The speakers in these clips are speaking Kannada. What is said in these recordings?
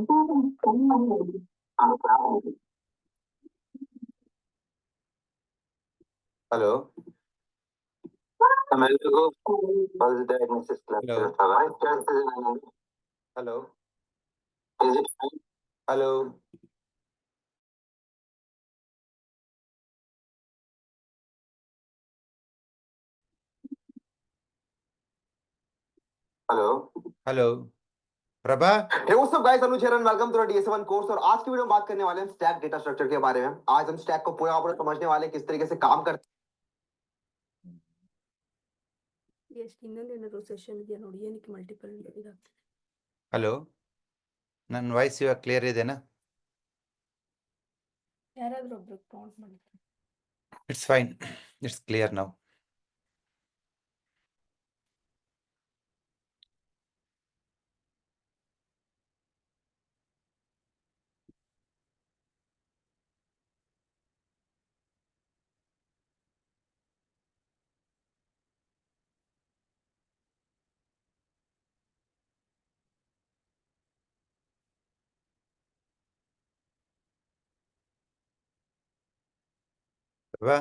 ಹಲೋ, ನಮ್ಮೆಲ್ಲರಿಗೂ pulse diagnosis class hello, hello, hello hello Prabha. Hey, what's up guys, Anuj here and welcome to our DS1 course. और आज की वीडियो में बात करने वाले हैं स्टैक डेटा स्ट्रक्चर के बारे में। आज हम स्टैक को पूरा पूरा समझने वाले हैं, किस तरीके से काम करते हैं। ಎಷ್ಟು ಇನ್ನೊಂದೇನಾದ್ರು ಸೆಷನ್ ಇದೆಯಾ ನೋಡಿ, ಏನಕ್ಕೆ ಮಲ್ಟಿಪಲ್ ಇದಾಗ್ತದೆ? ಹಲೋ, ನನ್ನ ವಾಯ್ಸ್ ಇವಾಗ ಕ್ಲಿಯರ್ ಇದೆನಾ? ಯಾರಾದ್ರೂ ಒಬ್ರು ಕೌಂಟ್ ಮಾಡಿ. It's fine, it's clear now. Prabha,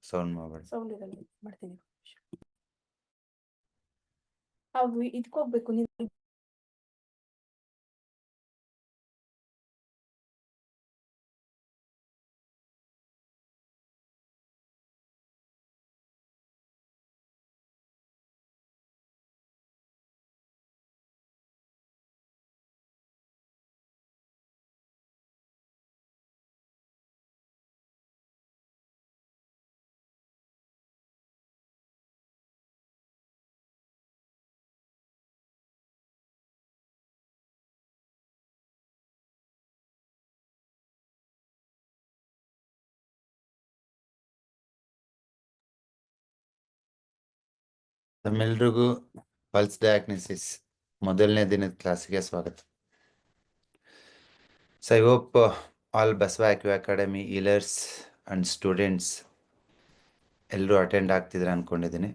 sound ಮಾಡಬೇಡ. ಸೌಂಡ್ ಇರಲ್ಲ, ಮಾಡ್ತೀನಿ. ಹೌದು, ಇದಕ್ಕೋಗ್ಬೇಕು ನೀನು. ತಮ್ಮೆಲ್ರಿಗೂ ಪಲ್ಸ್ ಡಯಾಗ್ನೋಸಿಸ್ ಮೊದಲನೇ ದಿನದ ಕ್ಲಾಸ್ಗೆ ಸ್ವಾಗತ. So I hope all Basava acu academy healers and students ಎಲ್ಲರೂ ಅಟೆಂಡ್ ಆಗ್ತಿದ್ರೆ ಅನ್ಕೊಂಡಿದ್ದೀನಿ.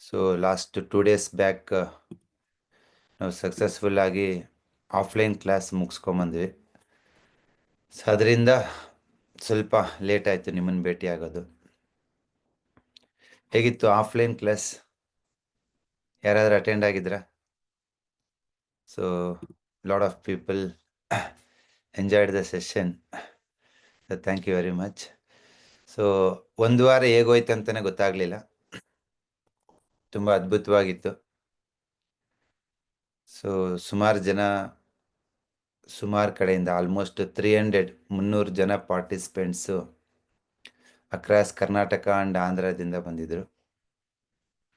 ಸೊ ಲಾಸ್ಟ್ 2 days ಬ್ಯಾಕ್ ನಾವು ಸಕ್ಸಸ್ಫುಲ್ ಆಗಿ ಆಫ್ಲೈನ್ ಕ್ಲಾಸ್ ಮುಗಿಸ್ಕೊಂಬಂದ್ವಿ. ಸೊ ಅದರಿಂದ ಸ್ವಲ್ಪ ಲೇಟ್ ಆಯಿತು ನಿಮ್ಮನ್ನು ಭೇಟಿ ಆಗೋದು. ಹೇಗಿತ್ತು ಆಫ್ಲೈನ್ ಕ್ಲಾಸ್? ಯಾರಾದರೂ ಅಟೆಂಡ್ ಆಗಿದ್ರಾ? So lot of people enjoyed the session. Thank you very much. So ಒಂದು ವಾರ ಹೇಗೋಯ್ತು ಅಂತಲೇ ಗೊತ್ತಾಗಲಿಲ್ಲ, ತುಂಬ ಅದ್ಭುತವಾಗಿತ್ತು. ಸೊ ಸುಮಾರು ಕಡೆಯಿಂದ ಆಲ್ಮೋಸ್ಟ್ 300 ಜನ ಪಾರ್ಟಿಸಿಪೆಂಟ್ಸು ಅಕ್ರಾಸ್ ಕರ್ನಾಟಕ ಆ್ಯಂಡ್ ಆಂಧ್ರದಿಂದ ಬಂದಿದ್ದರು.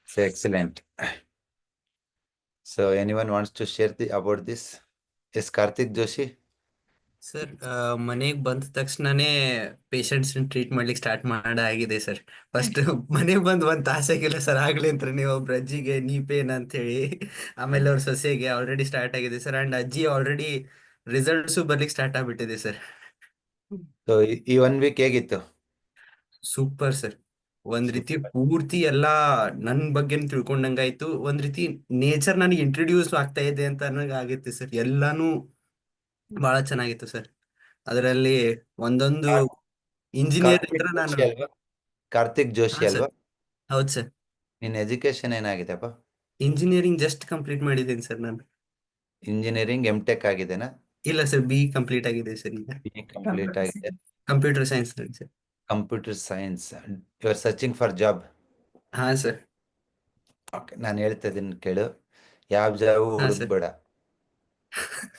So excellent. So anyone wants to share about this? Yes Karthik Joshi sir, ಮನೆಗೆ ಬಂದ ತಕ್ಷಣನೇ ಪೇಷಂಟ್ಸ್ ಟ್ರೀಟ್ ಮಾಡ್ಲಿಕ್ಕೆ ಸ್ಟಾರ್ಟ್ ಮಾಡಾಗಿದೆ ಸರ್. ಫಸ್ಟ್ ಮನೆಗೆ ಬಂದು ಒಂದ್ ತಾಸಾಗಿಲ್ಲ ಸರ್, ಆಗ್ಲಿ ಅಂತ ನೀವು ಒಬ್ರು ಅಜ್ಜಿಗೆ ನೀ ಪೇನ್ ಅಂತ ಹೇಳಿ, ಆಮೇಲೆ ಅವ್ರ ಸೊಸೆಗೆ ಆಲ್ರೆಡಿ ಸ್ಟಾರ್ಟ್ ಆಗಿದೆ ಸರ್. ಅಂಡ್ ಅಜ್ಜಿ ಆಲ್ರೆಡಿ ರಿಸಲ್ಟ್ಸು ಬರ್ಲಿಕ್ಕೆ ಸ್ಟಾರ್ಟ್ ಆಗ್ಬಿಟ್ಟಿದೆ ಸರ್. ಸೊ ಈ 1 week ಹೇಗಿತ್ತು? Super sir. ಒಂದ್ ರೀತಿ ಪೂರ್ತಿ ಎಲ್ಲಾ ನನ್ ಬಗ್ಗೆ ತಿಳ್ಕೊಂಡಂಗಾಯ್ತು. ಒಂದ್ ರೀತಿ ನೇಚರ್ ನನಗೆ ಇಂಟ್ರೊಡ್ಯೂಸ್ ಆಗ್ತಾ ಇದೆ ಅಂತ ನನಗೆ ಆಗೈತೆ ಸರ್. ಎಲ್ಲಾನು ಬಹಳ ಚೆನ್ನಾಗಿತ್ತು ಸರ್. ಅದರಲ್ಲಿ ಒಂದೊಂದು ಇಂಜಿನಿಯರ್ ಹತ್ರ ನಾನು ಕಾರ್ತಿಕ್ ಜೋಶಿ ಅಲ್ವಾ? ಹೌದು ಸರ್. ನಿನ್ನ ಎಜುಕೇಶನ್ ಏನಾಗಿದೆಪ್ಪ? ಇಂಜಿನಿಯರಿಂಗ್ ಜಸ್ಟ್ ಕಂಪ್ಲೀಟ್ ಮಾಡಿದ್ದೀನಿ ಸರ್ ನಾನು. ಇಂಜಿನಿಯರಿಂಗ್ ಎಂ.ಟೆಕ್ ಆಗಿದೆನಾ? ಇಲ್ಲ ಸರ್, ಬಿ ಕಂಪ್ಲೀಟ್ ಆಗಿದೆ ಸರ್. ಈಗ ಕಂಪ್ಲೀಟ್ ಆಗಿದೆ. Computer science sir. Computer science. You are searching for job? ಹಾ ಸರ್. ಓಕೆ, ನಾನು ಹೇಳ್ತಾ ಇದ್ದೀನಿ ಕೇಳು, ಯಾವ ಜಾಬ್ ಹುಡುಕ್ಬೇಡ.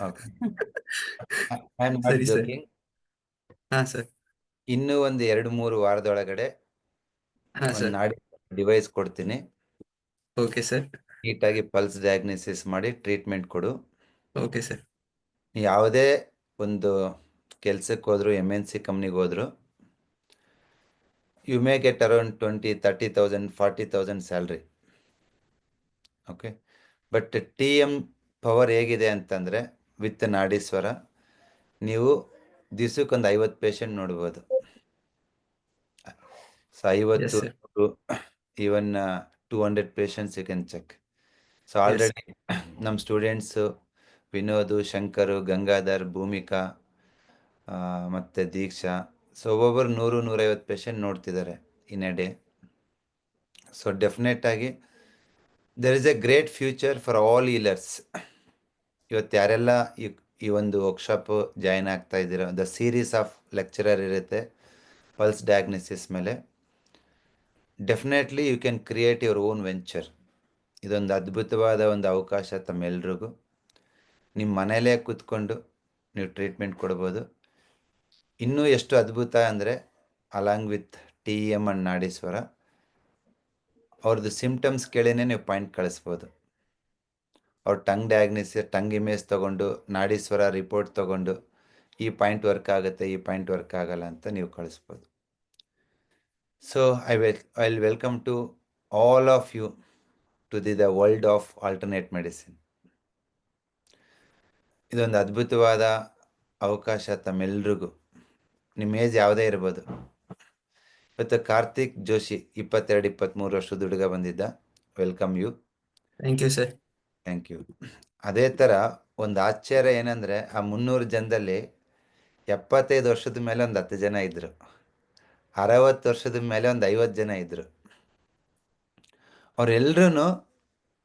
ಓಕೆ, ಐ ಆಮ್ ನಾಟ್ ಸರಿ ಸರ್. ಜೋಕಿಂಗ್. ಹಾ ಸರ್. ಇನ್ನೂ ಒಂದು 2-3 ವಾರದೊಳಗಡೆ ಹಾ ಒಂದು ಸರ್. ನಾಡಿ ಡಿವೈಸ್ ಕೊಡ್ತೀನಿ. Okay sir. ನೀಟಾಗಿ ಪಲ್ಸ್ ಡಯಾಗ್ನೋಸಿಸ್ ಮಾಡಿ ಟ್ರೀಟ್ಮೆಂಟ್ ಕೊಡು. Okay sir. ಯಾವುದೇ ಒಂದು ಕೆಲ್ಸಕ್ಕೆ ಹೋದ್ರು, MNC ಕಂಪ್ನಿಗೆ ಹೋದ್ರು, you may get around 20,000, 30,000, 40,000 salary. Okay, but T M power ಹೇಗಿದೆ ಅಂತಂದರೆ ವಿತ್ ನಾಡೀಶ್ವರ ನೀವು ದಿವ್ಸಕ್ಕೊಂದು 50 ಪೇಷಂಟ್ ನೋಡ್ಬೋದು. So 50 sir. Even 200 patients you can check. So Yes. Already ನಮ್ಮ ಸ್ಟೂಡೆಂಟ್ಸು ವಿನೋದು, ಶಂಕರು, ಗಂಗಾಧರ್, ಭೂಮಿಕಾ ಮತ್ತು ದೀಕ್ಷಾ, ಸೊ ಒಬ್ಬೊಬ್ಬರು 100-150 ಪೇಷಂಟ್ ನೋಡ್ತಿದ್ದಾರೆ in A day. So definite ಆಗಿ there is a great future for all healers. ಇವತ್ತು ಯಾರೆಲ್ಲ ಈ ಒಂದು ವರ್ಕ್ಶಾಪು ಜಾಯ್ನ್ ಆಗ್ತಾ ಇದ್ದೀರೋ, ದ ಸೀರೀಸ್ ಆಫ್ ಲೆಕ್ಚರರ್ ಇರುತ್ತೆ ಪಲ್ಸ್ ಡಯಾಗ್ನೋಸಿಸ್ ಮೇಲೆ. Definitely you can create your own venture. ಇದೊಂದು ಅದ್ಭುತವಾದ ಒಂದು ಅವಕಾಶ ತಮ್ಮೆಲ್ರಿಗೂ. ನಿಮ್ಮ ಮನೇಲೇ ಕೂತ್ಕೊಂಡು ನೀವು ಟ್ರೀಟ್ಮೆಂಟ್ ಕೊಡ್ಬೋದು. ಇನ್ನೂ ಎಷ್ಟು ಅದ್ಭುತ ಅಂದರೆ along with T M and Nadishwara ಅವ್ರದ್ದು ಸಿಮ್ಟಮ್ಸ್ ಕೇಳಿನೇ ನೀವು ಪಾಯಿಂಟ್ ಕಳಿಸ್ಬೋದು. ಅವ್ರ ಟಂಗ್ ಡಯಾಗ್ನೋಸಿಸ್, ಟಂಗ್ ಇಮೇಜ್ ತೊಗೊಂಡು ನಾಡೀಶ್ವರ ರಿಪೋರ್ಟ್ ತೊಗೊಂಡು ಈ ಪಾಯಿಂಟ್ ವರ್ಕ್ ಆಗುತ್ತೆ, ಈ ಪಾಯಿಂಟ್ ವರ್ಕ್ ಆಗಲ್ಲ ಅಂತ ನೀವು ಕಳಿಸ್ಬೋದು. So I will welcome to all of you to the world of alternate medicine. ಇದೊಂದು ಅದ್ಭುತವಾದ ಅವಕಾಶ ತಮ್ಮೆಲ್ರಿಗೂ. ನಿಮ್ಮ ಏಜ್ ಯಾವುದೇ ಇರ್ಬೋದು. ಇವತ್ತು ಕಾರ್ತಿಕ್ ಜೋಶಿ 22-23 ವರ್ಷದ ಹುಡುಗ ಬಂದಿದ್ದ. Welcome you. Thank you, sir. Thank you. ಅದೇ ಥರ ಒಂದು ಆಶ್ಚರ್ಯ ಏನಂದರೆ ಆ 300 ಜನದಲ್ಲಿ 75 ವರ್ಷದ ಮೇಲೆ ಒಂದು 10 ಜನ ಇದ್ದರು, 60 ವರ್ಷದ ಮೇಲೆ ಒಂದು 50 ಜನ ಇದ್ದರು. ಅವರೆಲ್ಲರೂ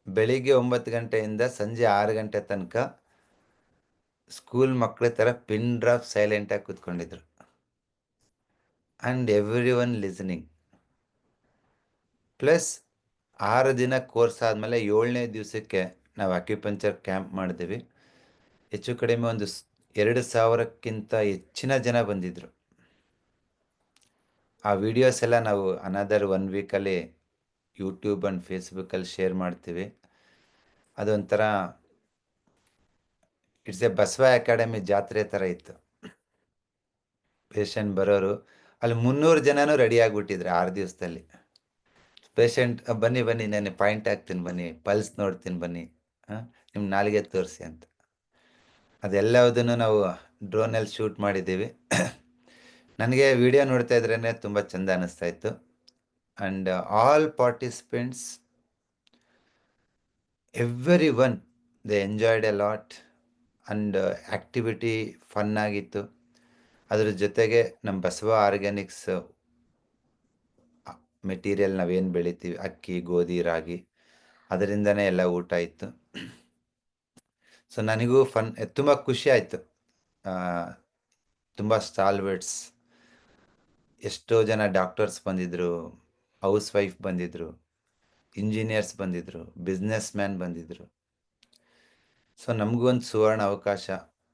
ಬೆಳಿಗ್ಗೆ 9 ಗಂಟೆಯಿಂದ ಸಂಜೆ 6 ಗಂಟೆ ತನಕ ಸ್ಕೂಲ್ ಮಕ್ಕಳ ಥರ ಪಿನ್ ಡ್ರಾಪ್ ಸೈಲೆಂಟಾಗಿ ಕೂತ್ಕೊಂಡಿದ್ರು. And every one listening. Plus 6 ದಿನ ಕೋರ್ಸ್ ಆದಮೇಲೆ 7ನೇ ದಿವಸಕ್ಕೆ ನಾವು ಅಕ್ಯುಪಂಚರ್ ಕ್ಯಾಂಪ್ ಮಾಡಿದ್ವಿ. ಹೆಚ್ಚು ಕಡಿಮೆ ಒಂದು 2,000ಕ್ಕಿಂತ ಹೆಚ್ಚಿನ ಜನ ಬಂದಿದ್ದರು. ಆ ವಿಡಿಯೋಸ್ ಎಲ್ಲ ನಾವು ಅನದರ್ 1 ವೀಕಲ್ಲಿ ಯೂಟ್ಯೂಬ್ ಆ್ಯಂಡ್ ಫೇಸ್ಬುಕ್ಕಲ್ಲಿ ಶೇರ್ ಮಾಡ್ತೀವಿ. ಅದೊಂಥರ ಇಟ್ಸ್ ಎ ಬಸವ ಅಕಾಡೆಮಿ ಜಾತ್ರೆ ಥರ ಇತ್ತು. ಪೇಷಂಟ್ ಬರೋರು ಅಲ್ಲಿ 300 ಜನನೂ ರೆಡಿ ಆಗಿಬಿಟ್ಟಿದ್ರು 6 ದಿವಸದಲ್ಲಿ. ಪೇಷಂಟ್ ಬನ್ನಿ ನಾನು ಪಾಯಿಂಟ್ ಹಾಕ್ತೀನಿ, ಬನ್ನಿ ಪಲ್ಸ್ ನೋಡ್ತೀನಿ, ಬನ್ನಿ ನಿಮ್ಮ ನಾಲಿಗೆ ತೋರಿಸಿ ಅಂತ. ಅದೆಲ್ಲದನ್ನು ನಾವು ಡ್ರೋನಲ್ಲಿ ಶೂಟ್ ಮಾಡಿದ್ದೀವಿ. ನನಗೆ ವಿಡಿಯೋ ನೋಡ್ತಾ ಇದ್ರೇ ತುಂಬ ಚೆಂದ ಅನ್ನಿಸ್ತಾ ಇತ್ತು. And all participants, every one, they enjoyed A lot. And activity fun ಆಗಿತ್ತು. ಅದ್ರ ಜೊತೆಗೆ ನಮ್ಮ ಬಸವ ಆರ್ಗ್ಯಾನಿಕ್ಸ್ ಮೆಟೀರಿಯಲ್ ನಾವೇನು ಬೆಳಿತೀವಿ, ಅಕ್ಕಿ, ಗೋಧಿ, ರಾಗಿ, ಅದರಿಂದನೇ ಎಲ್ಲ ಊಟ ಇತ್ತು. ಸೊ ನನಗೂ ತುಂಬ ಖುಷಿ ಆಯಿತು. ತುಂಬ ಸ್ಟಾಲ್ವರ್ಡ್ಸ್, ಎಷ್ಟೋ ಜನ ಡಾಕ್ಟರ್ಸ್ ಬಂದಿದ್ದರು, ಹೌಸ್ ವೈಫ್ ಬಂದಿದ್ದರು, ಇಂಜಿನಿಯರ್ಸ್ ಬಂದಿದ್ದರು, ಬಿಸ್ನೆಸ್ ಮ್ಯಾನ್ ಬಂದಿದ್ದರು. ಸೊ ನಮಗೂ ಒಂದು ಸುವರ್ಣ ಅವಕಾಶ.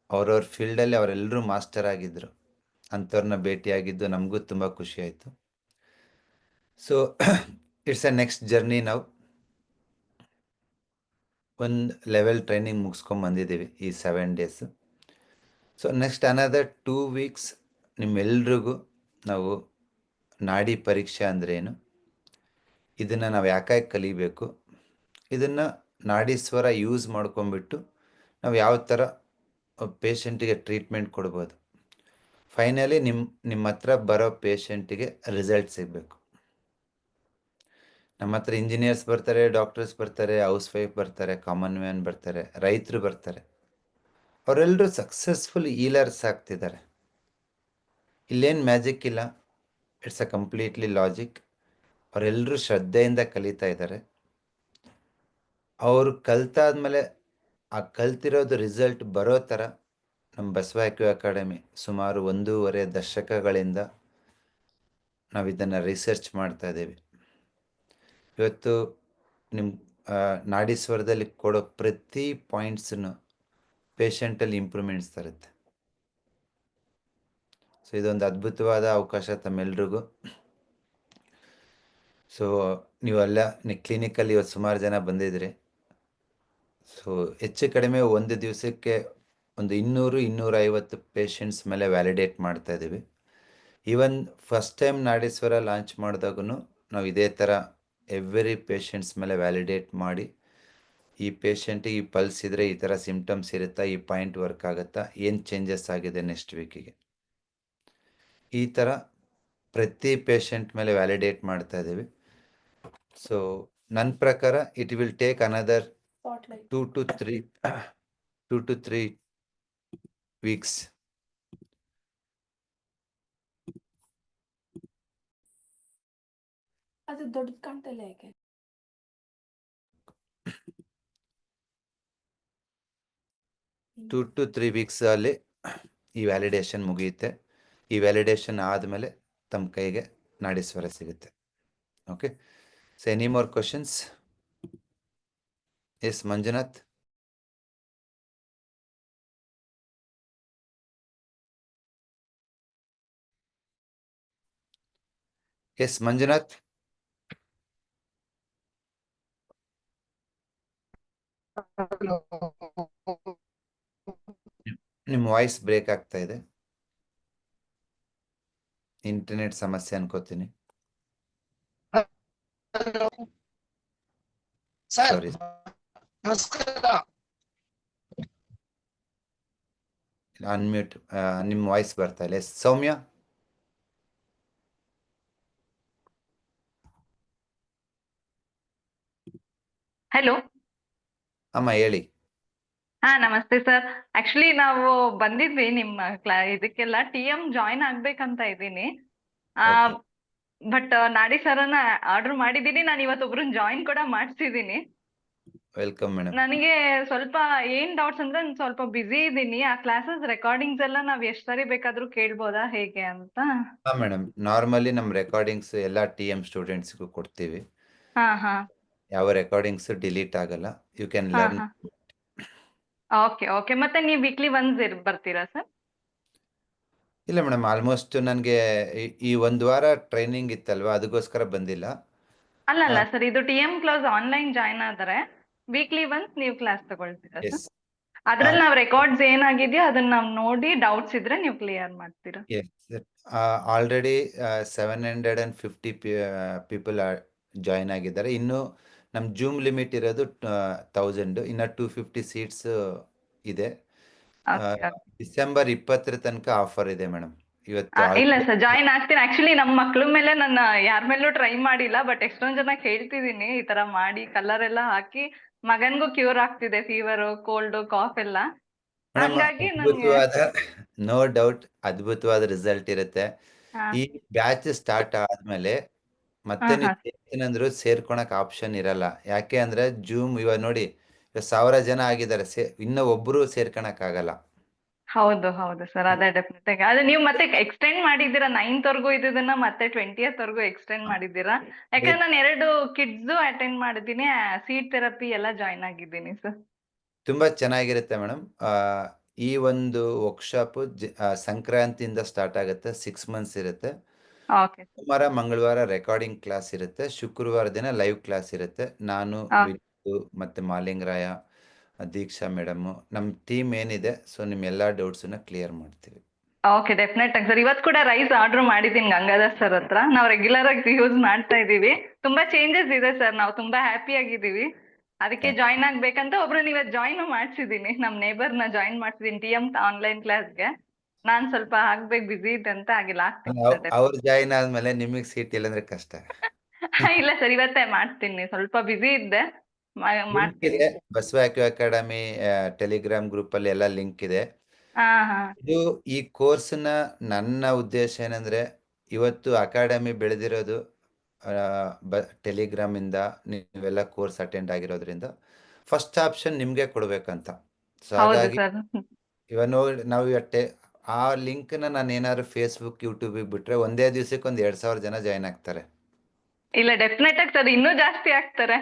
ಅವ್ರವ್ರ ಫೀಲ್ಡಲ್ಲಿ ಅವರೆಲ್ಲರೂ ಮಾಸ್ಟರ್ ಆಗಿದ್ದರು. ಅಂಥವ್ರನ್ನ ಭೇಟಿಯಾಗಿದ್ದು ನಮಗೂ ತುಂಬ ಖುಷಿ ಆಯಿತು. So it's A next journey. ನಾವು ಒಂದು ಲೆವೆಲ್ ಟ್ರೈನಿಂಗ್ ಮುಗಿಸ್ಕೊಂಬಂದಿದ್ದೀವಿ ಈ 7 days. So next another 2 weeks ನಿಮ್ಮೆಲ್ರಿಗೂ ನಾವು ನಾಡಿ ಪರೀಕ್ಷೆ ಅಂದ್ರೇನು, ಇದನ್ನು ನಾವು ಯಾಕೆ ಕಲಿಬೇಕು, ಇದನ್ನು ನಾಡೀಶ್ವರ ಯೂಸ್ ಮಾಡ್ಕೊಂಬಿಟ್ಟು ನಾವು ಯಾವ ಥರ ಪೇಷಂಟಿಗೆ ಟ್ರೀಟ್ಮೆಂಟ್ ಕೊಡ್ಬೋದು, ಫೈನಲಿ ನಿಮ್ಮ ಹತ್ರ ಬರೋ ಪೇಷಂಟಿಗೆ ರಿಸಲ್ಟ್ ಸಿಗಬೇಕು. ನಮ್ಮ ಹತ್ರ ಇಂಜಿನಿಯರ್ಸ್ ಬರ್ತಾರೆ, ಡಾಕ್ಟರ್ಸ್ ಬರ್ತಾರೆ, ಹೌಸ್ ವೈಫ್ ಬರ್ತಾರೆ, ಕಾಮನ್ ಮ್ಯಾನ್ ಬರ್ತಾರೆ, ರೈತರು ಬರ್ತಾರೆ. ಅವರೆಲ್ಲರೂ ಸಕ್ಸಸ್ಫುಲ್ ಹೀಲರ್ಸ್ ಆಗ್ತಿದ್ದಾರೆ. ಇಲ್ಲೇನು ಮ್ಯಾಜಿಕ್ ಇಲ್ಲ, ಇಟ್ಸ್ ಅ ಕಂಪ್ಲೀಟ್ಲಿ ಲಾಜಿಕ್. ಅವರೆಲ್ಲರೂ ಶ್ರದ್ಧೆಯಿಂದ ಕಲಿತಾ ಇದ್ದಾರೆ. ಅವರು ಕಲ್ತಾದ್ಮೇಲೆ ಆ ಕಲ್ತಿರೋದು ರಿಸಲ್ಟ್ ಬರೋ ಥರ ನಮ್ಮ ಬಸವ ಅಕಾಡೆಮಿ ಸುಮಾರು 1.5 ದಶಕಗಳಿಂದ ನಾವು ಇದನ್ನು ರಿಸರ್ಚ್ ಮಾಡ್ತಾ ಇದ್ದೀವಿ. ಇವತ್ತು ನಿಮ್ಮ ನಾಡೀಶ್ವರದಲ್ಲಿ ಕೊಡೋ ಪ್ರತಿ ಪಾಯಿಂಟ್ಸನ್ನು ಪೇಷಂಟಲ್ಲಿ ಇಂಪ್ರೂವ್ಮೆಂಟ್ಸ್ ತರುತ್ತೆ. ಸೊ ಇದೊಂದು ಅದ್ಭುತವಾದ ಅವಕಾಶ ತಮ್ಮೆಲ್ರಿಗೂ. ಸೊ ನೀವೆಲ್ಲ ಕ್ಲಿನಿಕಲ್ಲಿ ಇವತ್ತು ಸುಮಾರು ಜನ ಬಂದಿದ್ರಿ. ಸೊ ಹೆಚ್ಚು ಕಡಿಮೆ ಒಂದು ದಿವಸಕ್ಕೆ ಒಂದು 200-250 ಪೇಷಂಟ್ಸ್ ಮೇಲೆ ವ್ಯಾಲಿಡೇಟ್ ಮಾಡ್ತಾ ಇದ್ದೀವಿ. ಈವನ್ ಫಸ್ಟ್ ಟೈಮ್ ನಾಡೀಶ್ವರ ಲಾಂಚ್ ಮಾಡಿದಾಗೂ ನಾವು ಇದೇ ಥರ ಎವ್ರಿ ಪೇಷಂಟ್ಸ್ ಮೇಲೆ ವ್ಯಾಲಿಡೇಟ್ ಮಾಡಿ ಈ ಪೇಷಂಟಿಗೆ ಈ ಪಲ್ಸ್ ಇದ್ರೆ ಈ ಥರ ಸಿಂಪ್ಟಮ್ಸ್ ಇರುತ್ತಾ, ಈ ಪಾಯಿಂಟ್ ವರ್ಕ್ ಆಗುತ್ತಾ, ಏನು ಚೇಂಜಸ್ ಆಗಿದೆ ನೆಕ್ಸ್ಟ್ ವೀಕಿಗೆ, ಈ ಥರ ಪ್ರತಿ ಪೇಷಂಟ್ ಮೇಲೆ ವ್ಯಾಲಿಡೇಟ್ ಮಾಡ್ತಾ ಇದ್ದೀವಿ. ಸೊ ನನ್ನ ಪ್ರಕಾರ it will take another spotlight 2 to 3 weeks. ಅದು ದೊಡ್ಡದು ಕಾಣ್ತಾ ಇಲ್ಲ ಯಾಕೆ? 2 to 3 weeks ಅಲ್ಲಿ ಈ ವ್ಯಾಲಿಡೇಷನ್ ಮುಗಿಯುತ್ತೆ. ಈ ವ್ಯಾಲಿಡೇಷನ್ ಆದಮೇಲೆ ತಮ್ಮ ಕೈಗೆ ನಾಡೀಶ್ವರ ಸಿಗುತ್ತೆ. Okay, so any more questions? Yes Manjunath. Yes Manjunath. ನಿಮ್ಮ ವಾಯ್ಸ್ ಬ್ರೇಕ್ ಆಗ್ತಾ ಇದೆ. ಇಂಟರ್ನೆಟ್ ಸಮಸ್ಯೆ ಅನ್ಕೋತೀನಿ. ಸಾರಿ, ಅನ್ಮ್ಯೂಟ್. ನಿಮ್ಮ ವಾಯ್ಸ್ ಬರ್ತಾ ಇಲ್ಲ. ಸೌಮ್ಯ. ಹಲೋ. ಅಮ್ಮ ಹೇಳಿ. ನಮಸ್ತೆ ಸರ್. ಆಕ್ಚುಲಿ ನಾವು ಬಂದಿದ್ವಿ ನಿಮ್ಮ ಇದಕ್ಕೆಲ್ಲ TM ಜಾಯಿನ್ ಆಗ್ಬೇಕಂತ ಇದ್ದೀನಿ. Okay. ಬಟ್ ನಾಡಿ ಸರನ್ನ ಆರ್ಡರ್ ಮಾಡಿದ್ದೀನಿ. ನಾನು ಇವತ್ತೊಬ್ರನ್ನ ಜಾಯಿನ್ ಕೂಡ ಮಾಡಿಸಿದ್ದೀನಿ. Welcome madam. ನನಗೆ ಸ್ವಲ್ಪ ಏನ್ ಡೌಟ್ಸ್ ಅಂದ್ರೆ ನಾನು ಸ್ವಲ್ಪ ಬಿಸಿ ಇದ್ದೀನಿ. ಆ ಕ್ಲಾಸಸ್ ರೆಕಾರ್ಡಿಂಗ್ಸ್ ಎಲ್ಲ ನಾವ್ ಎಷ್ಟ್ ಸರಿ ಬೇಕಾದ್ರೂ ಕೇಳ್ಬೋದಾ ಹೇಗೆ ಅಂತ? ಹಾ ಮೇಡಮ್, ನಾರ್ಮಲಿ ನಮ್ಮ ರೆಕಾರ್ಡಿಂಗ್ಸ್ ಎಲ್ಲ TM ಸ್ಟೂಡೆಂಟ್ಸ್ಗೂ ಕೊಡ್ತೀವಿ. ಹಾ. ಯಾವ ರೆಕಾರ್ಡಿಂಗ್ಸ್ ಡಿಲೀಟ್ ಆಗಲ್ಲ. ಯು ಕ್ಯಾನ್ ಹಾ ಲರ್ನ್. ಓಕೆ. ಮತ್ತೆ ನೀವು ವೀಕ್ಲಿ ಒನ್ಸ್ ಬರ್ತೀರಾ ಸರ್? ಇಲ್ಲ ಮೇಡಮ್, ಆಲ್ಮೋಸ್ಟ್ ನನಗೆ ಈ ಒಂದು ವಾರ ಟ್ರೈನಿಂಗ್ ಇತ್ತಲ್ವಾ, ಅದಕ್ಕೋಸ್ಕರ ಬಂದಿಲ್ಲ. ಅಲ್ಲ ಸರ್, ಇದು TM ಕ್ಲಾಸ್ ಆನ್ಲೈನ್ ಜಾಯಿನ್ ಆದ್ರೆ ವೀಕ್ಲಿ ಒನ್ಸ್ ನೀವು ಕ್ಲಾಸ್ ತಗೊಳ್ತೀರಾ ಸರ್? ಎಸ್ ಅದ್ರಲ್ಲಿ ನಾವ್ ರೆಕಾರ್ಡ್ಸ್ ಏನಾಗಿದೆಯೋ ಅದನ್ನ ನಾವ್ ನೋಡಿ ಡೌಟ್ಸ್ ಇದ್ರೆ ನೀವು ಕ್ಲಿಯರ್ ಮಾಡ್ತೀರಾ? ಆಲ್ರೆಡಿ 750 ಪೀಪಲ್ ಜಾಯಿನ್ ಆಗಿದ್ದಾರೆ. ಇನ್ನು ನಮ್ಮ ಜೂಮ್ ಲಿಮಿಟ್ ಇರೋದು 1000. ಇನ್ನು 250 ಸೀಟ್ಸ್ ಇದೆ. ಡಿಸೆಂಬರ್ 20 ತನಕ ಆಫರ್ ಇದೆ ಮೇಡಮ್. ಇವತ್ತು ಇಲ್ಲ ಸರ್, ಜಾಯಿನ್ ಆಗ್ತೀನಿ. ಆಕ್ಚುಲಿ ನಮ್ಮ ಮಕ್ಳ ಮೇಲೆ ನನ್ನ ಯಾರ ಮೇಲೂ ಟ್ರೈ ಮಾಡಿಲ್ಲ, ಬಟ್ ಎಷ್ಟೊಂದ್ ಜನ ಹೇಳ್ತಿದೀನಿ ಈ ತರ ಮಾಡಿ ಕಲರ್ ಎಲ್ಲ ಹಾಕಿ. ಮಗನ್ಗೂ ಕ್ಯೂರ್ ಆಗ್ತಿದೆ, ಫೀವರ್, ಕೋಲ್ಡ್, ಕಾಫ್ ಎಲ್ಲ. ಹಂಗಾಗಿ ನನ್ಗೆ ನೋ ಡೌಟ್ ಅದ್ಭುತವಾದ ರಿಸಲ್ಟ್ ಇರುತ್ತೆ. ಈ ಬ್ಯಾಚ್ ಸ್ಟಾರ್ಟ್ ಆದ್ಮೇಲೆ ಮತ್ತೆ ನೀವು ಸೇರ್ತೀನಂದ್ರು ಸೇರ್ಕೊಳಕ್ ಆಪ್ಷನ್ ಇರಲ್ಲ. ಯಾಕೆ ಅಂದ್ರೆ ಜೂಮ್ ಇವಾಗ ನೋಡಿ 1000 ಜನ ಆಗಿದ್ದಾರೆ, ಇನ್ನೂ ಒಬ್ರು ಸೇರ್ಕೊಳಕ್ ಆಗಲ್ಲ. ಹೌದು ಸರ್, ಅದೇ ಡೆಫಿನೆಟ್ ಆಗಿ. ಅದೇ ನೀವು ಮತ್ತೆ ಎಕ್ಸ್ಟೆಂಡ್ ಮಾಡಿದ್ದೀರಾ 9th ವರ್ಗೂ ಇದನ್ನ, ಮತ್ತೆ 20th ವರ್ಗೂ ಎಕ್ಸ್ಟೆಂಡ್ ಮಾಡಿದ್ದೀರಾ. ಯಾಕಂದ್ರೆ ನಾನು 2 ಕಿಡ್ಸ್ ಅಟೆಂಡ್ ಮಾಡಿದ್ದೀನಿ, ಸೀಡ್ ಥೆರಪಿ ಎಲ್ಲ ಜಾಯಿನ್ ಆಗಿದ್ದೀನಿ ಸರ್. ತುಂಬಾ ಚೆನ್ನಾಗಿರುತ್ತೆ ಮೇಡಮ್. ಈ ಒಂದು ವರ್ಕ್ಶಾಪ್ ಸಂಕ್ರಾಂತಿಯಿಂದ ಸ್ಟಾರ್ಟ್ ಆಗುತ್ತೆ. 6 ಮಂತ್ಸ್ ಇರುತ್ತೆ. ಓಕೆ. ಸೋಮವಾರ ಮಂಗಳವಾರ ರೆಕಾರ್ಡಿಂಗ್ ಕ್ಲಾಸ್ ಇರುತ್ತೆ. ಶುಕ್ರವಾರ ದಿನ ಲೈವ್ ಕ್ಲಾಸ್ ಇರುತ್ತೆ. ನಾನು ವಿತ್ತು ಮತ್ತೆ ಮಾಲಿಂಗರಾಯ, ದೀಕ್ಷಾ ಮೇಡಮ್, ನಮ್ಮ ಟೀಮ್ ಏನಿದೆ, ಸೊ ನಿಮ್ಮ ಎಲ್ಲಾ ಡೌಟ್ಸನ್ನ ಕ್ಲಿಯರ್ ಮಾಡ್ತೀವಿ. ಓಕೆ, ಡೆಫಿನೆಟ್ ಆಗಿ ಸರ್. ಇವತ್ತು ಕೂಡ ರೈಸ್ ಆರ್ಡರ್ ಮಾಡಿದ್ದೀನಿ ಗಂಗಾಧರ್ ಸರ್ ಹತ್ರ. ನಾವು ರೆಗ್ಯುಲರ್ ಆಗಿ ಯೂಸ್ ಮಾಡ್ತಾ ಇದೀವಿ. ತುಂಬಾ ಚೇಂಜಸ್ ಇದೆ ಸರ್, ನಾವು ತುಂಬಾ ಹ್ಯಾಪಿ ಆಗಿದ್ದೀವಿ. ಅದಕ್ಕೆ ಜಾಯಿನ್ ಆಗ್ಬೇಕಂತ ಒಬ್ರನ್ನ ಇವತ್ತು ಜಾಯಿನ್ ಮಾಡ್ಸಿದೀನಿ. ನಮ್ ನೇಬರ್ನ ಜಾಯಿನ್ ಮಾಡ್ಸಿದೀನಿ TM ಆನ್ಲೈನ್ ಕ್ಲಾಸ್ಗೆ. ನಾನ್ ಸ್ವಲ್ಪ ಆಗ್ಬೇಕು, ಬಿಸಿ ಇದೆ ಅಂತ ಆಗಿಲ್ಲ. ಆಗ್ತೀನಿ ಅವ್ರು ಜಾಯಿನ್ ಆದ್ಮೇಲೆ ನಿಮಗೆ ಸೀಟ್ ಇಲ್ಲಂದ್ರೆ ಕಷ್ಟ. ಇಲ್ಲ ಸರ್, ಇವತ್ತೇ ಮಾಡ್ತೀನಿ. ಸ್ವಲ್ಪ ಬಿಸಿ ಇದ್ದೆ, ಮಾಡ್ತೀನಿ. ಬಸವ ಅಕಾಡೆಮಿ ಟೆಲಿಗ್ರಾಮ್ ಗ್ರೂಪ್ ಅಲ್ಲಿ ಎಲ್ಲ ಲಿಂಕ್ ಇದೆ. ಇದು ಈ ಕೋರ್ಸ್ನ ನನ್ನ ಉದ್ದೇಶ ಏನಂದ್ರೆ, ಇವತ್ತು ಅಕಾಡೆಮಿ ಬೆಳೆದಿರೋದು ಟೆಲಿಗ್ರಾಮ್ ಇಂದ, ನೀವೆಲ್ಲ ಕೋರ್ಸ್ ಅಟೆಂಡ್ ಆಗಿರೋದ್ರಿಂದ ಫಸ್ಟ್ ಆಪ್ಷನ್ ನಿಮ್ಗೆ ಕೊಡ್ಬೇಕಂತ. ಸೊ ಹಾಗಾಗಿ ಇವಾಗ ನೋಡಿ, ನಾವು ಆ ಲಿಂಕ್ ನಾನು ಏನಾದ್ರು ಫೇಸ್ಬುಕ್, ಯೂಟ್ಯೂಬ್ ಬಿಟ್ರೆ ಒಂದೇ ದಿವಸಕ್ಕೆ 1000 ಜನ ಜಾಯಿನ್ ಆಗ್ತಾರೆ. ಇಲ್ಲ, ಡೆಫಿನೆಟ್ ಆಗಿ ಸರ್, ಇನ್ನೂ ಜಾಸ್ತಿ ಆಗ್ತಾರೆ.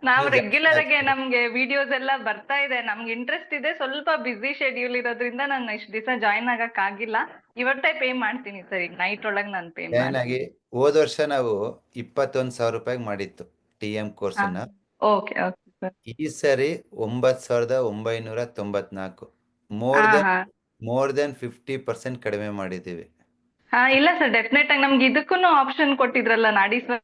ನಾವು ರೆಗ್ಯುಲರ್ ಆಗಿ ನಮ್ಗೆ ವಿಡಿಯೋಸ್ ಎಲ್ಲ ಬರ್ತಾ ಇದೆ, ನಮ್ಗೆ ಇಂಟ್ರೆಸ್ಟ್ ಇದೆ. ಸ್ವಲ್ಪ ಬಿಸಿ ಶೆಡ್ಯೂಲ್ ಇರೋದ್ರಿಂದ ನಾನು ಇಷ್ಟು ದಿವಸ ಜಾಯಿನ್ ಆಗಕ್ ಆಗಿಲ್ಲ. ಇವತ್ತೇ ಪೇ ಮಾಡ್ತೀನಿ ಸರ್, ಈಗ ನೈಟ್ ಒಳಗೆ ನಾನು ಪೇ ಆಗಿ. ಹೋದ ವರ್ಷ ನಾವು 21,000 ರೂಪಾಯಿಗೆ ಮಾಡಿತ್ತು TM ಕೋರ್ಸ್ ಅನ್ನ. Okay sir. ಈ ಸರಿ 9,994, ಮೋರ್ ದೆನ್ 50% ಕಡಿಮೆ ಮಾಡಿದ್ದೀವಿ. ಇಲ್ಲ ಸರ್, ಡೆಫಿನೆಟ್ ಆಗಿ ನಮ್ಗೆ ಇದಕ್ಕೂ ಆಪ್ಷನ್ ಕೊಟ್ಟಿದ್ರಲ್ಲ ನಾಡೀಶ್ವರ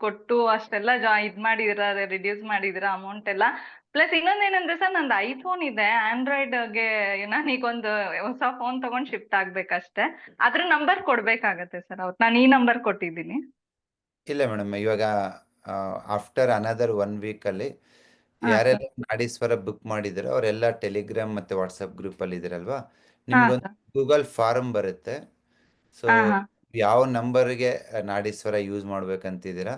ಕೊಟ್ಟು ಅಷ್ಟೆಲ್ಲ ಇದ್ ಮಾಡಿದಿರ, ರಿಡ್ಯೂಸ್ ಮಾಡಿದಿರ ಅಮೌಂಟ್ ಎಲ್ಲ. ಪ್ಲಸ್ ಇನ್ನೊಂದೇನಂದ್ರೆ ಸರ್, ನಂದು ಐಫೋನ್ ಇದೆ, ಆಂಡ್ರಾಯ್ಡ್ಗೆ ನಾನೀಗೊಂದು ಹೊಸ ಫೋನ್ ತಗೊಂಡ್ ಶಿಫ್ಟ್ ಆಗ್ಬೇಕಷ್ಟೇ. ಅದ್ರ ನಂಬರ್ ಕೊಡ್ಬೇಕಾಗತ್ತೆ ಸರ್ ಅವ್ರು, ನಾನು ಈ ನಂಬರ್ ಕೊಟ್ಟಿದ್ದೀನಿ. ಇಲ್ಲ ಮೇಡಮ್, ಇವಾಗ ಆಫ್ಟರ್ ಅನದರ್ 1 ವೀಕಲ್ಲಿ ಹಾ ಯಾರೆಲ್ಲ ನಾಡೀಶ್ವರ ಬುಕ್ ಮಾಡಿದಾರೋ ಅವರೆಲ್ಲ ಟೆಲಿಗ್ರಾಮ್ ಮತ್ತು ವಾಟ್ಸಪ್ ಗ್ರೂಪಲ್ಲಿ ಇದ್ದೀರಲ್ವಾ, ಹಾ ನಿಮಗೊಂದು ಸರ್. ಗೂಗಲ್ ಫಾರಮ್ ಬರುತ್ತೆ. ಸೊ ಹಾ ಯಾವ ನಂಬರ್ಗೆ ನಾಡೀಶ್ವರ ಯೂಸ್ ಮಾಡ್ಬೇಕಂತಿದ್ದೀರಾ,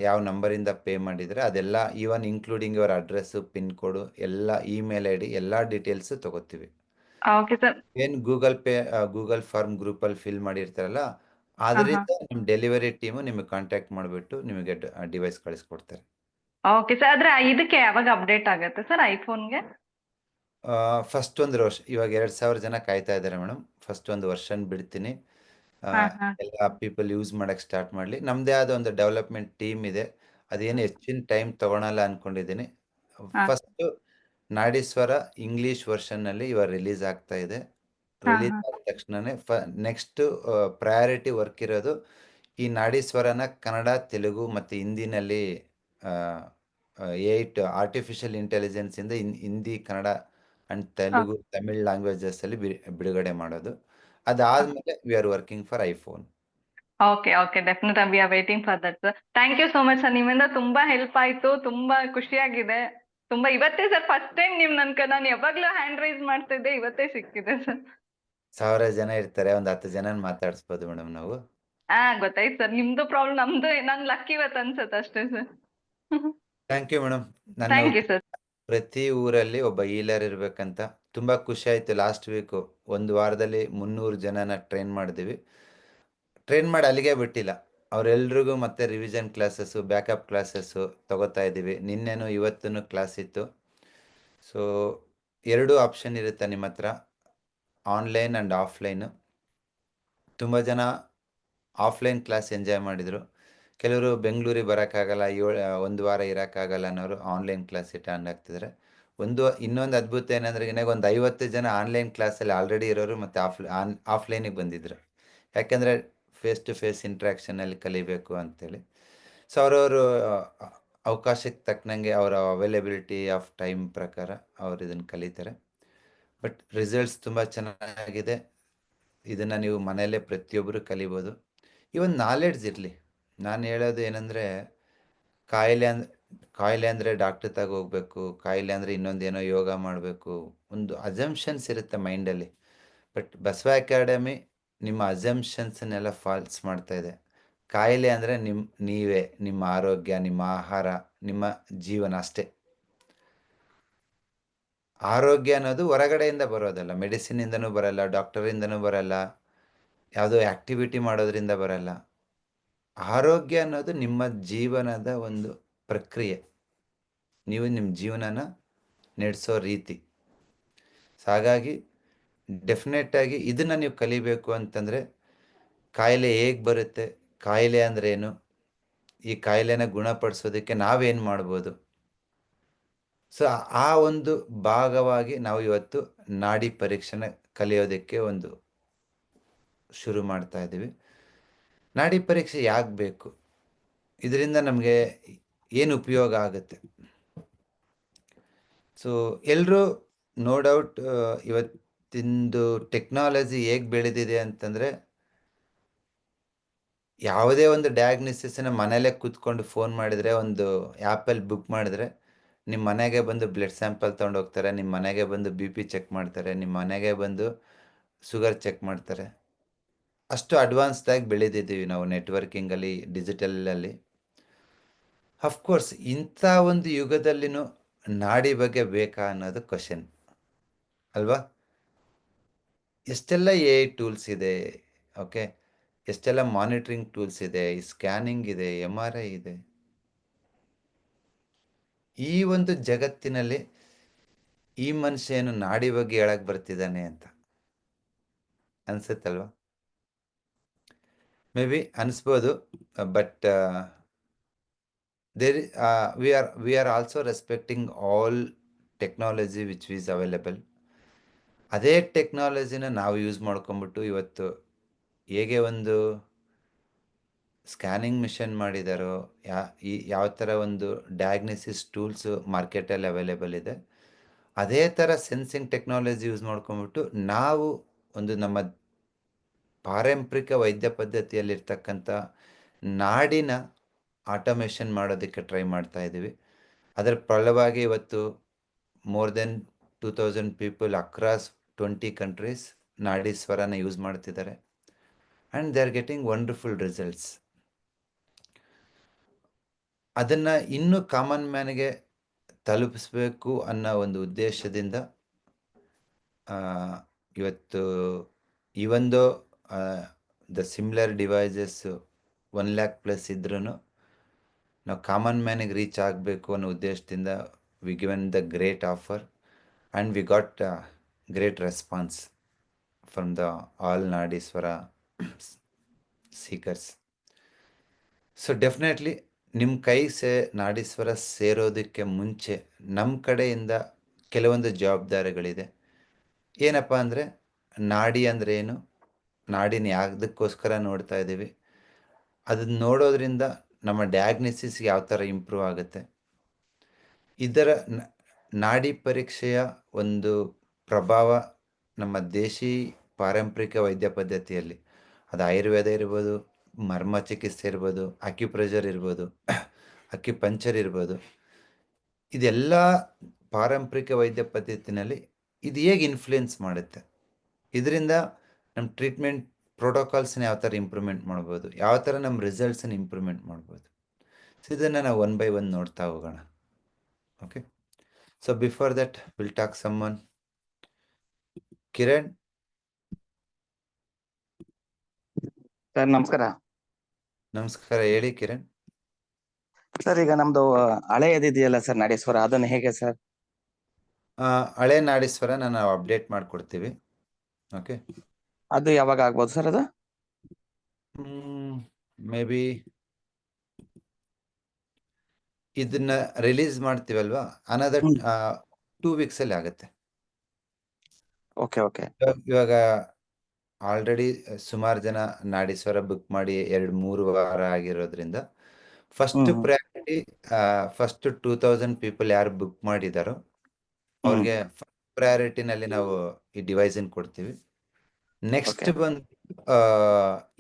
ಯಾವ ನಂಬರಿಂದ ಪೇ ಮಾಡಿದರೆ ಅದೆಲ್ಲ, even including your address, pin ಕೋಡು, ಎಲ್ಲ ಇಮೇಲ್ ಐ ಡಿ, ಎಲ್ಲ ಡೀಟೇಲ್ಸು ತೊಗೋತೀವಿ. Okay sir. ಏನು ಗೂಗಲ್ ಫಾರ್ಮ್ ಗ್ರೂಪಲ್ಲಿ ಫಿಲ್ ಮಾಡಿರ್ತಾರಲ್ಲ, ಹಾ ಅದರಿಂದ ನಿಮ್ಮ ಡೆಲಿವರಿ ಟೀಮು ನಿಮಗೆ ಕಾಂಟ್ಯಾಕ್ಟ್ ಮಾಡಿಬಿಟ್ಟು ನಿಮಗೆ ಡಿವೈಸ್ ಕಳಿಸ್ಕೊಡ್ತಾರೆ. ಓಕೆ ಸರ್, ಆದ್ರೆ ಇದಕ್ಕೆ ಯಾವಾಗ ಅಪ್ಡೇಟ್ ಆಗತ್ತೆ ಸರ್ ಐಫೋನ್ಗೆ? ಫಸ್ಟ್ ಒಂದು ವರ್ಷ, ಇವಾಗ 2,000 ಜನ ಕಾಯ್ತಾ ಇದ್ದಾರೆ ಮೇಡಮ್. ಫಸ್ಟ್ ಒಂದು ವರ್ಷನ್ ಬಿಡ್ತೀನಿ, ಹಾ ಎಲ್ಲ ಪೀಪಲ್ ಯೂಸ್ ಮಾಡೋಕ್ಕೆ ಸ್ಟಾರ್ಟ್ ಮಾಡಲಿ. ನಮ್ಮದೇ ಆದ ಒಂದು ಡೆವಲಪ್ಮೆಂಟ್ ಟೀಮ್ ಇದೆ, ಅದೇನು ಹೆಚ್ಚಿನ ಟೈಮ್ ತೊಗೊಳಲ್ಲ ಅಂದ್ಕೊಂಡಿದ್ದೀನಿ. ಹಾ ಫಸ್ಟು ನಾಡೀಶ್ವರ ಇಂಗ್ಲೀಷ್ ವರ್ಷನ್ನಲ್ಲಿ ಇವಾಗ ರಿಲೀಸ್ ಆಗ್ತಾ ಇದೆ. ಹಾ ರಿಲೀಸ್ ಆದ ತಕ್ಷಣವೇ ನೆಕ್ಸ್ಟು ಪ್ರಯಾರಿಟಿ ವರ್ಕ್ ಇರೋದು ಈ ನಾಡೀಶ್ವರನ ಕನ್ನಡ, ತೆಲುಗು ಮತ್ತು ಹಿಂದಿನಲ್ಲಿ ಆರ್ಟಿಫಿಷಿಯಲ್ ಇಂಟೆಲಿಜೆನ್ಸಿಂದ ಹಿಂದಿ, ಕನ್ನಡ ಆ್ಯಂಡ್ ತೆಲುಗು, ತಮಿಳ್ ಲ್ಯಾಂಗ್ವೇಜಸಲ್ಲಿ ಬಿಡುಗಡೆ ಮಾಡೋದು. ಅದಾದಮೇಲೆ we are working for iPhone. Okay okay, definite we are waiting for that sir. Thank you so much sir, ನಿಮ್ಮಿಂದ ತುಂಬಾ ಹೆಲ್ಪ್ ಆಯ್ತು, ತುಂಬಾ ಖುಷಿಯಾಗಿದೆ. ತುಂಬಾ ಇವತ್ತೇ ಸರ್ ಫಸ್ಟ್ ಟೈಮ್ ನಾನು ಯಾವಾಗ್ಲೂ ಹ್ಯಾಂಡ್ ರೈಸ್ ಮಾಡ್ತಿದ್ದೆ, ಇವತ್ತೇ ಸಿಕ್ಕಿದೆ ಸರ್. 1,000 ಜನ ಇರ್ತಾರೆ, ಒಂದು 10 ಜನನ ಮಾತಾಡಿಸ್ಬೋದು ಮೇಡಮ್ ನಾವು. ಗೊತ್ತಾಯ್ತು ಸರ್, ನಿಮ್ದು ಪ್ರಾಬ್ಲಮ್, ನಮ್ದು ನನ್ ಲಕ್ಕಿ ಇವತ್ತು ಅನ್ಸುತ್ತೆ ಅಷ್ಟೇ ಸರ್. Thank you madam. ನನ್ನ ಥ್ಯಾಂಕ್ ಯು ಸರ್. ಪ್ರತಿ ಊರಲ್ಲಿ ಒಬ್ಬ ಹೀಲರ್ ಇರಬೇಕಂತ ತುಂಬ ಖುಷಿ ಆಯಿತು. ಲಾಸ್ಟ್ ವೀಕು 1 ವಾರದಲ್ಲಿ 300 ಜನನ ಟ್ರೈನ್ ಮಾಡಿದ್ವಿ. ಟ್ರೈನ್ ಮಾಡಿ ಅಲ್ಲಿಗೆ ಬಿಟ್ಟಿಲ್ಲ, ಅವರೆಲ್ರಿಗೂ ಮತ್ತೆ ರಿವಿಷನ್ ಕ್ಲಾಸಸ್ಸು, ಬ್ಯಾಕಪ್ ಕ್ಲಾಸಸ್ಸು ತಗೋತಾ ಇದ್ದೀವಿ. ನಿನ್ನೆನೂ ಇವತ್ತೂ ಕ್ಲಾಸ್ ಇತ್ತು. ಸೊ 2 ಆಪ್ಷನ್ ಇರುತ್ತೆ ನಿಮ್ಮ ಹತ್ರ, ಆನ್ಲೈನ್ ಆ್ಯಂಡ್ ಆಫ್ಲೈನು. ತುಂಬ ಜನ ಆಫ್ಲೈನ್ ಕ್ಲಾಸ್ ಎಂಜಾಯ್ ಮಾಡಿದರು. ಕೆಲವರು ಬೆಂಗಳೂರಿಗೆ ಬರೋಕ್ಕಾಗಲ್ಲ, 1 ವಾರ ಇರೋಕ್ಕಾಗಲ್ಲ ಅನ್ನೋರು ಆನ್ಲೈನ್ ಕ್ಲಾಸ್ ಅಟೆಂಡ್ ಆಗ್ತಿದ್ದಾರೆ. ಇನ್ನೊಂದು ಅದ್ಭುತ ಏನಂದ್ರೆ, ಒಂದು 50 ಜನ ಆನ್ಲೈನ್ ಕ್ಲಾಸಲ್ಲಿ ಆಲ್ರೆಡಿ ಇರೋರು ಮತ್ತು ಆಫ್ಲೈನಿಗೆ ಬಂದಿದ್ರು. ಯಾಕೆಂದರೆ ಫೇಸ್ ಟು ಫೇಸ್ ಇಂಟ್ರ್ಯಾಕ್ಷನಲ್ಲಿ ಕಲಿಬೇಕು ಅಂತೇಳಿ. ಸೊ ಅವರವರು ಅವಕಾಶಕ್ಕೆ ತಕ್ಕನಂಗೆ ಅವರ ಅವೈಲೇಬಿಲಿಟಿ ಆಫ್ ಟೈಮ್ ಪ್ರಕಾರ ಅವರು ಇದನ್ನು ಕಲಿತಾರೆ. ಬಟ್ ರಿಸಲ್ಟ್ಸ್ ತುಂಬ ಚೆನ್ನಾಗಿದೆ. ಇದನ್ನು ನೀವು ಮನೆಯಲ್ಲೇ ಪ್ರತಿಯೊಬ್ಬರು ಕಲಿಬೋದು. ಈ ಒಂದು ನಾಲೆಡ್ಜ್ ಇರಲಿ. ನಾನು ಹೇಳೋದು ಏನಂದರೆ, ಕಾಯಿಲೆ ಅಂದರೆ ಡಾಕ್ಟ್ರ್ ತಗ ಹೋಗಬೇಕು, ಕಾಯಿಲೆ ಅಂದರೆ ಇನ್ನೊಂದೇನೋ ಯೋಗ ಮಾಡಬೇಕು, ಒಂದು ಅಸಂಪ್ಷನ್ಸ್ ಇರುತ್ತೆ ಮೈಂಡಲ್ಲಿ. ಬಟ್ ಬಸವ ಅಕಾಡೆಮಿ ನಿಮ್ಮ ಅಸಂಪ್ಷನ್ಸನ್ನೆಲ್ಲ ಫಾಲ್ಸ್ ಮಾಡ್ತಾ ಇದೆ. ಕಾಯಿಲೆ ಅಂದರೆ ನೀವೇ, ನಿಮ್ಮ ಆರೋಗ್ಯ, ನಿಮ್ಮ ಆಹಾರ, ನಿಮ್ಮ ಜೀವನ ಅಷ್ಟೇ. ಆರೋಗ್ಯ ಅನ್ನೋದು ಹೊರಗಡೆಯಿಂದ ಬರೋದಲ್ಲ, ಮೆಡಿಸಿನಿಂದನೂ ಬರಲ್ಲ, ಡಾಕ್ಟರಿಂದನೂ ಬರಲ್ಲ, ಯಾವುದೋ ಆ್ಯಕ್ಟಿವಿಟಿ ಮಾಡೋದ್ರಿಂದ ಬರಲ್ಲ. ಆರೋಗ್ಯ ಅನ್ನೋದು ನಿಮ್ಮ ಜೀವನದ ಒಂದು ಪ್ರಕ್ರಿಯೆ, ನೀವು ನಿಮ್ಮ ಜೀವನನ ನಡೆಸೋ ರೀತಿ. ಸೊ ಹಾಗಾಗಿ ಡೆಫಿನೆಟಾಗಿ ಇದನ್ನು ನೀವು ಕಲಿಬೇಕು ಅಂತಂದರೆ, ಕಾಯಿಲೆ ಹೇಗೆ ಬರುತ್ತೆ, ಕಾಯಿಲೆ ಅಂದ್ರೇನು, ಈ ಕಾಯಿಲೆನ ಗುಣಪಡಿಸೋದಕ್ಕೆ ನಾವೇನು ಮಾಡ್ಬೋದು. ಸೊ ಆ ಒಂದು ಭಾಗವಾಗಿ ನಾವು ಇವತ್ತು ನಾಡಿ ಪರೀಕ್ಷೆನ ಕಲಿಯೋದಕ್ಕೆ ಒಂದು ಶುರು ಮಾಡ್ತಾ ಇದ್ದೀವಿ. ನಾಡಿ ಪರೀಕ್ಷೆ ಯಾಕೆ ಬೇಕು, ಇದರಿಂದ ನಮಗೆ ಏನು ಉಪಯೋಗ ಆಗುತ್ತೆ. ಸೊ ಎಲ್ಲರೂ ನೋ ಡೌಟ್ ಇವತ್ತಿಂದು ಟೆಕ್ನಾಲಜಿ ಹೇಗೆ ಬೆಳೆದಿದೆ ಅಂತಂದರೆ, ಯಾವುದೇ ಒಂದು ಡಯಾಗ್ನೋಸಿಸನ್ನ ಮನೇಲೇ ಕೂತ್ಕೊಂಡು ಫೋನ್ ಮಾಡಿದರೆ, ಒಂದು ಆ್ಯಪಲ್ಲಿ ಬುಕ್ ಮಾಡಿದ್ರೆ ನಿಮ್ಮ ಮನೆಗೆ ಬಂದು ಬ್ಲಡ್ ಸ್ಯಾಂಪಲ್ ತೊಗೊಂಡೋಗ್ತಾರೆ, ನಿಮ್ಮ ಮನೆಗೆ ಬಂದು BP ಚೆಕ್ ಮಾಡ್ತಾರೆ, ನಿಮ್ಮ ಮನೆಗೆ ಬಂದು ಶುಗರ್ ಚೆಕ್ ಮಾಡ್ತಾರೆ. ಅಷ್ಟು ಅಡ್ವಾನ್ಸ್ಡಾಗಿ ಬೆಳೆದಿದ್ದೀವಿ ನಾವು ನೆಟ್ವರ್ಕಿಂಗಲ್ಲಿ, ಡಿಜಿಟಲಲ್ಲಿ. ಅಫ್ಕೋರ್ಸ್ ಇಂಥ ಒಂದು ಯುಗದಲ್ಲಿನೂ ನಾಡಿ ಬಗ್ಗೆ ಬೇಕಾ ಅನ್ನೋದು ಕ್ವಶನ್ ಅಲ್ವಾ. ಎಷ್ಟೆಲ್ಲ AI ಟೂಲ್ಸ್ ಇದೆ, ಓಕೆ, ಎಷ್ಟೆಲ್ಲ ಮಾನಿಟ್ರಿಂಗ್ ಟೂಲ್ಸ್ ಇದೆ, ಸ್ಕ್ಯಾನಿಂಗ್ ಇದೆ, MRI ಇದೆ. ಈ ಒಂದು ಜಗತ್ತಿನಲ್ಲಿ ಈ ಮನುಷ್ಯ ಏನು ನಾಡಿ ಬಗ್ಗೆ ಹೇಳಕ್ಕೆ ಬರ್ತಿದ್ದಾನೆ ಅಂತ ಅನ್ಸುತ್ತಲ್ವ. ಮೇ ಬಿ ಅನಿಸ್ಬೋದು, but we are also respecting all technology which is available. ಅದೇ ಟೆಕ್ನಾಲಜಿನ ನಾವು ಯೂಸ್ ಮಾಡ್ಕೊಂಬಿಟ್ಟು ಇವತ್ತು ಹೇಗೆ ಒಂದು ಸ್ಕ್ಯಾನಿಂಗ್ ಮಿಷನ್ ಮಾಡಿದಾರೋ, ಯಾವ ಥರ ಒಂದು ಡಯಾಗ್ನೋಸಿಸ್ ಟೂಲ್ಸು ಮಾರ್ಕೆಟಲ್ಲಿ ಅವೈಲೇಬಲ್ ಇದೆ, ಅದೇ ಥರ ಸೆನ್ಸಿಂಗ್ ಟೆಕ್ನಾಲಜಿ ಯೂಸ್ ಮಾಡ್ಕೊಂಬಿಟ್ಟು ನಾವು ಒಂದು ನಮ್ಮ ಪಾರಂಪರಿಕ ವೈದ್ಯ ಪದ್ಧತಿಯಲ್ಲಿರ್ತಕ್ಕಂಥ ನಾಡಿನ ಆಟೋಮೇಷನ್ ಮಾಡೋದಕ್ಕೆ ಟ್ರೈ ಮಾಡ್ತಾ ಇದ್ದೀವಿ. ಅದರ ಫಲವಾಗಿ ಇವತ್ತು more than 2000 people across 20 countries ನಾಡಿ ಸ್ವರನ ಯೂಸ್ ಮಾಡ್ತಿದ್ದಾರೆ and they are getting wonderful results. ಅದನ್ನು ಇನ್ನೂ ಕಾಮನ್ ಮ್ಯಾನ್ಗೆ ತಲುಪಿಸ್ಬೇಕು ಅನ್ನೋ ಒಂದು ಉದ್ದೇಶದಿಂದ ಇವತ್ತು ಇವೊಂದು the similar devices 1 lakh plus ಇದ್ರೂ ನಾವು ಕಾಮನ್ ಮ್ಯಾನಿಗೆ ರೀಚ್ ಆಗಬೇಕು ಅನ್ನೋ ಉದ್ದೇಶದಿಂದ we given the great offer and we got great response from the all Nadishwara seekers. So definitely ನಿಮ್ಮ ಕೈ ನಾಡೀಶ್ವರ ಸೇರೋದಕ್ಕೆ ಮುಂಚೆ ನಮ್ಮ ಕಡೆಯಿಂದ ಕೆಲವೊಂದು ಜವಾಬ್ದಾರಿಗಳಿದೆ. ಏನಪ್ಪ ಅಂದರೆ, ನಾಡಿ ಅಂದರೆ ಏನು, ನಾಡಿನ ಯಾವುದಕ್ಕೋಸ್ಕರ ನೋಡ್ತಾ ಇದ್ದೀವಿ, ಅದನ್ನು ನೋಡೋದ್ರಿಂದ ನಮ್ಮ ಡಯಾಗ್ನೋಸಿಸ್ ಯಾವ ಥರ ಇಂಪ್ರೂವ್ ಆಗುತ್ತೆ, ಇದರ ನಾಡಿ ಪರೀಕ್ಷೆಯ ಒಂದು ಪ್ರಭಾವ ನಮ್ಮ ದೇಶಿ ಪಾರಂಪರಿಕ ವೈದ್ಯ ಪದ್ಧತಿಯಲ್ಲಿ, ಅದು ಆಯುರ್ವೇದ ಇರ್ಬೋದು, ಮರ್ಮ ಚಿಕಿತ್ಸೆ ಇರ್ಬೋದು, ಅಕ್ಯುಪ್ರೆಷರ್ ಇರ್ಬೋದು, ಅಕ್ಯುಪಂಚರ್ ಇರ್ಬೋದು, ಇದೆಲ್ಲ ಪಾರಂಪರಿಕ ವೈದ್ಯ ಪದ್ಧತಿನಲ್ಲಿ ಇದು ಹೇಗೆ ಇನ್ಫ್ಲುಯೆನ್ಸ್ ಮಾಡುತ್ತೆ, ಇದರಿಂದ ನಮ್ಮ ಟ್ರೀಟ್ಮೆಂಟ್ ಪ್ರೋಟೋಕಾಲ್ಸ್ನ ಯಾವ ಥರ ಇಂಪ್ರೂವ್ಮೆಂಟ್ ಮಾಡ್ಬೋದು, ಯಾವ ಥರ ನಮ್ಮ ರಿಸಲ್ಟ್ಸನ್ನು ಇಂಪ್ರೂವ್ಮೆಂಟ್ ಮಾಡ್ಬೋದು. ಸೊ ಇದನ್ನು ನಾವು 1 by 1 ನೋಡ್ತಾ ಹೋಗೋಣ. Okay, so before that will talk summon. Kiran sir ನಮಸ್ಕಾರ. ನಮಸ್ಕಾರ, ಹೇಳಿ ಕಿರಣ್. ಸರ್ ಈಗ ನಮ್ದು ಹಳೆಯದಿದೆಯಲ್ಲ ಸರ್ ನಾಡೇಶ್ವರ, ಅದನ್ನ ಹೇಗೆ ಸರ್? ಹಳೆ ನಾಡೀಶ್ವರನ ನಾವು ಅಪ್ಡೇಟ್ ಮಾಡಿಕೊಡ್ತೀವಿ. ಓಕೆ, ಅದು ಯಾವಾಗ ಆಗ್ಬೋದು ಸರ್ ಅದು? ಮೇ ಬಿ ಇದನ್ನ ರಿಲೀಸ್ ಮಾಡ್ತೀವಲ್ವಾ, ಅನದರ್ 2 weeks ಅಲ್ಲಿ ಆಗುತ್ತೆ. ಓಕೆ ಓಕೆ ಇವಾಗ ಆಲ್ರೆಡಿ ಸುಮಾರು ಜನ ನಾಡೀಶ್ವರ ಬುಕ್ ಮಾಡಿ 2-3 ವಾರ ಆಗಿರೋದ್ರಿಂದ ಫಸ್ಟ್ ಪ್ರಯಾರಿಟಿ ಫಸ್ಟ್ 2000 ಪೀಪಲ್ ಯಾರು ಬುಕ್ ಮಾಡಿದಾರೋ ಅವ್ರಿಗೆ ಪ್ರಯಾರಿಟಿನಲ್ಲಿ ನಾವು ಈ ಡಿವೈಸನ್ ಕೊಡ್ತೀವಿ. Next Okay. ಬಂದು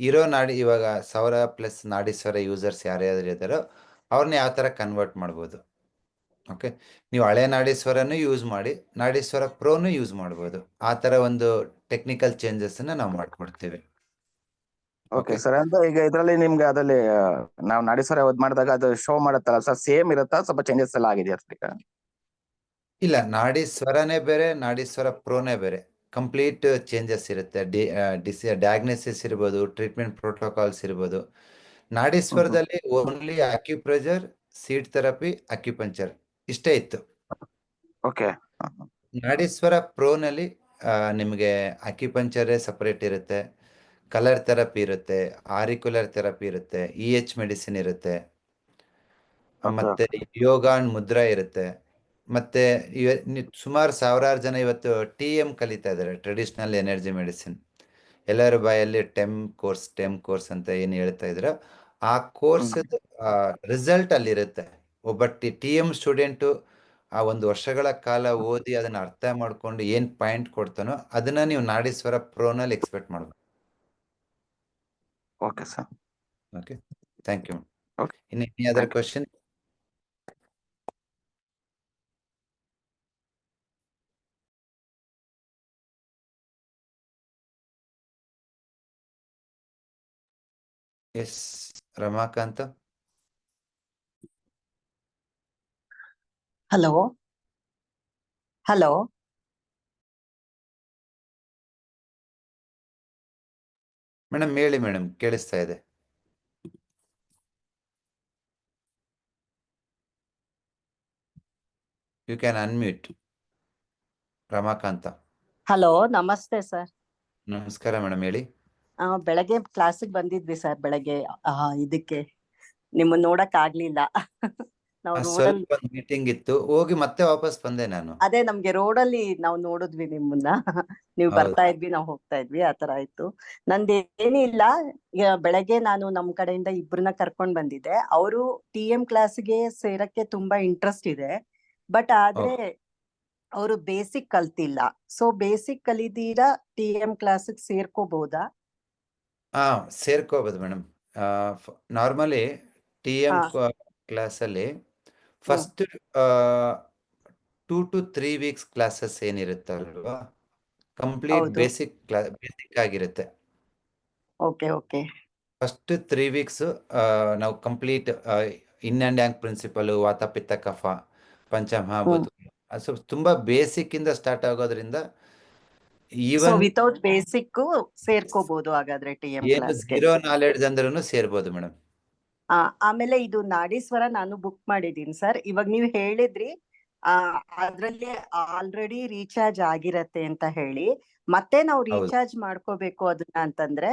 ಇರೋ ಇವಾಗ 1000+ ನಾಡೀಶ್ವರ ಯೂಸರ್ಸ್ ಯಾರ್ಯಾರು ಇದ್ದಾರೋ ಅವ್ರನ್ನ ಯಾವ ಥರ ಕನ್ವರ್ಟ್ ಮಾಡ್ಬೋದು. ಓಕೆ, ನೀವು ಹಳೆ ನಾಡೀಶ್ವರನೂ ಯೂಸ್ ಮಾಡಿ ನಾಡೀಶ್ವರ ಪ್ರೋನು ಯೂಸ್ ಮಾಡ್ಬೋದು. ಆ ಥರ ಒಂದು ಟೆಕ್ನಿಕಲ್ ಚೇಂಜಸ್ನ ನಾವು ಮಾಡ್ಕೊಡ್ತೀವಿ. ಓಕೆ ಸರ್, ಅಂದ್ರೆ ಈಗ ಇದರಲ್ಲಿ ನಿಮ್ಗೆ ಅದ್ರಲ್ಲಿ ನಾವು ನಾಡೇಶ್ವರ ಮಾಡಿದಾಗ ಅದು ಶೋ ಮಾಡುತ್ತಲ್ಲ ಸರ್, ಸೇಮ್ ಇರುತ್ತಾ, ಸ್ವಲ್ಪ ಚೇಂಜಸ್ ಎಲ್ಲ ಆಗಿದೆಯಾ ಸರ್ ಈಗ? ಇಲ್ಲ, ನಾಡೀಶ್ವರನೇ ಬೇರೆ, ನಾಡೀಶ್ವರ ಪ್ರೋನೇ ಬೇರೆ, ಕಂಪ್ಲೀಟ್ ಚೇಂಜಸ್ ಇರುತ್ತೆ. ಡಯಾಗ್ನೋಸಿಸ್ ಇರ್ಬೋದು, ಟ್ರೀಟ್ಮೆಂಟ್ ಪ್ರೋಟೋಕಾಲ್ಸ್ ಇರ್ಬೋದು. ನಾಡೀಶ್ವರದಲ್ಲಿ only acupressure, seed therapy, acupuncture ಇಷ್ಟೇ ಇತ್ತು. ಓಕೆ ನಾಡೀಶ್ವರ ಪ್ರೋನಲ್ಲಿ ನಿಮಗೆ ಅಕ್ಯುಪಂಚರೇ ಸಪರೇಟ್ ಇರುತ್ತೆ, ಕಲರ್ ಥೆರಪಿ ಇರುತ್ತೆ, ಆರಿಕ್ಯುಲರ್ ಥೆರಪಿ ಇರುತ್ತೆ, EH ಮೆಡಿಸಿನ್ ಇರುತ್ತೆ, ಮತ್ತೆ ಯೋಗ ಅಂಡ್ ಮುದ್ರಾ ಇರುತ್ತೆ. ಮತ್ತೆ ಸುಮಾರು ಸಾವಿರಾರು ಜನ ಇವತ್ತು TM ಕಲಿತಾ ಇದ್ದಾರೆ, ಟ್ರೆಡಿಷನಲ್ ಎನರ್ಜಿ ಮೆಡಿಸಿನ್. ಎಲ್ಲರ ಬಾಯಲ್ಲಿ ಟೆಮ್ ಕೋರ್ಸ್ ಅಂತ ಏನು ಹೇಳ್ತಾ ಇದ್ರು, ಆ ಕೋರ್ಸ್ ರಿಸಲ್ಟ್ ಅಲ್ಲಿರುತ್ತೆ. ಒಬ್ಬ TM ಸ್ಟೂಡೆಂಟು ಆ 1 ವರ್ಷಗಳ ಕಾಲ ಓದಿ ಅದನ್ನ ಅರ್ಥ ಮಾಡ್ಕೊಂಡು ಏನ್ ಪಾಯಿಂಟ್ ಕೊಡ್ತಾನೋ ಅದನ್ನ ನೀವು ನಾಡೀಶ್ವರ ಪ್ರೋನಲ್ಲಿ ಎಕ್ಸ್ಪೆಕ್ಟ್ ಮಾಡ್ಬೋದು. Okay sir. Okay, thank you. Okay. ಇನ್ನು other Thank you. Question? Yes, Ramakanta. Hello hello madam ಹೇಳಿ ಮೇಡಮ್, ಕೇಳಿಸ್ತಾ ಇದೆ. You can unmute. Ramakanta. Hello, ನಮಸ್ತೆ ಸರ್. ನಮಸ್ಕಾರ ಮೇಡಮ್, ಹೇಳಿ. ಬೆಳಗ್ಗೆ ಕ್ಲಾಸಿಗೆ ಬಂದಿದ್ವಿ ಸರ್, ಬೆಳಗ್ಗೆ ಇದಕ್ಕೆ ನಿಮ್ಮನ್ನ ನೋಡಕ್ ಆಗ್ಲಿಲ್ಲ. ನಾವು ರೋಡಲ್ಲಿ ಸ್ವಲ್ಪ ಒಂದು ಮೀಟಿಂಗ್ ಇತ್ತು, ಹೋಗಿ ಮತ್ತೆ ವಾಪಸ್ ಬಂದೆ ನಾನು. ಅದೇ ನಮ್ಗೆ ರೋಡಲ್ಲಿ ನಾವು ನೋಡಿದ್ವಿ ನಿಮ್ಮನ್ನ. ನೀವು ಬರ್ತಾ ಹೌದಾ? ಇದ್ವಿ, ನಾವು ಹೋಗ್ತಾ ಇದ್ವಿ, ಆತರ ಆಯ್ತು. ನಂದು ಏನಿಲ್ಲ, ಈಗ ಬೆಳಗ್ಗೆ ನಾನು ನಮ್ ಕಡೆಯಿಂದ ಇಬ್ರನ್ನ ಕರ್ಕೊಂಡ್ ಬಂದಿದ್ದೆ. ಅವರು TM ಕ್ಲಾಸ್ಗೆ ಸೇರಕ್ಕೆ ತುಂಬಾ ಇಂಟ್ರೆಸ್ಟ್ ಇದೆ, ಬಟ್ ಆದ್ರೆ ಅವರು ಬೇಸಿಕ್ ಕಲ್ತಿಲ್ಲ. ಸೊ ಬೇಸಿಕ್ ಕಲಿದೀರಾ TM ಕ್ಲಾಸಿಗೆ ಸೇರ್ಕೋಬಹುದಾ? ಹಾ, ಸೇರ್ಕೋಬೋದು ಮೇಡಮ್. ನಾರ್ಮಲಿ TM ಹಾ. ಕ್ಲಾಸಲ್ಲಿ ಫಸ್ಟ್ 2 to 3 weeks ಕ್ಲಾಸಸ್ ಏನಿರುತ್ತಲ್ವಾ, ಕಂಪ್ಲೀಟ್ ಹೌದು. ಬೇಸಿಕ್ ಆಗಿರುತ್ತೆ. Okay okay. ಫಸ್ಟ್ 3 weeks ನಾವು complete yin and yang principle, vata pitta kapha, Panchamahabhuta, so ತುಂಬಾ ಬೇಸಿಕ್ ಇಂದ ಸ್ಟಾರ್ಟ್ ಆಗೋದ್ರಿಂದ ಸೊ ಈವನ್ ವಿತೌಟ್ ಬೇಸಿಕ್ ಸೇರ್ಕೋಬಹುದು ಹಾಗಾದ್ರೆ TM ಏನು ಕ್ಲಾಸ್ಗೆ. ಝೀರೋ ನಾಲೆಡ್ಜ್ ಅಂದ್ರೂ ಸೇರ್ಬೋದು ಮೇಡಮ್. ಆಮೇಲೆ ಇದು ನಾಡೀಶ್ವರ ನಾನು ಬುಕ್ ಮಾಡಿದೀನಿ ಸರ್. ಇವಾಗ ನೀವು ಹೇಳಿದ್ರಿ ಅದ್ರಲ್ಲಿ ಆಲ್ರೆಡಿ ರೀಚಾರ್ಜ್ ಆಗಿರತ್ತೆ ಅಂತ ಹೇಳಿ, ಮತ್ತೆ ನಾವು ಹೌದು. ರೀಚಾರ್ಜ್ ಮಾಡ್ಕೋಬೇಕು ಅದನ್ನ ಅಂತಂದ್ರೆ,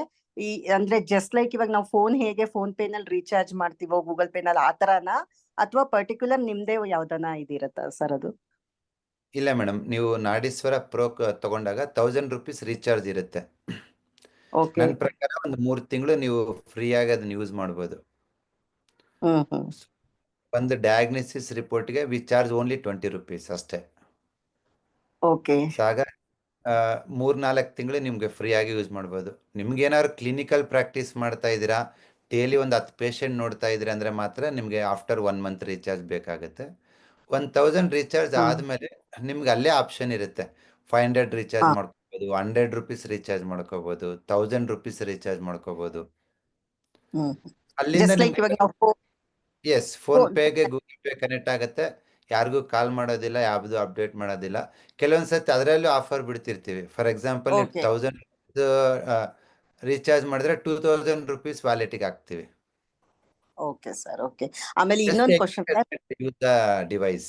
ಅಂದ್ರೆ ಜಸ್ಟ್ ಲೈಕ್ ಇವಾಗ ನಾವು ಫೋನ್ ಹೇಗೆ ಫೋನ್ ಪೇ ನಲ್ಲಿ ರೀಚಾರ್ಜ್ ಮಾಡ್ತೀವೋ, ಗೂಗಲ್ ಪೇ ನಲ್ಲಿ ಆತರನ, ಅಥವಾ ಪರ್ಟಿಕ್ಯುಲರ್ ನಿಮ್ದೇ ಯಾವ್ದನ ಇದಿರತ್ತ ಸರ್ ಅದು? ಇಲ್ಲ ಮೇಡಮ್, ನೀವು ನಾಡೀಶ್ವರ ಪ್ರೋ ತಗೊಂಡಾಗ 1000 rupees ರೀಚಾರ್ಜ್ ಇರುತ್ತೆ. ಓಕೆ. ನನ್ನ ಪ್ರಕಾರ ಒಂದು 3 ತಿಂಗಳು ನೀವು ಫ್ರೀಯಾಗಿ ಅದನ್ನ ಯೂಸ್ ಮಾಡ್ಬೋದು. ಹ್ಮ್. ಒಂದು ಡಯಾಗ್ನೋಸಿಸ್ ರಿಪೋರ್ಟ್ಗೆ ವಿ ಚಾರ್ಜ್ ಓನ್ಲಿ 20 rupees ಅಷ್ಟೇ. ಓಕೆ. ಸೊ ಆಗ 3-4 ತಿಂಗಳು ನಿಮ್ಗೆ ಫ್ರೀಯಾಗಿ ಯೂಸ್ ಮಾಡ್ಬೋದು. ನಿಮ್ಗೆ ಏನಾದ್ರು ಕ್ಲಿನಿಕಲ್ ಪ್ರಾಕ್ಟೀಸ್ ಮಾಡ್ತಾ ಇದ್ದೀರಾ, ಡೈಲಿ ಒಂದು 10 ಪೇಷಂಟ್ ನೋಡ್ತಾ ಇದ್ದೀರಾ ಅಂದ್ರೆ ಮಾತ್ರ ನಿಮ್ಗೆ ಆಫ್ಟರ್ 1 month ರೀಚಾರ್ಜ್ ಬೇಕಾಗುತ್ತೆ. 1000 ರೀಚಾರ್ಜ್ ಆದ್ಮೇಲೆ ನಿಮ್ಗೆ ಅಲ್ಲೇ ಆಪ್ಷನ್ ಇರುತ್ತೆ. 500 ರೀಚಾರ್ಜ್ ಮಾಡ್ಕೋಬಹುದು, 100 rupees ರೀಚಾರ್ಜ್ ಮಾಡ್ಕೋಬಹುದು, 1000 rupees ರೀಚಾರ್ಜ್ ಮಾಡ್ಕೋಬಹುದು. ಅಲ್ಲಿಂದ ಜಸ್ಟ್ ಲೈಕ್ ಇವಾಗ ನಾವು ಎಸ್, ಫೋನ್ ಪೇಗೆ ಗೂಗಲ್ ಪೇ ಕನೆಕ್ಟ್ ಆಗುತ್ತೆ. ಯಾರಿಗೂ ಕಾಲ್ ಮಾಡೋದಿಲ್ಲ, ಯಾವ್ದು ಅಪ್ಡೇಟ್ ಮಾಡೋದಿಲ್ಲ. ಕೆಲವೊಂದ್ಸತಿ ಅದರಲ್ಲೂ ಆಫರ್ ಬಿಡ್ತಿರ್ತೀವಿ. ಫಾರ್ ಎಕ್ಸಾಂಪಲ್, ನೀವು Okay. 1000 ರೀಚಾರ್ಜ್ ಮಾಡಿದ್ರೆ 2000 rupees ವ್ಯಾಲೆಟ್ಗೆ ಹಾಕ್ತೀವಿ. Okay sir. ಓಕೆ. ಆಮೇಲೆ ಇನ್ನೊಂದು question sir. Use the device.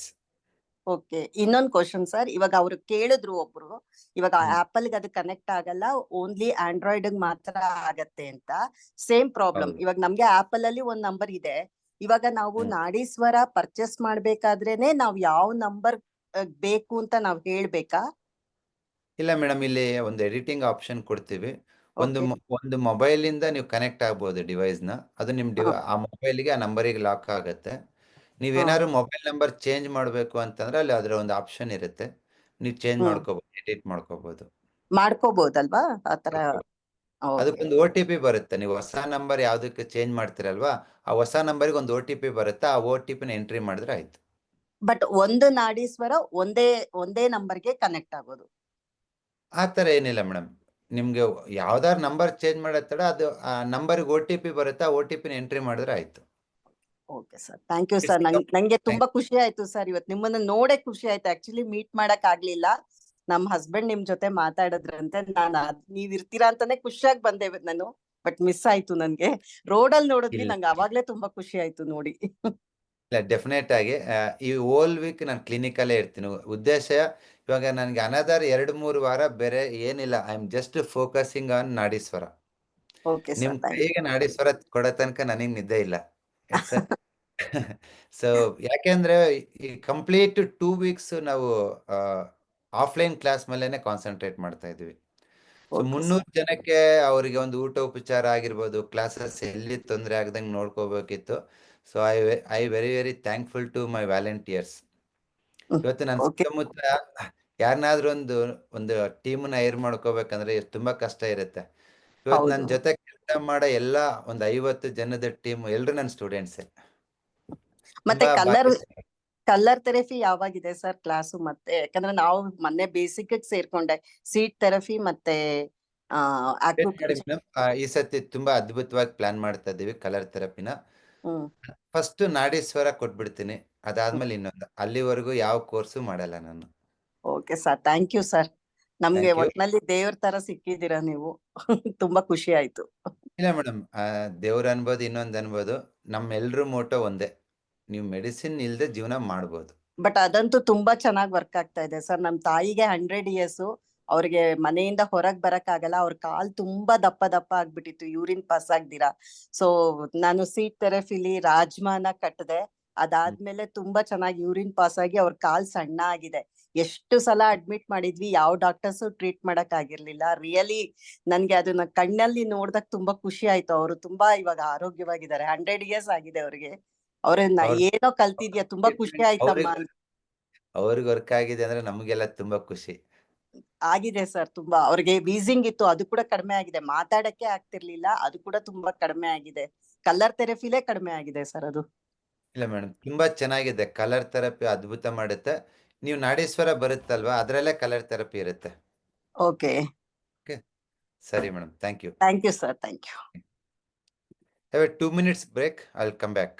Okay, ಇನ್ನೊಂದು ಕ್ವಶನ್ ಸರ್. ಇವಾಗ ಅವ್ರು ಕೇಳಿದ್ರು ಒಬ್ರು, ಇವಾಗ ಆಪಲ್ ಗೆ ಅದು ಕನೆಕ್ಟ್ ಆಗಲ್ಲ, ಓನ್ಲಿ ಆಂಡ್ರಾಯ್ಡ್ ಮಾತ್ರ ಆಗತ್ತೆ ಅಂತ. Same problem. ಹೌದು. ಇವಾಗ ನಮ್ಗೆ ಆಪಲ್ ಅಲ್ಲಿ ಒಂದ್ ನಂಬರ್ ಇದೆ. ಇವಾಗ ನಾವು ನಾಡೀಶ್ವರ ಪರ್ಚೇಸ್ ಮಾಡ್ಬೇಕಾದ್ರೇನೆ ನಾವ್ ಯಾವ ನಂಬರ್ ಬೇಕು ಅಂತ ನಾವ್ ಹೇಳ್ಬೇಕಾ? ಇಲ್ಲ ಮೇಡಮ್, ಇಲ್ಲಿ ಒಂದು ಎಡಿಟಿಂಗ್ ಆಪ್ಷನ್ ಕೊಡ್ತೀವಿ. ಒಂದು Okay. ಒಂದು ಮೊಬೈಲ್ ಇಂದ ನೀವು ಕನೆಕ್ಟ್ ಆಗ್ಬೋದು ಡಿವೈಸ್ ನ. ಅದು ನಿಮ್ ಆ ಮೊಬೈಲ್ಗೆ, ಆ ನಂಬರಿಗೆ ಲಾಕ್ ಆಗುತ್ತೆ. ನೀವೇನಾದ್ರು ಮೊಬೈಲ್ ನಂಬರ್ ಚೇಂಜ್ ಮಾಡಬೇಕು ಅಂತಂದ್ರೆ ಅಲ್ಲಿ ಅದರ ಒಂದು ಆಪ್ಷನ್ ಇರುತ್ತೆ. ನೀವು ಚೇಂಜ್ ಮಾಡ್ಕೋಬಹುದು, ಎಡಿಟ್ ಮಾಡ್ಕೋಬಹುದು. ಮಾಡ್ಕೋಬಹುದಲ್ವಾ ಆತರ? ಅದಕ್ಕೊಂದು OTP ಬರುತ್ತೆ. ನೀವು ಹೊಸ ನಂಬರ್ ಯಾವ್ದಕ್ಕೆ ಚೇಂಜ್ ಮಾಡ್ತೀರಲ್ವಾ, ಆ ಹೊಸ ನಂಬರ್ಗೆ ಒಂದು OTP ಬರುತ್ತೆ. ಆ OTP ನ ಎಂಟ್ರಿ ಮಾಡಿದ್ರೆ ಆಯ್ತು. ಬಟ್ ಒಂದು ನಾಡೀಶ್ವರ ಒಂದೇ ನಂಬರ್ಗೆ ಕನೆಕ್ಟ್ ಆಗೋದು? ಆ ತರ ಏನಿಲ್ಲ ಮೇಡಮ್. ನಿಮ್ಗೆ ಯಾವ್ದಾದ್ರು ನಂಬರ್ ಚೇಂಜ್ ಮಾಡತ್ತಡ ಅದು ಆ ನಂಬರ್ಗೆ OTP ಬರುತ್ತೆ. ಆ OTP ನ ಎಂಟ್ರಿ ಮಾಡಿದ್ರೆ ಆಯ್ತು. Okay sir, thank you sir. ನಂಗೆ ತುಂಬಾ ಖುಷಿ ಆಯ್ತು ಸರ್. ಇವತ್ತು ನಿಮ್ಮನ್ನ ನೋಡೇ ಖುಷಿ ಆಯ್ತು. ಆಕ್ಚುಲಿ ಮೀಟ್ ಮಾಡಕ್ ಆಗ್ಲಿಲ್ಲ. ನಮ್ ಹಸ್ಬೆಂಡ್ ನಿಮ್ ಜೊತೆ ಮಾತಾಡಿದ್ರಂತೆ. ನೀವ್ ಇರ್ತೀರಾ ಅಂತಾನೆ ಖುಷಿಯಾಗಿ ಬಂದೆ ನಾನು, ಬಟ್ ಮಿಸ್ ಆಯ್ತು ನನ್ಗೆ. ರೋಡಲ್ಲಿ ನೋಡಿದ್ವಿ, ಇಲ್ಲ. ನಂಗೆ ಅವಾಗ್ಲೇ ತುಂಬಾ ಖುಷಿ ಆಯ್ತು ನೋಡಿ. ಇಲ್ಲ, ಡೆಫಿನೆಟ್ ಆಗಿ ಈ ಹೋಲ್ ವೀಕ್ ನಾನು ಕ್ಲಿನಿಕಲ್ಲೇ ಇರ್ತೀನಿ. ಉದ್ದೇಶ ಇವಾಗ ನನಗೆ ಅನದರ್ 2-3 ವಾರ ಬೇರೆ ಏನಿಲ್ಲ. I am just focusing on Nadishwara. Okay ನಿಮ್ ಸರ್, ಥ್ಯಾಂಕ್ ಕೈಗೆ ನಾಡೀಶ್ವರ ಕೊಡೋ ತನಕ ನನಗೆ ನಿದ್ದೆ ಇಲ್ಲ. ಸೊ ಯಾಕೆಂದ್ರೆ ಈ ಕಂಪ್ಲೀಟ್ 2 weeks ನಾವು ಆಫ್ಲೈನ್ ಕ್ಲಾಸ್ ಮೇಲೆನೆ ಕಾನ್ಸಂಟ್ರೇಟ್ ಮಾಡ್ತಾ ಇದೀವಿ. ಸೊ 300 ಜನಕ್ಕೆ ಅವರಿಗೆ ಒಂದು ಊಟ ಉಪಚಾರ ಆಗಿರ್ಬೋದು, ಕ್ಲಾಸಸ್ ಎಲ್ಲಿ ತೊಂದರೆ ಆಗದಂಗೆ ನೋಡ್ಕೋಬೇಕಿತ್ತು. So I very thankful to my volunteers. ಇವತ್ತು ನನ್ನ ಸುತ್ತಮುತ್ತ ಯಾರನ್ನಾದ್ರೂ ಒಂದು ಟೀಮ್ನ ಹೈರ್ ಮಾಡ್ಕೋಬೇಕಂದ್ರೆ ತುಂಬಾ ಕಷ್ಟ ಇರುತ್ತೆ. ಇವತ್ತು ನನ್ನ ಜೊತೆ ಕೆಲಸ ಮಾಡೋ ಎಲ್ಲ ಒಂದು 50 ಜನದ ಟೀಮ್ ಎಲ್ರು ನನ್ನ ಸ್ಟೂಡೆಂಟ್ಸೇ. ಮತ್ತೆ ಕಲರ್ ಥೆರಪಿ ಯಾವಾಗಿದೆ ಸರ್ ಕ್ಲಾಸು? ಮತ್ತೆ ಯಾಕಂದ್ರೆ ನಾವು ಮೊನ್ನೆ ಬೇಸಿಕ್ ಸೇರ್ಕೊಂಡೆ, ಸೀಟ್ ಥೆರಪಿ ಮತ್ತೆ ಈ ಸತಿ ತುಂಬಾ ಅದ್ಭುತವಾಗಿ ಪ್ಲಾನ್ ಮಾಡ್ತಾ ಇದೀವಿ ಕಲರ್ ಥೆರಪಿನ. ಫಸ್ಟ್ ನಾಡೀಶ್ವರ ಕೊಟ್ಬಿಡ್ತೀನಿ, ಅದಾದ್ಮೇಲೆ ಇನ್ನೊಂದು. ಅಲ್ಲಿವರೆಗೂ ಯಾವ ಕೋರ್ಸು ಮಾಡಲ್ಲ ನಾನು. Okay sir, thank you sir. ನಮ್ಗೆ ಒಟ್ನಲ್ಲಿ ದೇವ್ರ ತರ ಸಿಕ್ಕಿದ್ದೀರಾ ನೀವು. ತುಂಬಾ ಖುಷಿ ಆಯ್ತು. ಇಲ್ಲ ಮೇಡಮ್, ದೇವ್ರ ಅನ್ಬೋದು, ಇನ್ನೊಂದು ಅನ್ಬೋದು, ನಮ್ಮೆಲ್ರ ಮೋಟೋ ಒಂದೇ, ನೀವು ಮೆಡಿಸಿನ್ ಇಲ್ದೆ ಜೀವನ ಮಾಡ್ಬೋದು. ಬಟ್ ಅದಂತೂ ತುಂಬಾ ಚೆನ್ನಾಗಿ ವರ್ಕ್ ಆಗ್ತಾ ಇದೆ ಸರ್. ನಮ್ ತಾಯಿಗೆ 100 years, ಅವ್ರಿಗೆ ಮನೆಯಿಂದ ಹೊರಗ್ ಬರಕ್ ಆಗಲ್ಲ. ಅವ್ರ ಕಾಲ್ ತುಂಬಾ ದಪ್ಪ ಆಗ್ಬಿಟ್ಟಿತ್ತು, ಯೂರಿನ್ ಪಾಸ್ ಆಗ್ದಿರಾ. ಸೊ ನಾನು ಸೀಟ್ ಥೆರಪಿಲಿ ರಾಜ್ಮಾನ ಕಟ್ಟದೆ, ಅದಾದ್ಮೇಲೆ ತುಂಬಾ ಚೆನ್ನಾಗಿ ಯೂರಿನ್ ಪಾಸ್ ಆಗಿ ಅವ್ರ ಕಾಲ್ ಸಣ್ಣ ಆಗಿದೆ. ಎಷ್ಟು ಸಲ ಅಡ್ಮಿಟ್ ಮಾಡಿದ್ವಿ, ಯಾವ ಡಾಕ್ಟರ್ಸ್ ಟ್ರೀಟ್ ಮಾಡಕ್ ಆಗಿರ್ಲಿಲ್ಲ. ರಿಯಲಿ ನನ್ಗೆ ಅದನ್ನ ಕಣ್ಣಲ್ಲಿ ನೋಡ್ದಾಗ ತುಂಬಾ ಖುಷಿ ಆಯ್ತು. ಅವರು ತುಂಬಾ ಇವಾಗ ಆರೋಗ್ಯವಾಗಿದ್ದಾರೆ. 100 years ಆಗಿದೆ ಅವ್ರಿಗೆ. ಅವ್ರನ್ನ ಅವ್ರ ಏನೋ ಕಲ್ತಿದ್ಯಾ, ತುಂಬಾ ಖುಷಿ ಆಯ್ತಮ್ಮ. ಅವ್ರಿಗೆ ವರ್ಕ್ ಆಗಿದೆ ಅಂದ್ರೆ ನಮಗೆಲ್ಲ ತುಂಬಾ ಖುಷಿ. ಆಗಿದೆ ಸರ್. ತುಂಬಾ ಅವ್ರಿಗೆ ವೀಸಿಂಗ್ ಇತ್ತು, ಅದು ಕೂಡ ಕಡಿಮೆ ಆಗಿದೆ. ಮಾತಾಡಕ್ಕೆ ಆಗ್ತಿರ್ಲಿಲ್ಲ, ಅದು ಕೂಡ ತುಂಬಾ ಕಡಿಮೆ ಆಗಿದೆ. ಕಲರ್ ಥೆರಪಿಲೇ ಕಡಿಮೆ ಆಗಿದೆ ಸರ್ ಅದು. ಇಲ್ಲ ಮೇಡಮ್, ತುಂಬಾ ಚೆನ್ನಾಗಿದೆ. ಕಲರ್ ಥೆರಪಿ ಅದ್ಭುತ ಮಾಡುತ್ತೆ. ನೀವು ನಾಡೀಶ್ವರ ಬರುತ್ತಲ್ವಾ, ಅದರಲ್ಲೇ ಕಲರ್ ಥೆರಪಿ ಇರುತ್ತೆ. ಓಕೆ, ಓಕೆ, ಸರಿ madam, thank you. Thank you sir, thank you. Have a 2 minutes break. I'll come back.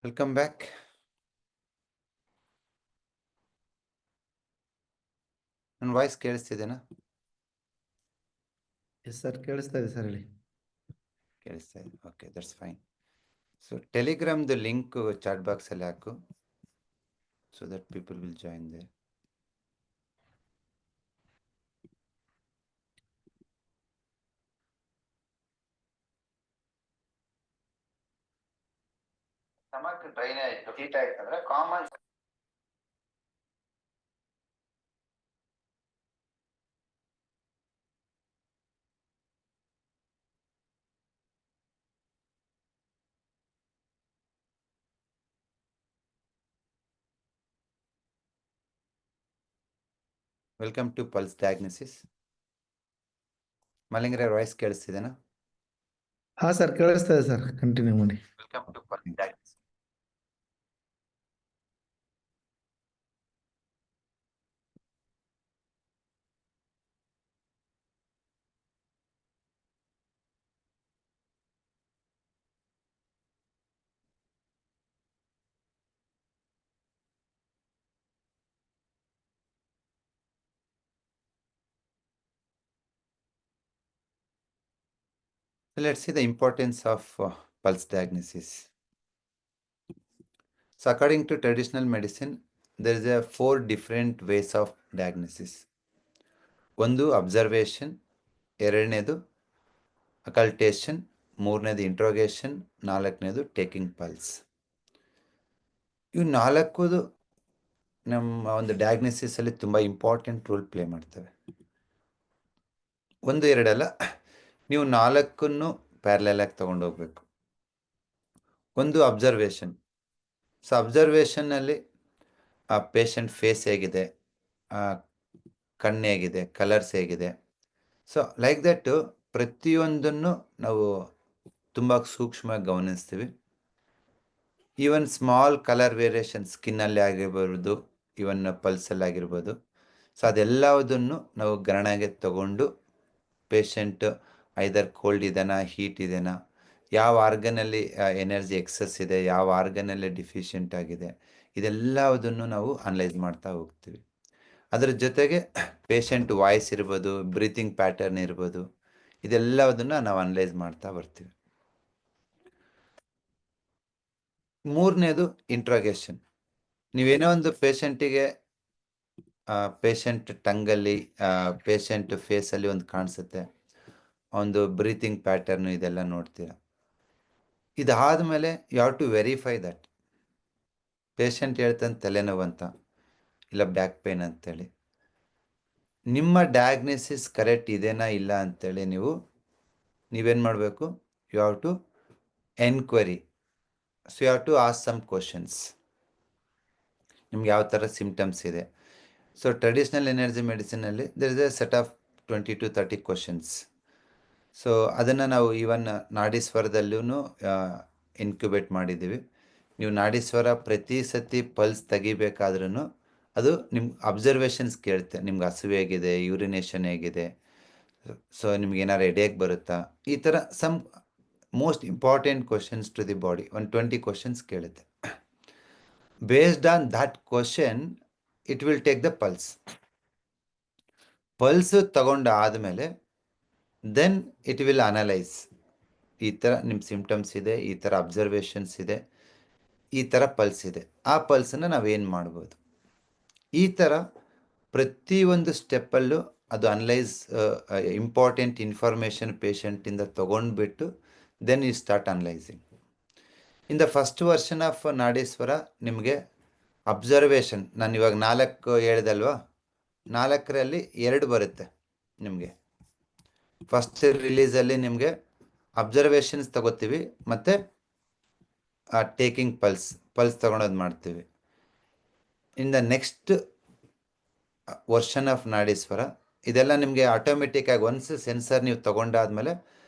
Welcome back. ನನ್ನ ವಾಯ್ಸ್ ಕೇಳಿಸ್ತಿದೆನಾ? ಎಸ್ ಸರ್, ಕೇಳಿಸ್ತಾ ಇದೆ ಸರ್, ಹೇಳಿ. ಕೇಳಿಸ್ತಾ ಇದೆ, ಓಕೆ, ದಟ್ಸ್ ಫೈನ್. ಸೊ ಟೆಲಿಗ್ರಾಮ್ದು ಲಿಂಕ್ ಚಾಟ್ ಬಾಕ್ಸಲ್ಲಿ ಹಾಕು, so that people will join they. Stomach drain ಆಯಿತು, ಹೀಟ್ ಆಯ್ತು ಅಂದರೆ common welcome to pulse diagnosis. ಮಲ್ಲಿಂಗ್ರೆ ವಾಯ್ಸ್ ಕೇಳಿಸ್ತಿದೆನಾ? ಹಾಂ ಸರ್, ಕೇಳಿಸ್ತಾ ಇದೆ ಸರ್, ಕಂಟಿನ್ಯೂ ಮಾಡಿ. Welcome to pulse diagnosis. Let's see the importance of pulse diagnosis. So according to traditional medicine, there is a 4 different ways of diagnosis. ಒಂದು ಅಬ್ಸರ್ವೇಷನ್, ಎರಡನೇದು ಅಕಲ್ಟೇಷನ್, ಮೂರನೇದು ಇಂಟ್ರೋಗೇಷನ್, ನಾಲ್ಕನೇದು ಟೇಕಿಂಗ್ ಪಲ್ಸ್. ಇವು ನಾಲ್ಕು ನಮ್ಮ ಒಂದು ಡಯಾಗ್ನೋಸಿಸಲ್ಲಿ ತುಂಬ ಇಂಪಾರ್ಟೆಂಟ್ ರೋಲ್ ಪ್ಲೇ ಮಾಡ್ತವೆ. ಒಂದು ಎರಡಲ್ಲ, ನೀವು 4 ಪ್ಯಾರಲಲ್ ಆಗಿ ತೊಗೊಂಡೋಗ್ಬೇಕು. ಒಂದು ಅಬ್ಸರ್ವೇಷನ್. ಸೊ ಅಬ್ಸರ್ವೇಷನ್ನಲ್ಲಿ ಆ ಪೇಷಂಟ್ ಫೇಸ್ ಹೇಗಿದೆ, ಕಣ್ಣು ಹೇಗಿದೆ, ಕಲರ್ಸ್ ಹೇಗಿದೆ, ಸೊ ಲೈಕ್ ದಟ್ ಪ್ರತಿಯೊಂದನ್ನು ನಾವು ತುಂಬ ಸೂಕ್ಷ್ಮವಾಗಿ ಗಮನಿಸ್ತೀವಿ. ಈವನ್ ಸ್ಮಾಲ್ ಕಲರ್ ವೇರಿಯೇಷನ್ ಸ್ಕಿನ್ನಲ್ಲಿ ಆಗಿರ್ಬೋದು, ಈವನ್ ಪಲ್ಸಲ್ಲಿ ಆಗಿರ್ಬೋದು. ಸೊ ಅದೆಲ್ಲದನ್ನು ನಾವು ಗಣನೆಗೆ ತಗೊಂಡು ಪೇಷಂಟ್ ಐದರ್ ಕೋಲ್ಡ್ ಇದೆನಾ, ಹೀಟ್ ಇದೆನಾ, ಯಾವ ಆರ್ಗನಲ್ಲಿ ಎನರ್ಜಿ ಎಕ್ಸಸ್ ಇದೆ, ಯಾವ ಆರ್ಗನಲ್ಲಿ ಡಿಫಿಷಿಯೆಂಟ್ ಆಗಿದೆ, ಇದೆಲ್ಲದನ್ನು ನಾವು ಅನಲೈಸ್ ಮಾಡ್ತಾ ಹೋಗ್ತೀವಿ. ಅದರ ಜೊತೆಗೆ ಪೇಷಂಟ್ ವಾಯ್ಸ್ ಇರ್ಬೋದು, ಬ್ರೀತಿಂಗ್ ಪ್ಯಾಟರ್ನ್ ಇರ್ಬೋದು, ಇದೆಲ್ಲದನ್ನು ನಾವು ಅನಲೈಸ್ ಮಾಡ್ತಾ ಬರ್ತೀವಿ. ಮೂರನೇದು ಇಂಟ್ರೋಗೇಷನ್. ನೀವೇನೋ ಒಂದು ಪೇಷಂಟಿಗೆ ಪೇಷಂಟ್ ಟಂಗಲ್ಲಿ, ಪೇಷಂಟ್ ಫೇಸಲ್ಲಿ ಒಂದು ಕಾಣಿಸುತ್ತೆ, ಒಂದು ಬ್ರೀತಿಂಗ್ ಪ್ಯಾಟರ್ನು, ಇದೆಲ್ಲ ನೋಡ್ತೀರ. ಇದಾದಮೇಲೆ you have to verify that. Patient ಹೇಳ್ತಾನೆ ತಲೆನೋವು ಅಂತ, ಇಲ್ಲ ಬ್ಯಾಕ್ ಪೇನ್ ಅಂತೇಳಿ. ನಿಮ್ಮ ಡಯಾಗ್ನೋಸಿಸ್ ಕರೆಕ್ಟ್ ಇದೆನಾ ಇಲ್ಲ ಅಂತೇಳಿ ನೀವೇನು ಮಾಡಬೇಕು? You have to enquiry. So you have to ask some questions. ನಿಮ್ಗೆ ಯಾವ ಥರ ಸಿಮ್ಟಮ್ಸ್ ಇದೆ. ಸೊ ಟ್ರೆಡಿಷ್ನಲ್ ಎನರ್ಜಿ ಮೆಡಿಸಿನಲ್ಲಿ there is a set of 20 to 30 questions. So ಅದನ್ನು ನಾವು ಈವನ್ ನಾಡೀಶ್ವರದಲ್ಲೂ ಇನ್ಕ್ಯುಬೇಟ್ ಮಾಡಿದ್ದೀವಿ. ನೀವು ನಾಡೀಶ್ವರ ಪ್ರತಿ ಸತಿ ಪಲ್ಸ್ ತೆಗಿಬೇಕಾದ್ರೂ ಅದು ನಿಮ್ಮ ಅಬ್ಸರ್ವೇಷನ್ಸ್ ಕೇಳುತ್ತೆ. ನಿಮ್ಗೆ ಹಸಿವು ಹೇಗಿದೆ, ಯೂರಿನೇಷನ್ ಹೇಗಿದೆ, ಸೊ ನಿಮ್ಗೆ ಏನಾರು ಹೆಡೇಕ್ ಬರುತ್ತಾ, ಈ ಥರ some most important questions to the body, ಒಂದು 20 ಕ್ವಶನ್ಸ್ ಕೇಳುತ್ತೆ. Based on that question it will take the pulse. Pulse ತಗೊಂಡು ಆದಮೇಲೆ ದೆನ್ ಇಟ್ ವಿಲ್ ಅನಲೈಸ್. ಈ ಥರ ನಿಮ್ಮ ಸಿಮ್ಟಮ್ಸ್ ಇದೆ, ಈ ಥರ ಅಬ್ಸರ್ವೇಷನ್ಸ್ ಇದೆ, ಈ ಥರ ಪಲ್ಸ್ ಇದೆ, ಆ ಪಲ್ಸನ್ನು ನಾವೇನು ಮಾಡ್ಬೋದು. ಈ ಥರ ಪ್ರತಿಯೊಂದು ಸ್ಟೆಪ್ಪಲ್ಲೂ ಅದು ಅನಲೈಸ್ ಇಂಪಾರ್ಟೆಂಟ್ ಇನ್ಫಾರ್ಮೇಷನ್ ಪೇಷಂಟಿಂದ ತೊಗೊಂಡ್ಬಿಟ್ಟು then you start analysing. In the first version of Nadishwara ನಿಮಗೆ ಅಬ್ಸರ್ವೇಷನ್, ನಾನು ಇವಾಗ 4 ಹೇಳಿದಲ್ವಾ, 4ರಲ್ಲಿ 2 ಬರುತ್ತೆ ನಿಮಗೆ. ಫಸ್ಟ್ ರಿಲೀಸಲ್ಲಿ ನಿಮಗೆ ಅಬ್ಸರ್ವೇಷನ್ಸ್ ತಗೋತೀವಿ ಮತ್ತು ಟೇಕಿಂಗ್ ಪಲ್ಸ್ ತಗೊಳೋದು ಮಾಡ್ತೀವಿ. In the next version of Nadishwara ಇದೆಲ್ಲ ನಿಮಗೆ ಆಟೋಮೆಟಿಕ್ಕಾಗಿ ಒನ್ಸ್ ಸೆನ್ಸರ್ ನೀವು ತೊಗೊಂಡಾದ್ಮೇಲೆ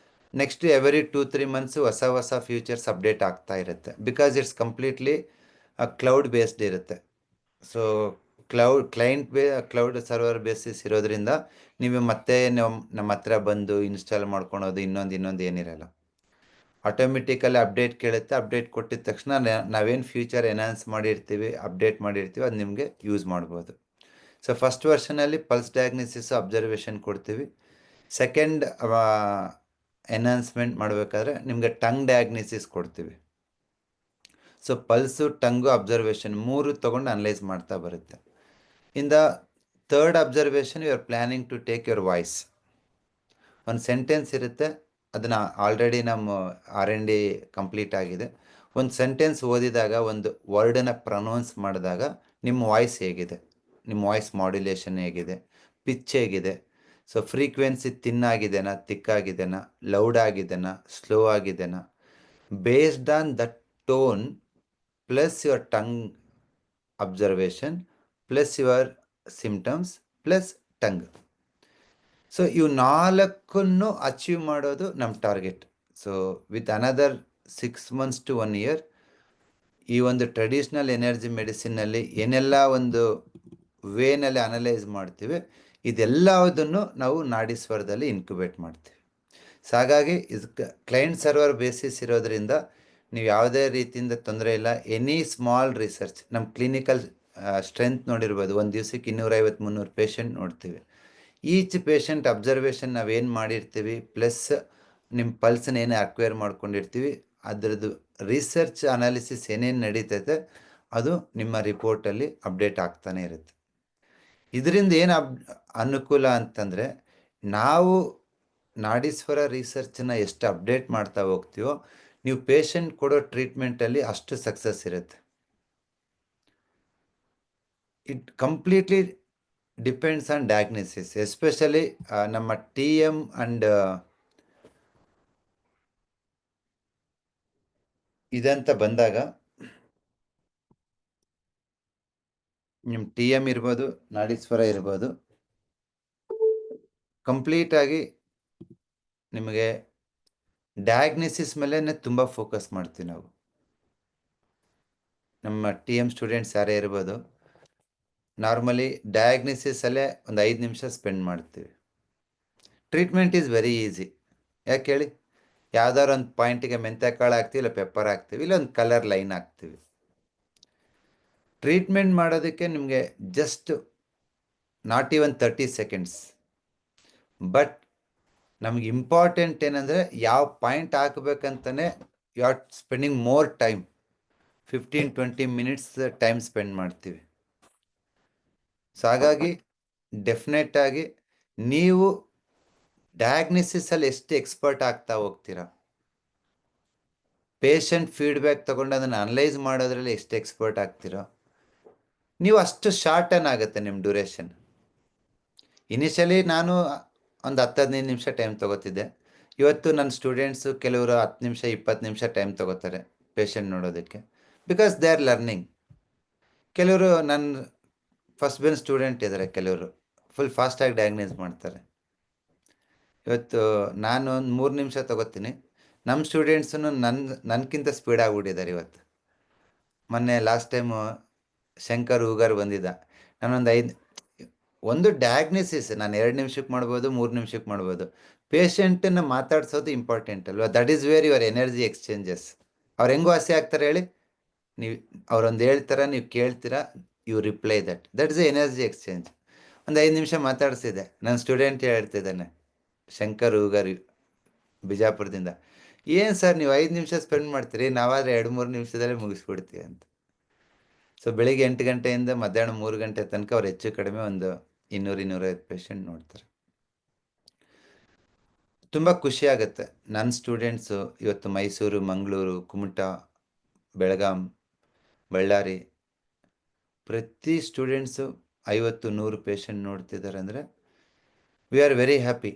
ನೆಕ್ಸ್ಟ್ ಎವ್ರಿ 2-3 ಮಂತ್ಸು ಹೊಸ ಫ್ಯೂಚರ್ಸ್ ಅಪ್ಡೇಟ್ ಆಗ್ತಾ ಇರುತ್ತೆ. Because it's completely cloud based ಇರುತ್ತೆ. ಸೊ ಕ್ಲೌಡ್ ಸರ್ವರ್ ಬೇಸಿಸ್ ಇರೋದ್ರಿಂದ ನೀವು ಮತ್ತೆ ನಮ್ಮ ಹತ್ರ ಬಂದು ಇನ್ಸ್ಟಾಲ್ ಮಾಡ್ಕೊಳೋದು ಇನ್ನೊಂದು ಏನಿರಲ್ಲ. ಆಟೋಮೆಟಿಕಲ್ಲಿ ಅಪ್ಡೇಟ್ ಕೇಳುತ್ತೆ. ಅಪ್ಡೇಟ್ ಕೊಟ್ಟಿದ ತಕ್ಷಣ ನಾವೇನು ಫ್ಯೂಚರ್ ಎನ್ಹಾನ್ಸ್ ಮಾಡಿರ್ತೀವಿ, ಅಪ್ಡೇಟ್ ಮಾಡಿರ್ತೀವಿ, ಅದು ನಿಮಗೆ ಯೂಸ್ ಮಾಡ್ಬೋದು. ಸೊ ಫಸ್ಟ್ ವರ್ಷನಲ್ಲಿ ಪಲ್ಸ್ ಡಯಾಗ್ನಿಸಿಸ್ ಅಬ್ಸರ್ವೇಷನ್ ಕೊಡ್ತೀವಿ. ಸೆಕೆಂಡ್ ಎನ್ಹಾನ್ಸ್ಮೆಂಟ್ ಮಾಡಬೇಕಾದ್ರೆ ನಿಮಗೆ ಟಂಗ್ ಡಯಾಗ್ನಿಸಿಸ್ ಕೊಡ್ತೀವಿ. ಸೊ ಪಲ್ಸು, ಟಂಗು, ಅಬ್ಸರ್ವೇಷನ್ 3 ತೊಗೊಂಡು ಅನಲೈಸ್ ಮಾಡ್ತಾ ಬರುತ್ತೆ. In the third observation you are planning to take your voice. ಒಂದು ಸೆಂಟೆನ್ಸ್ ಇರುತ್ತೆ, ಅದನ್ನು ಆಲ್ರೆಡಿ ನಮ್ಮ R&D ಕಂಪ್ಲೀಟ್ ಆಗಿದೆ. ಒಂದು ಸೆಂಟೆನ್ಸ್ ಓದಿದಾಗ, ಒಂದು ವರ್ಡನ್ನು ಪ್ರೊನೌನ್ಸ್ ಮಾಡಿದಾಗ ನಿಮ್ಮ ವಾಯ್ಸ್ ಹೇಗಿದೆ, ನಿಮ್ಮ ವಾಯ್ಸ್ ಮಾಡ್ಯುಲೇಷನ್ ಹೇಗಿದೆ, ಪಿಚ್ ಹೇಗಿದೆ, ಸೊ ಫ್ರೀಕ್ವೆನ್ಸಿ ತಿನ್ನಾಗಿದೆನಾ, ತಿಕ್ಕಾಗಿದೆನಾ, ಲೌಡ್ ಆಗಿದೆನಾ, ಸ್ಲೋ ಆಗಿದೆನಾ, based on that tone plus your tongue observation plus your symptoms plus tongue. So ಇವು 4 ಅಚೀವ್ ಮಾಡೋದು ನಮ್ಮ target. So with another 6 months to 1 year ಈ ಒಂದು ಟ್ರೆಡಿಷ್ನಲ್ ಎನರ್ಜಿ ಮೆಡಿಸಿನ್ನಲ್ಲಿ ಏನೆಲ್ಲ ಒಂದು ವೇನಲ್ಲಿ ಅನಲೈಸ್ ಮಾಡ್ತೀವಿ, ಇದೆಲ್ಲದನ್ನು ನಾವು ನಾಡೀಶ್ವರದಲ್ಲಿ ಇನ್ಕ್ಯುಬೇಟ್ ಮಾಡ್ತೀವಿ. ಸೊ ಹಾಗಾಗಿ ಇದಕ್ಕೆ ಕ್ಲೈಂಟ್ ಸರ್ವರ್ ಬೇಸಿಸ್ ಇರೋದ್ರಿಂದ ನೀವು ಯಾವುದೇ ರೀತಿಯಿಂದ ತೊಂದರೆ ಇಲ್ಲ. ಎನಿ ಸ್ಮಾಲ್ ರಿಸರ್ಚ್, ನಮ್ಮ ಕ್ಲಿನಿಕಲ್ ಸ್ಟ್ರೆಂತ್ ನೋಡಿರ್ಬೋದು, ಒಂದು ದಿವಸಕ್ಕೆ 250-300 ಪೇಷಂಟ್ ನೋಡ್ತೀವಿ. ಈಚ್ ಪೇಷಂಟ್ ಅಬ್ಸರ್ವೇಷನ್ ನಾವೇನು ಮಾಡಿರ್ತೀವಿ ಪ್ಲಸ್ ನಿಮ್ಮ ಪಲ್ಸನ್ನ ಏನೇ ಅಕ್ವೈರ್ ಮಾಡ್ಕೊಂಡಿರ್ತೀವಿ, ಅದರದ್ದು ರಿಸರ್ಚ್ ಅನಾಲಿಸಿಸ್ ಏನೇನು ನಡೀತೈತೆ ಅದು ನಿಮ್ಮ ರಿಪೋರ್ಟಲ್ಲಿ ಅಪ್ಡೇಟ್ ಆಗ್ತಾನೆ ಇರುತ್ತೆ. ಇದರಿಂದ ಏನು ಅನುಕೂಲ ಅಂತಂದರೆ, ನಾವು ನಾಡೀಶ್ವರ ರಿಸರ್ಚನ್ನ ಎಷ್ಟು ಅಪ್ಡೇಟ್ ಮಾಡ್ತಾ ಹೋಗ್ತೀವೋ ನೀವು ಪೇಷಂಟ್ ಕೊಡೋ ಟ್ರೀಟ್ಮೆಂಟಲ್ಲಿ ಅಷ್ಟು ಸಕ್ಸಸ್ ಇರುತ್ತೆ. It completely depends on diagnosis, especially ನಮ್ಮ TM ಆ್ಯಂಡ್ ಇದಂತ ಬಂದಾಗ, ನಿಮ್ಮ TM ಇರ್ಬೋದು, ನಾಡೀಶ್ವರ ಇರ್ಬೋದು, ಕಂಪ್ಲೀಟಾಗಿ ನಿಮಗೆ ಡಯಾಗ್ನೋಸಿಸ್ ಮೇಲೆ ತುಂಬ ಫೋಕಸ್ ಮಾಡ್ತೀವಿ ನಾವು. ನಮ್ಮ TM ಸ್ಟೂಡೆಂಟ್ಸ್ ಯಾರೇ ಇರ್ಬೋದು, ನಾರ್ಮಲಿ ಡಯಾಗ್ನೋಸಿಸಲ್ಲೇ ಒಂದು 5 ನಿಮಿಷ ಸ್ಪೆಂಡ್ ಮಾಡ್ತೀವಿ. Treatment is very easy. ಯಾಕೆ ಹೇಳಿ, ಯಾವ್ದಾದ್ರು ಒಂದು ಪಾಯಿಂಟಿಗೆ ಮೆಂತ್ಯಕಾಳು ಹಾಕ್ತೀವಿ, ಇಲ್ಲ ಪೆಪ್ಪರ್ ಹಾಕ್ತೀವಿ, ಇಲ್ಲ ಒಂದು ಕಲರ್ ಲೈನ್ ಹಾಕ್ತೀವಿ. ಟ್ರೀಟ್ಮೆಂಟ್ ಮಾಡೋದಕ್ಕೆ ನಿಮಗೆ just not even 30 seconds. But ನಮಗೆ ಇಂಪಾರ್ಟೆಂಟ್ ಏನಂದರೆ ಯಾವ ಪಾಯಿಂಟ್ ಹಾಕಬೇಕಂತಲೇ you are spending more time, 15-20 minutes time spend ಮಾಡ್ತೀವಿ. ಸೊ ಹಾಗಾಗಿ ಡೆಫಿನೆಟಾಗಿ ನೀವು ಡಯಾಗ್ನೋಸಿಸಲ್ಲಿ ಎಷ್ಟು ಎಕ್ಸ್ಪರ್ಟ್ ಆಗ್ತಾ ಹೋಗ್ತೀರಾ, ಪೇಷಂಟ್ ಫೀಡ್ಬ್ಯಾಕ್ ತೊಗೊಂಡು ಅದನ್ನು ಅನಲೈಸ್ ಮಾಡೋದ್ರಲ್ಲಿ ಎಷ್ಟು ಎಕ್ಸ್ಪರ್ಟ್ ಆಗ್ತೀರೋ, ನೀವು ಅಷ್ಟು ಶಾರ್ಟನ್ ಆಗುತ್ತೆ ನಿಮ್ಮ ಡ್ಯೂರೇಷನ್. ಇನಿಷಿಯಲಿ ನಾನು ಒಂದು 10-15 ನಿಮಿಷ ಟೈಮ್ ತೊಗೋತಿದ್ದೆ. ಇವತ್ತು ನನ್ನ ಸ್ಟೂಡೆಂಟ್ಸು ಕೆಲವರು 10 ನಿಮಿಷ 20 ನಿಮಿಷ ಟೈಮ್ ತೊಗೋತಾರೆ ಪೇಷಂಟ್ ನೋಡೋದಕ್ಕೆ, ಬಿಕಾಸ್ ದೇ ಆರ್ ಲರ್ನಿಂಗ್. ಕೆಲವರು ನನ್ನ ಫಸ್ಟ್ ಬೆಂಚ್ ಸ್ಟೂಡೆಂಟ್ ಇದ್ದಾರೆ, ಕೆಲವರು ಫುಲ್ ಫಾಸ್ಟಾಗಿ ಡಯಾಗ್ನೈಸ್ ಮಾಡ್ತಾರೆ. ಇವತ್ತು ನಾನು ಒಂದು 3 ನಿಮಿಷ ತೊಗೋತೀನಿ, ನಮ್ಮ ಸ್ಟೂಡೆಂಟ್ಸೂ ನನಗಿಂತ ಸ್ಪೀಡ್ ಆಗಿಬಿಟ್ಟಿದ್ದಾರೆ ಇವತ್ತು. ಮೊನ್ನೆ ಲಾಸ್ಟ್ ಟೈಮು ಶಂಕರ್ ಹೂಗಾರ್ ಬಂದಿದ್ದ, ಒಂದು ಡಯಾಗ್ನೋಸಿಸ್ ನಾನು 2 ನಿಮಿಷಕ್ಕೆ ಮಾಡ್ಬೋದು, 3 ನಿಮಿಷಕ್ಕೆ ಮಾಡ್ಬೋದು. ಪೇಷಂಟನ್ನು ಮಾತಾಡ್ಸೋದು ಇಂಪಾರ್ಟೆಂಟ್ ಅಲ್ವಾ? That is where your energy exchanges. ಅವ್ರು ಹೆಂಗೂ ವಾಸಿ ಆಗ್ತಾರೆ ಹೇಳಿ, ನೀವು ಅವರೊಂದು ಹೇಳ್ತಾರೆ, ನೀವು ಕೇಳ್ತೀರಾ, you reply that is a energy exchange. ಒಂದು 5 ನಿಮಿಷ ಮಾತಾಡಿಸಿದೆ, ನನ್ನ ಸ್ಟೂಡೆಂಟ್ ಹೇಳ್ತಿದ್ದಾನೆ, ಶಂಕರ್ ಹೂಗಾರ್ ಬಿಜಾಪುರದಿಂದ, ಏನು ಸರ್ ನೀವು 5 ನಿಮಿಷ ಸ್ಪೆಂಡ್ ಮಾಡ್ತೀರಿ, ನಾವಾದರೆ 2-3 ನಿಮಿಷದಲ್ಲೇ ಮುಗಿಸ್ಬಿಡ್ತೀವಿ ಅಂತ. ಸೊ ಬೆಳಿಗ್ಗೆ 8 ಗಂಟೆಯಿಂದ ಮಧ್ಯಾಹ್ನ 3 ಗಂಟೆ ತನಕ ಅವ್ರು ಹೆಚ್ಚು ಕಡಿಮೆ ಒಂದು 200-250 ಪೇಷಂಟ್ ನೋಡ್ತಾರೆ. ತುಂಬ ಖುಷಿ ಆಗುತ್ತೆ. ನನ್ನ ಸ್ಟೂಡೆಂಟ್ಸು ಇವತ್ತು ಮೈಸೂರು, ಮಂಗಳೂರು, ಕುಮಟಾ, ಬೆಳಗಾಂ, ಬಳ್ಳಾರಿ, ಪ್ರತಿ ಸ್ಟೂಡೆಂಟ್ಸು 50-100 ಪೇಷಂಟ್ ನೋಡ್ತಿದ್ದಾರೆ ಅಂದರೆ ವಿ ಆರ್ ವೆರಿ ಹ್ಯಾಪಿ.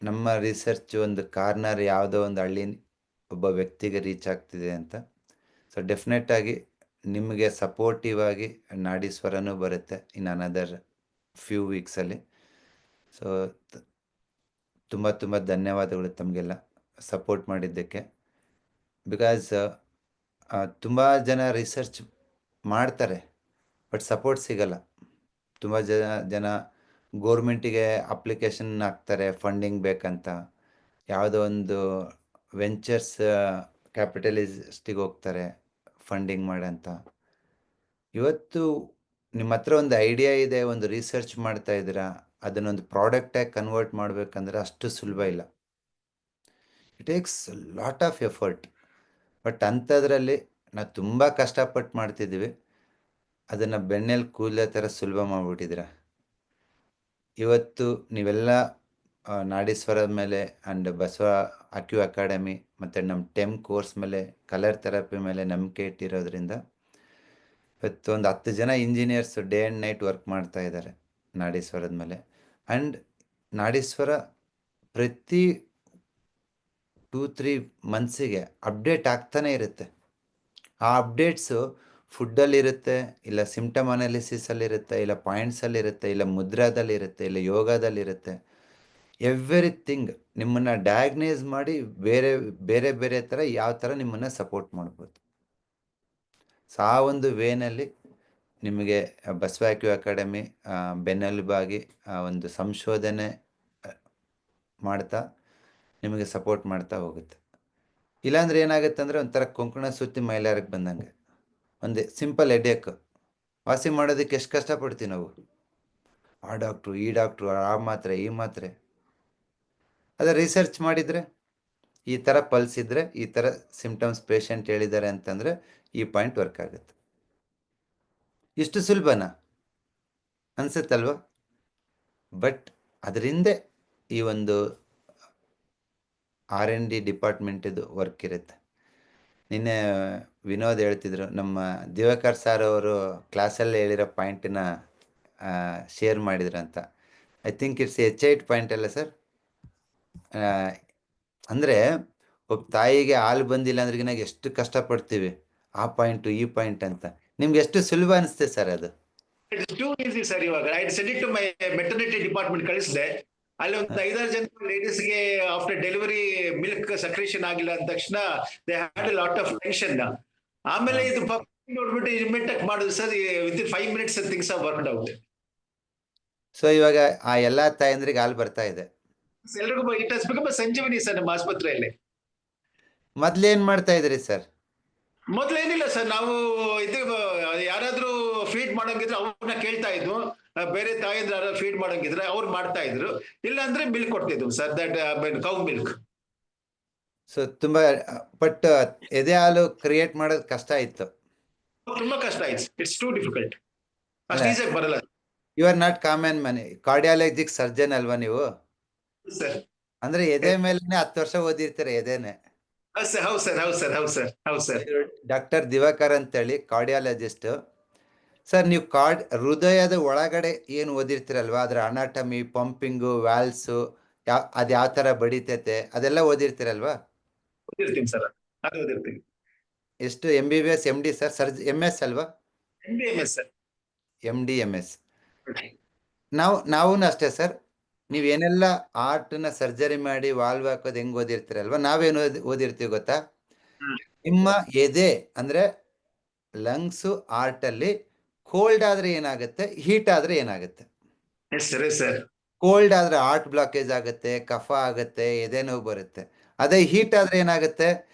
ನಮ್ಮ ರಿಸರ್ಚ್ ಒಂದು ಕಾರ್ನರ್ ಯಾವುದೋ ಒಂದು ಹಳ್ಳಿ ಒಬ್ಬ ವ್ಯಕ್ತಿಗೆ ರೀಚ್ ಆಗ್ತಿದೆ ಅಂತ. ಸೊ ಡೆಫಿನೆಟಾಗಿ ನಿಮಗೆ ಸಪೋರ್ಟಿವ್ ಆಗಿ ನಾಡೀಶ್ವರನೂ ಬರುತ್ತೆ ಇನ್ ಅನದರ್ ಫ್ಯೂ ವೀಕ್ಸಲ್ಲಿ. ಸೊ ತುಂಬ ಧನ್ಯವಾದಗಳು ತಮಗೆಲ್ಲ ಸಪೋರ್ಟ್ ಮಾಡಿದ್ದಕ್ಕೆ. ಬಿಕಾಸ್ ತುಂಬ ಜನ ರಿಸರ್ಚ್ ಮಾಡ್ತಾರೆ, ಬಟ್ ಸಪೋರ್ಟ್ ಸಿಗಲ್ಲ. ತುಂಬ ಜನ ಗೋರ್ಮೆಂಟಿಗೆ ಅಪ್ಲಿಕೇಶನ್ ಹಾಕ್ತಾರೆ ಫಂಡಿಂಗ್ ಬೇಕಂತ, ಯಾವುದೋ ಒಂದು ವೆಂಚರ್ಸ್ ಕ್ಯಾಪಿಟಲಿಸ್ಟಿಗೆ ಹೋಗ್ತಾರೆ ಫಂಡಿಂಗ್ ಮಾಡಂತ. ಇವತ್ತು ನಿಮ್ಮ ಹತ್ರ ಒಂದು ಐಡಿಯಾ ಇದೆ, ಒಂದು ರಿಸರ್ಚ್ ಮಾಡ್ತಾ ಇದ್ದೀರಾ, ಅದನ್ನೊಂದು ಪ್ರಾಡಕ್ಟಾಗಿ ಕನ್ವರ್ಟ್ ಮಾಡಬೇಕಂದ್ರೆ ಅಷ್ಟು ಸುಲಭ ಇಲ್ಲ. It takes lot of effort. But ಅಂಥದ್ರಲ್ಲಿ ನಾವು ತುಂಬ ಕಷ್ಟಪಟ್ಟು ಮಾಡ್ತಿದ್ದೀವಿ, ಅದನ್ನು ಬೆಣ್ಣೆಲಿ ಕೂದಲೋ ಥರ ಸುಲಭ ಮಾಡಿಬಿಟ್ಟಿದ್ದೀರ. ಇವತ್ತು ನೀವೆಲ್ಲ ನಾಡೀಶ್ವರದ ಮೇಲೆ ಆ್ಯಂಡ್ ಬಸವ ಅಕ್ಯೂ ಅಕಾಡೆಮಿ ಮತ್ತು ನಮ್ಮ ಟೆಮ್ ಕೋರ್ಸ್ ಮೇಲೆ, ಕಲರ್ ಥೆರಪಿ ಮೇಲೆ ನಂಬಿಕೆ ಇಟ್ಟಿರೋದ್ರಿಂದ ಇವತ್ತು ಒಂದು 10 ಜನ engineers day and night work ಮಾಡ್ತಾ ಇದ್ದಾರೆ ನಾಡೀಶ್ವರದ ಮೇಲೆ. ಆ್ಯಂಡ್ ನಾಡೀಶ್ವರ ಪ್ರತಿ 2-3 ಮಂತ್ಸಿಗೆ ಅಪ್ಡೇಟ್ ಆಗ್ತಾನೆ ಇರುತ್ತೆ. ಆ ಅಪ್ಡೇಟ್ಸು ಫುಡ್ಡಲ್ಲಿರುತ್ತೆ, ಇಲ್ಲ ಸಿಮ್ಟಮ್ ಅನಾಲಿಸಿಸಲ್ಲಿರುತ್ತೆ, ಇಲ್ಲ ಪಾಯಿಂಟ್ಸಲ್ಲಿರುತ್ತೆ, ಇಲ್ಲ ಮುದ್ರಾದಲ್ಲಿರುತ್ತೆ, ಇಲ್ಲ ಯೋಗದಲ್ಲಿರುತ್ತೆ. ಎವ್ರಿಥಿಂಗ್ ನಿಮ್ಮನ್ನು ಡಯಾಗ್ನೈಸ್ ಮಾಡಿ ಬೇರೆ ಬೇರೆ ಬೇರೆ ಥರ ಯಾವ ಥರ ನಿಮ್ಮನ್ನು ಸಪೋರ್ಟ್ ಮಾಡ್ಬೋದು. ಸೊ ಆ ಒಂದು ವೇನಲ್ಲಿ ನಿಮಗೆ ಬಸವ ಅಕ್ಯೂ ಅಕಾಡೆಮಿ ಬೆನ್ನೆಲುಬಾಗಿ ಒಂದು ಸಂಶೋಧನೆ ಮಾಡ್ತಾ ನಿಮಗೆ ಸಪೋರ್ಟ್ ಮಾಡ್ತಾ ಹೋಗುತ್ತೆ. ಇಲ್ಲಾಂದ್ರೆ ಏನಾಗುತ್ತೆ ಅಂದರೆ ಒಂಥರ ಕೊಂಕಣ ಸುತ್ತಿ ಮೈಲಾರಕ್ಕೆ ಬಂದಂಗೆ. ಒಂದು ಸಿಂಪಲ್ ಹೆಡ್ಏಕ್ ವಾಸಿ ಮಾಡೋದಕ್ಕೆ ಎಷ್ಟು ಕಷ್ಟಪಡ್ತೀವಿ ನಾವು. ಆ ಡಾಕ್ಟ್ರು, ಈ ಡಾಕ್ಟ್ರು, ಆ ಮಾತ್ರೆ, ಈ ಮಾತ್ರೆ. ಅದೇ ರಿಸರ್ಚ್ ಮಾಡಿದರೆ ಈ ಥರ ಪಲ್ಸ್ ಇದ್ದರೆ, ಈ ಥರ ಸಿಮ್ಟಮ್ಸ್ ಪೇಷಂಟ್ ಹೇಳಿದ್ದಾರೆ ಅಂತಂದರೆ ಈ ಪಾಯಿಂಟ್ ವರ್ಕ್ ಆಗುತ್ತೆ. ಇಷ್ಟು ಸುಲಭನಾ ಅನ್ಸುತ್ತಲ್ವ? ಬಟ್ ಅದರಿಂದ ಈ ಒಂದು R&D ಡಿಪಾರ್ಟ್ಮೆಂಟಿದು ವರ್ಕ್ ಇರುತ್ತೆ. ನಿನ್ನೆ ವಿನೋದ್ ಹೇಳ್ತಿದ್ರು, ನಮ್ಮ ದಿವಾಕರ್ ಸರ್ ಅವರು ಕ್ಲಾಸಲ್ಲಿ ಹೇಳಿರೋ ಪಾಯಿಂಟನ್ನ ಶೇರ್ ಮಾಡಿದ್ರು ಅಂತ. I think it's H8 point ಅಲ್ಲ ಸರ್? ಅಂದರೆ ಒಬ್ಬ ತಾಯಿಗೆ ಹಾಲು ಬಂದಿಲ್ಲ ಅಂದ್ರೆ ಎಷ್ಟು ಕಷ್ಟಪಡ್ತೀವಿ, ಆ ಪಾಯಿಂಟು ಈ ಪಾಯಿಂಟ್ ಅಂತ. ನಿಮ್ಗೆ ಎಷ್ಟು ಸುಲಭ ಅನಿಸುತ್ತೆ ಸರ್ ಅದು? It's too easy sir. ಇವಾಗ I send it to my maternity department ಕಳಿಸಿದೆ. ಅಲ್ಲಿ ಒಂದು 5-6 ಜನ ಲೇಡೀಸ್ಗೆ ಆಫ್ಟರ್ ಡೆಲಿವರಿ ಮಿಲ್ಕ್ ಸಕ್ರೇಷನ್ ಆಗಿಲ್ಲ ಅಂದ ತಕ್ಷಣ they had a lot of tension. ಆಮೇಲೆ ಇದು ನೋಡ್ಬಿಟ್ಟು ಇಮಿಡಿಯೇಟ್ ಮಾಡುದು sir, within 5 minutes things are worked out. So ಇವಾಗ ಆ ಎಲ್ಲಾ ತಾಯಂದ್ರಿಗೆ ಹಾಲು ಬರ್ತಾ ಇದೆ. ಎಲ್ರಿಗೂ it has become Sanjeevani sir ನಮ್ಮ ಆಸ್ಪತ್ರೆಯಲ್ಲಿ. ಮೊದ್ಲೇನ್ ಮಾಡ್ತಾ ಇದ್ರಿ ಸರ್? ಮೊದ್ಲೇನಿಲ್ಲ ಸರ್, ನಾವು ಇದು ಯಾರಾದ್ರೂ ಫೀಡ್ ಮಾಡೋಂಗಿದ್ರೆ ಅವ್ರನ್ನ ಕೇಳ್ತಾ ಇದ್ವು. ಬೇರೆ ತಾಯಂದ್ರ ಯಾರಾದ್ರು ಫೀಡ್ ಮಾಡೋಂಗಿದ್ರೆ ಅವ್ರು ಮಾಡ್ತಾ ಇದ್ರು, ಇಲ್ಲ ಅಂದ್ರೆ ಮಿಲ್ಕ್ ಕೊಡ್ತಿದ್ವು sir, that cow milk. So ತುಂಬಾ ಬಟ್ ಎದೆ ಹಾಲು ಕ್ರಿಯೇಟ್ ಮಾಡೋದು ಕಷ್ಟ ಇತ್ತು. ತುಂಬಾ ಕಷ್ಟ ಆಯ್ತು. It's too difficult. ಅಷ್ಟು ಈಸಿಯಾಗಿ ಬರಲ್ಲ you are not common money cardiologic surgeon ಅಲ್ವಾ ನೀವು? ಸರ್. ಅಂದ್ರೆ ಎದೆ ಮೇಲೆ 10 ವರ್ಷ ಓದಿರ್ತೀರ ಎದೆನೆ. ಹೌದು ಸರ್, ಹೌದು ಸರ್, ಹೌದು ಸರ್, ಹೌದು ಸರ್. ಡಾಕ್ಟರ್ ದಿವಾಕರ್ ಅಂತೇಳಿ ಕಾರ್ಡಿಯಾಲಜಿಸ್ಟ್ ಸರ್. ನೀವು ಹೃದಯದ ಒಳಗಡೆ ಏನು ಓದಿರ್ತೀರಲ್ವಾ, ಅದ್ರ ಅನಾಟಮಿ, ಪಂಪಿಂಗು, ವ್ಯಾಲ್ಸು, ಅದ್ ಯಾವ ತರ ಬಡಿತೈತೆ ಅದೆಲ್ಲ ಓದಿರ್ತೀರಲ್ವಾ? ಓದಿರ್ತೀನಿ ಸರ್, ಅದು ಓದಿರ್ತೀನಿ. ಎಷ್ಟು MBBS MD ಸರ್? MS ಅಲ್ವಾ? MD/MS sir. MD MS. ನಾವು ಅಷ್ಟೇ ಸರ್. ನೀವೇನೆಲ್ಲ ಆರ್ಟ್ನ ಸರ್ಜರಿ ಮಾಡಿ ವಾಲ್ವ್ ಹಾಕೋದು ಹೆಂಗ್ ಓದಿರ್ತೀರಲ್ವಾ, ನಾವೇನು ಓದಿರ್ತೀವಿ ಗೊತ್ತಾ? ನಿಮ್ಮ ಎದೆ ಅಂದ್ರೆ ಲಂಗ್ಸು ಆರ್ಟ್ ಅಲ್ಲಿ ಕೋಲ್ಡ್ ಆದ್ರೆ ಏನಾಗುತ್ತೆ, ಹೀಟ್ ಆದ್ರೆ ಏನಾಗುತ್ತೆ? ಕೋಲ್ಡ್ ಆದ್ರೆ ಹಾರ್ಟ್ ಬ್ಲಾಕೇಜ್ ಆಗುತ್ತೆ, ಕಫ ಆಗುತ್ತೆ, ಎದೆ ನೋವು ಬರುತ್ತೆ. ಅದೇ ಹೀಟ್ ಆದ್ರೆ ಏನಾಗುತ್ತೆ,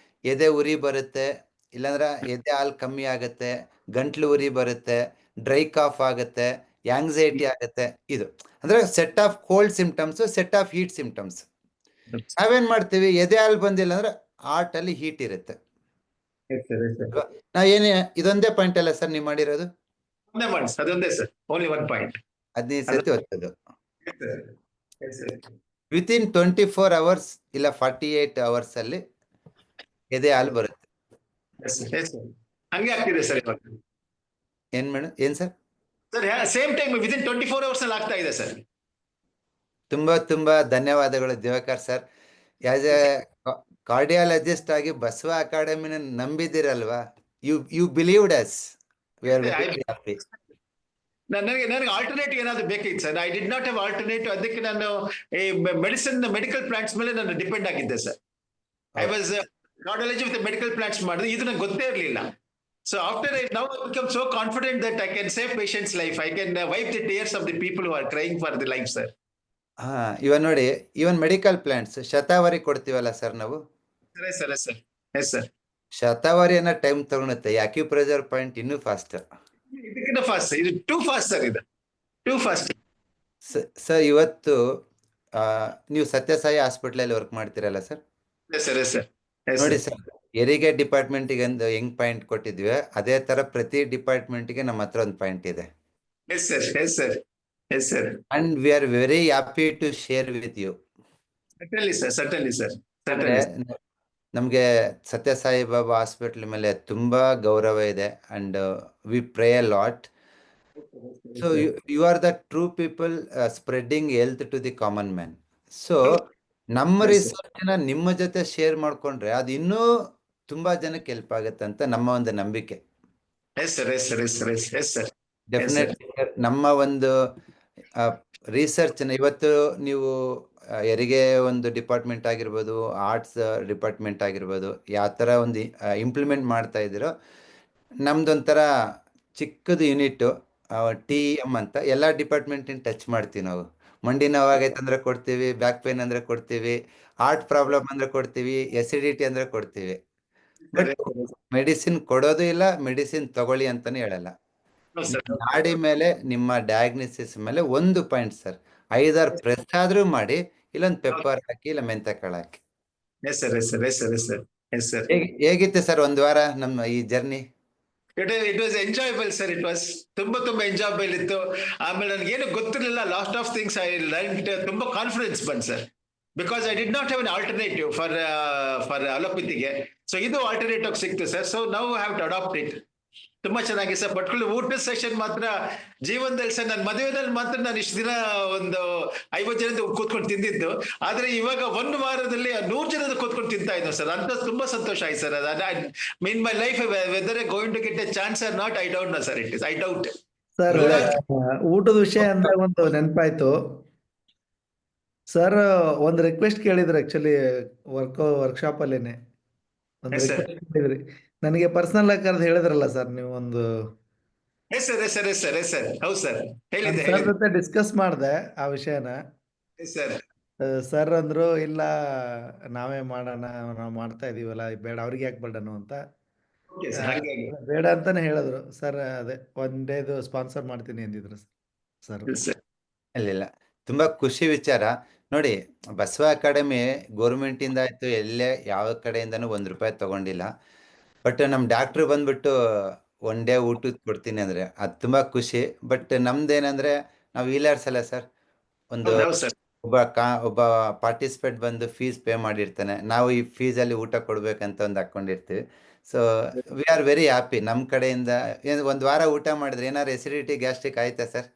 ಎದೆ ಉರಿ ಬರುತ್ತೆ, ಇಲ್ಲಾಂದ್ರೆ ಎದೆ ಹಾಲು ಕಮ್ಮಿ ಆಗುತ್ತೆ, ಗಂಟ್ಲು ಉರಿ ಬರುತ್ತೆ, ಡ್ರೈ ಕಾಫ್ ಆಗುತ್ತೆ, ಆಂಗ್ಸೈಟಿ ಆಗುತ್ತೆ. ಇದು ಅಂದ್ರೆ set of cold symptoms, set of heat symptoms. ನಾವೇನ್ ಮಾಡ್ತೀವಿ, ಎದೆ ಹಾಲು ಬಂದಿಲ್ಲ ಅಂದ್ರೆ ಹಾರ್ಟ್ ಅಲ್ಲಿ ಹೀಟ್ ಇರುತ್ತೆ. ನಾವೇನೇ ಇದೊಂದೇ ಪಾಯಿಂಟ್ ಅಲ್ಲ ಸರ್ ನೀವು ಮಾಡಿರೋದು? ಅದೊಂದೇ ಸರ್, ಓನ್ಲಿ 1 ಪಾಯಿಂಟ್. 15 ಸತಿ ಹೊತ್ತದು. ವಿತಿನ್ 24 hours ಇಲ್ಲ 48 hours ಅಲ್ಲಿ ಎದೆ ಹಾಲು ಬರುತ್ತೆ. ಹಂಗೆ ಆಗ್ತಿದೆ ಸರ್ ಇವಾಗ. ಏನ್ sir? Sir same time within 24 hours ಅಲ್ಲಿ ಆಗ್ತಾ ಇದೆ ಸರ್. ತುಂಬಾ ಧನ್ಯವಾದಗಳು Diwakar sir. As a cardiologist ಆಗಿ ಬಸವ ಅಕಾಡೆಮಿನ ನಂಬಿದಿರಲ್ವಾ? You believed us. We are very happy. ನನಗೆ ಆಲ್ಟರ್ನೇಟಿವ್ ಏನಾದ್ರು ಬೇಕಿತ್ತು sir. I did not have alternative. ಅದಕ್ಕೆ ನಾನು ಮೆಡಿಕಲ್ ಪ್ಲಾಂಟ್ಸ್ ಮೇಲೆ ನಾನು ಡಿಪೆಂಡ್ ಆಗಿದ್ದೆ sir. I was cardiology with medical plants ಮಾಡಿದ್ರೆ ಇದು ನಂಗೆ ಗೊತ್ತೇ ಇರಲಿಲ್ಲ. So after I now become so confident that I can save patients' life. I can wipe the tears of the people who are crying for the life, sir. ಇವಾಗ ನೋಡಿ, ಇವನ್ ಮೆಡಿಕಲ್ ಪ್ಲಾಂಟ್ಸ್ ಶತಾವರಿ ಕೊಡ್ತೀವಲ್ಲ ಸರ್ ನಾವು. Yes, sir. ಶತಾವರಿ ಅನ್ನೋ ಟೈಮ್ ತಗೊಳುತ್ತೆ, ಅಕ್ಯುಪ್ರೆಷರ್ ಪಾಯಿಂಟ್ ಇನ್ನೂ ಫಾಸ್ಟ್. ಇದಕ್ಕೆ ಇನ್ನು ಫಾಸ್ಟ್ ಇದು ಟೂ ಫಾಸ್ಟ್ ಸರ್, ಇದು ಟೂ ಫಾಸ್ಟ್. ಸರ್ ಇವತ್ತು ನೀವು ಸತ್ಯಸಾಯಿ ಹಾಸ್ಪಿಟ್ಲಲ್ಲಿ ವರ್ಕ್ ಮಾಡ್ತೀರಲ್ಲ sir? Yes sir, yes sir, yes ನೋಡಿ ಸರ್. ಸರ್, ಹೆರಿಗೆ ಡಿಪಾರ್ಟ್ಮೆಂಟಿಗೆ ಒಂದು ಹೆಂಗ್ ಪಾಯಿಂಟ್ ಕೊಟ್ಟಿದ್ವಿ, ಅದೇ ತರ ಪ್ರತಿ ಡಿಪಾರ್ಟ್ಮೆಂಟ್ಗೆ ನಮ್ಮ ಹತ್ರ ಒಂದು ಪಾಯಿಂಟ್ ಇದೆ. Yes sir, yes sir, yes sir. And we are very happy to share with you. Certainly sir, certainly sir, ಅಂದ್ರೆ ಸರ್ಟನ್ಲಿ. ನಮ್ಗೆ ಸತ್ಯಸಾಯಿ ಬಾಬಾ ಹಾಸ್ಪಿಟಲ್ ಮೇಲೆ ತುಂಬಾ ಗೌರವ ಇದೆ and we pray a lot. So you are the true people spreading health to the common man. So ನಮ್ಮ Yes, sir. ರಿಸರ್ಚ್ ನಿಮ್ಮ ಜೊತೆ ಶೇರ್ ಮಾಡ್ಕೊಂಡ್ರೆ ಅದು ಇನ್ನೂ ತುಂಬಾ ಜನಕ್ಕೆ ಹೆಲ್ಪ್ ಆಗುತ್ತೆ ಅಂತ ನಮ್ಮ ಒಂದು ನಂಬಿಕೆ. S sir, yes sir, yes sir, yes sir. Definitely ನಮ್ಮ ಒಂದು ರಿಸರ್ಚ್ ಇವತ್ತು ನೀವು ಹೆರಿಗೆ ಒಂದು ಡಿಪಾರ್ಟ್ಮೆಂಟ್ ಆಗಿರ್ಬೋದು, ಆರ್ಟ್ಸ್ ಡಿಪಾರ್ಟ್ಮೆಂಟ್ ಆಗಿರ್ಬೋದು, ಯಾವ ಥರ ಒಂದು ಇಂಪ್ಲಿಮೆಂಟ್ ಮಾಡ್ತಾ ಇದ್ದೀರೋ, ನಮ್ದೊಂಥರ ಚಿಕ್ಕದು ಯೂನಿಟ್ಟು TEM ಅಂತ ಎಲ್ಲ ಡಿಪಾರ್ಟ್ಮೆಂಟಿನ ಟಚ್ ಮಾಡ್ತೀವಿ ನಾವು. ಮಂಡಿ ನೋವಾಗೈತೆ ಅಂದ್ರೆ ಕೊಡ್ತೀವಿ, ಬ್ಯಾಕ್ ಪೇನ್ ಅಂದ್ರೆ ಕೊಡ್ತೀವಿ, ಹಾರ್ಟ್ ಪ್ರಾಬ್ಲಮ್ ಅಂದ್ರೆ ಕೊಡ್ತೀವಿ, ಎಸಿಡಿಟಿ ಅಂದ್ರೆ ಕೊಡ್ತೀವಿ. ಬಟ್ ಮೆಡಿಸಿನ್ ಕೊಡೋದು ಇಲ್ಲ, ಮೆಡಿಸಿನ್ ತಗೊಳ್ಳಿ ಅಂತಾನೆ ಹೇಳಲ್ಲ. ನಾಡಿ ಮೇಲೆ ನಿಮ್ಮ ಡಯಾಗ್ನೋಸಿಸ್ ಮೇಲೆ ಒಂದು ಪಾಯಿಂಟ್ ಸರ್, 5-6 ಪ್ರೆಸ್ ಆದ್ರೂ ಮಾಡಿ, ಇಲ್ಲೊಂದು ಪೆಪ್ಪರ್ ಹಾಕಿ, ಇಲ್ಲ ಮೆಂತೆಕಾಳು ಹಾಕಿ. Yes sir, yes sir, yes sir, yes sir, yes sir. ಹೇಗಿತ್ತು ಸರ್ ಒಂದು ವಾರ ನಮ್ಮ ಈ journey? It was enjoyable sir, it was ತುಂಬಾ ಎಂಜಾಯಬಲ್ ಇತ್ತು. ಆಮೇಲೆ ನನಗೇನು ಗೊತ್ತಿರಲಿಲ್ಲ, last of things I learned. ತುಂಬಾ ಕಾನ್ಫಿಡೆನ್ಸ್ ಬಂತು sir, because I did not have an alternative for ಅಲೋಪತಿಗೆ. ಸೊ ಇದು ಆಲ್ಟರ್ನೇಟಿವ್ ಸಿಕ್ತು sir. So now have to adapt it. ತುಂಬಾ ಚೆನ್ನಾಗಿ ಸರ್. ಪರ್ಟಿಕ್ಯುಲರ್ ಊಟದ ಸೆಷನ್ ಮಾತ್ರ ಜೀವನದಲ್ಲಿ ಸರ್, ನನ್ನ ಮದುವೆನಲ್ಲಿ ಮಾತ್ರ ನಾನು ಇಷ್ಟು ದಿನ ಒಂದು 50 ಜನದ ಕೂತ್ಕೊಂಡು ತಿಂದಿದ್ದು. ಆದ್ರೆ ಇವಾಗ 1 ವಾರದಲ್ಲಿ 100 ಜನದ ಕೂತ್ಕೊಂಡು ತಿಂತಾ ಇದ್ದೆ ಸರ್. ಅಂತ ತುಂಬಾ ಸಂತೋಷ ಆಯ್ತು sir. Mean my life whether going to get a chance or not, I don't know sir. It is I doubt. Sir ಊಟದ ವಿಷಯ ಅಂದ್ರೆ ಒಂದು ನೆನಪಾಯ್ತು ಸರ್. ಒಂದು ರಿಕ್ವೆಸ್ಟ್ ಕೇಳಿದ್ರು ಆಕ್ಚುಲಿ ವರ್ಕ್ಶಾಪ್ ಅಲ್ಲೇನೆ ಒಂದು Yes, sir. ರಿಕ್ವೆಸ್ಟ್ ಕೇಳಿದ್ರಿ. ನನಗೆ ಪರ್ಸನಲ್ ಆಗಿ ಕರೆದು ಹೇಳಿದ್ರಲ್ಲ ಸರ್, ನೀವು ಒಂದು S sir, yes sir, yes sir, yes sir. ಹೌದು ಸರ್, ಹೇಳಿದ್ದೆ ಸರ್ ಹೇಳಿದ್ದೆ. ಜೊತೆ ಡಿಸ್ಕಸ್ ಮಾಡಿದೆ ಆ ವಿಷಯನ. Yes sir. ಸರ್ ಅಂದ್ರು ಇಲ್ಲ ನಾವೇ ಮಾಡೋಣ, ನಾವು ಮಾಡ್ತಾ ಇದೀವಲ್ಲ, ಬೇಡ ಅವ್ರಿಗೆ ಯಾಕೆ ಬರ್ಡನು ಅಂತ. ಓಕೆ ಸರ್, ಹಾಗಾಗಿ ಬೇಡ ಅಂತಾನೆ ಹೇಳಿದ್ರು ಸರ್. ಅದೇ ಒನ್ ಡೇದು ಸ್ಪಾನ್ಸರ್ ಮಾಡ್ತೀನಿ ಅಂದಿದ್ರು ಸರ್. Yes sir. ಇಲ್ಲ, ತುಂಬಾ ಖುಷಿ ವಿಚಾರ. ನೋಡಿ, ಬಸವ ಅಕಾಡೆಮಿ ಗೌರ್ಮೆಂಟ್ ಇಂದ ಆಯ್ತು, ಎಲ್ಲೇ ಯಾವ ಕಡೆಯಿಂದನೂ ₹1 ತಗೊಂಡಿಲ್ಲ. ಬಟ್ ನಮ್ಮ ಡಾಕ್ಟ್ರು ಬಂದ್ಬಿಟ್ಟು ಒನ್ ಡೇ ಊಟಕ್ಕೆ ಕೊಡ್ತೀನಿ ಅಂದ್ರೆ ಅದು ತುಂಬಾ ಖುಷಿ. ಬಟ್ ನಮ್ದೇನಂದ್ರೆ ನಾವು ವೀಲರ್ಸ್ ಅಲ್ಲ ಸರ್, ಒಂದು ಹೌದು ಸರ್. ಒಬ್ಬ ಪಾರ್ಟಿಸಿಪೇಟ್ ಬಂದು ಫೀಸ್ ಪೇ ಮಾಡಿರ್ತಾನೆ, ನಾವು ಈ ಫೀಸಲ್ಲಿ ಊಟ ಕೊಡ್ಬೇಕಂತ ಒಂದು ಹಾಕೊಂಡಿರ್ತೀವಿ. So we are very happy. ನಮ್ಮ ಕಡೆಯಿಂದ ಒಂದು ವಾರ ಊಟ ಮಾಡಿದ್ರೆ ಏನಾದ್ರು ಎಸಿಡಿಟಿ, ಗ್ಯಾಸ್ಟ್ರಿಕ್ ಆಯ್ತಾ ಸರ್?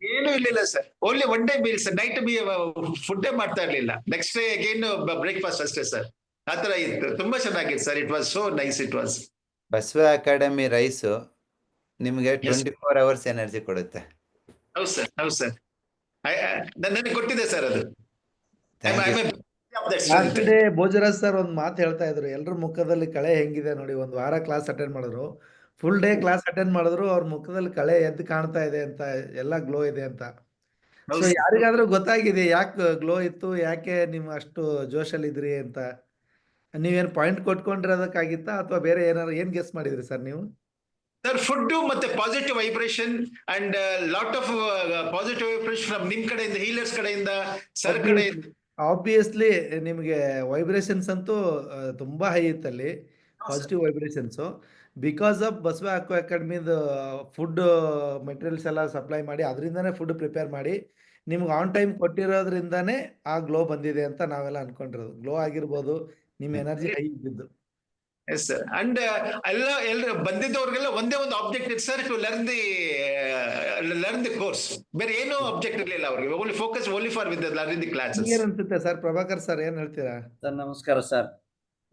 ಏನು ಇರ್ಲಿಲ್ಲ sir. Only one day meal sir. Night ಫುಡ್ಡೇ ಮಾಡ್ತಾ ಇರ್ಲಿಲ್ಲ. ನೆಕ್ಸ್ಟ್ ಡೇ ಅಗೇನ್ ಬ್ರೇಕ್ಫಾಸ್ಟ್ ಅಷ್ಟೇ ಸರ್. ಆತರ ಇತ್ತು. ತುಂಬಾ ಚೆನ್ನಾಗಿತ್ತು sir. It was so nice. It was. Basava academy rice ನಿಮಗೆ Yes. 24 hours ಎನರ್ಜಿ ಕೊಡುತ್ತೆ. ಹೌದು ಸರ್, ಹೌದು ಸರ್. ನನಗೆ ಕೊಟ್ಟಿದೆ ಸರ್ ಅದು. Thank you. Last day Bhojaraj sir ಒಂದು ಮಾತು ಹೇಳ್ತಾ ಇದ್ರು, ಎಲ್ರ ಮುಖದಲ್ಲಿ ಕಳೆ ಹೆಂಗಿದೆ ನೋಡಿ. ಒಂದು ವಾರ ಕ್ಲಾಸ್ ಅಟೆಂಡ್ ಮಾಡಿದ್ರು, ಫುಲ್ ಡೇ ಕ್ಲಾಸ್ ಅಟೆಂಡ್ ಮಾಡಿದ್ರು, ಅವ್ರ ಮುಖದಲ್ಲಿ ಕಳೆ ಎದ್ದು ಕಾಣ್ತಾ ಇದೆ ಅಂತ, ಎಲ್ಲ ಗ್ಲೋ ಇದೆ ಅಂತ. ಹೌದು ಸೊ ಸರ್. ಯಾರಿಗಾದ್ರೂ ಗೊತ್ತಾಗಿದೆ ಯಾಕೆ ಗ್ಲೋ ಇತ್ತು, ಯಾಕೆ ನೀವು ಅಷ್ಟು ಜೋಶಲ್ಲಿ ಇದ್ರಿ ಅಂತ? ನೀವೇನು ಪಾಯಿಂಟ್ ಕೊಟ್ಕೊಂಡಿರೋದಕ್ಕಾಗಿತ್ತಾ ಅಥವಾ ಬೇರೆ ಏನಾದ್ರು ಏನ್ ಗೆಸ್ ಮಾಡಿದ್ರಿ ಸರ್ ನೀವು? ಸರ್, ಫುಡ್ ಮತ್ತೆ positive vibration and lot of positive vibration from ನಿಮ್ ಕಡೆಯಿಂದ, ಹೀಲರ್ಸ್ ಕಡೆಯಿಂದ, ಸರ್ ಕಡೆಯಿಂದ. ಆಬ್ವಿಯಸ್ಲಿ ನಿಮಗೆ ವೈಬ್ರೇಷನ್ಸ್ ಅಂತೂ ತುಂಬಾ ಹೈ ಇತ್ತಲ್ಲಿ, positive vibrations. Because of Basava aqua ಅಕಾಡೆಮಿದು ಫುಡ್ ಮೆಟೀರಿಯಲ್ಸ್ ಎಲ್ಲ ಸಪ್ಲೈ ಮಾಡಿ, ಅದರಿಂದನೇ ಫುಡ್ ಪ್ರಿಪೇರ್ ಮಾಡಿ ನಿಮ್ಗೆ ಆನ್ ಟೈಮ್ ಕೊಟ್ಟಿರೋದ್ರಿಂದಾನೇ ಆ ಗ್ಲೋ ಬಂದಿದೆ ಅಂತ ನಾವೆಲ್ಲ ಅನ್ಕೊಂಡಿರೋದು. ಗ್ಲೋ ಆಗಿರ್ಬೋದು, ನಿಮ್ಮ ಎನರ್ಜಿ ಹೈ ಇದ್ದಿದ್ದು. Yes sir. ಅಂಡ್ ಎಲ್ಲರೂ ಬಂದಿದ್ದವ್ರಿಗೆಲ್ಲ ಒಂದೇ ಒಂದು ಆಬ್ಜೆಕ್ಟ್ ಇತ್ತು sir, to learn the course. ಬೇರೆ ಏನೋ ಆಬ್ಜೆಕ್ಟ್ ಇರಲಿಲ್ಲ ಅವ್ರಿಗೆ. Only focus only for with learning the classes. ಏನ್ ಅನ್ಸುತ್ತೆ ಸರ್? ಪ್ರಭಾಕರ್ ಸರ್ ಏನ್ ಹೇಳ್ತೀರಾ? ಸರ್ ನಮಸ್ಕಾರ ಸರ್.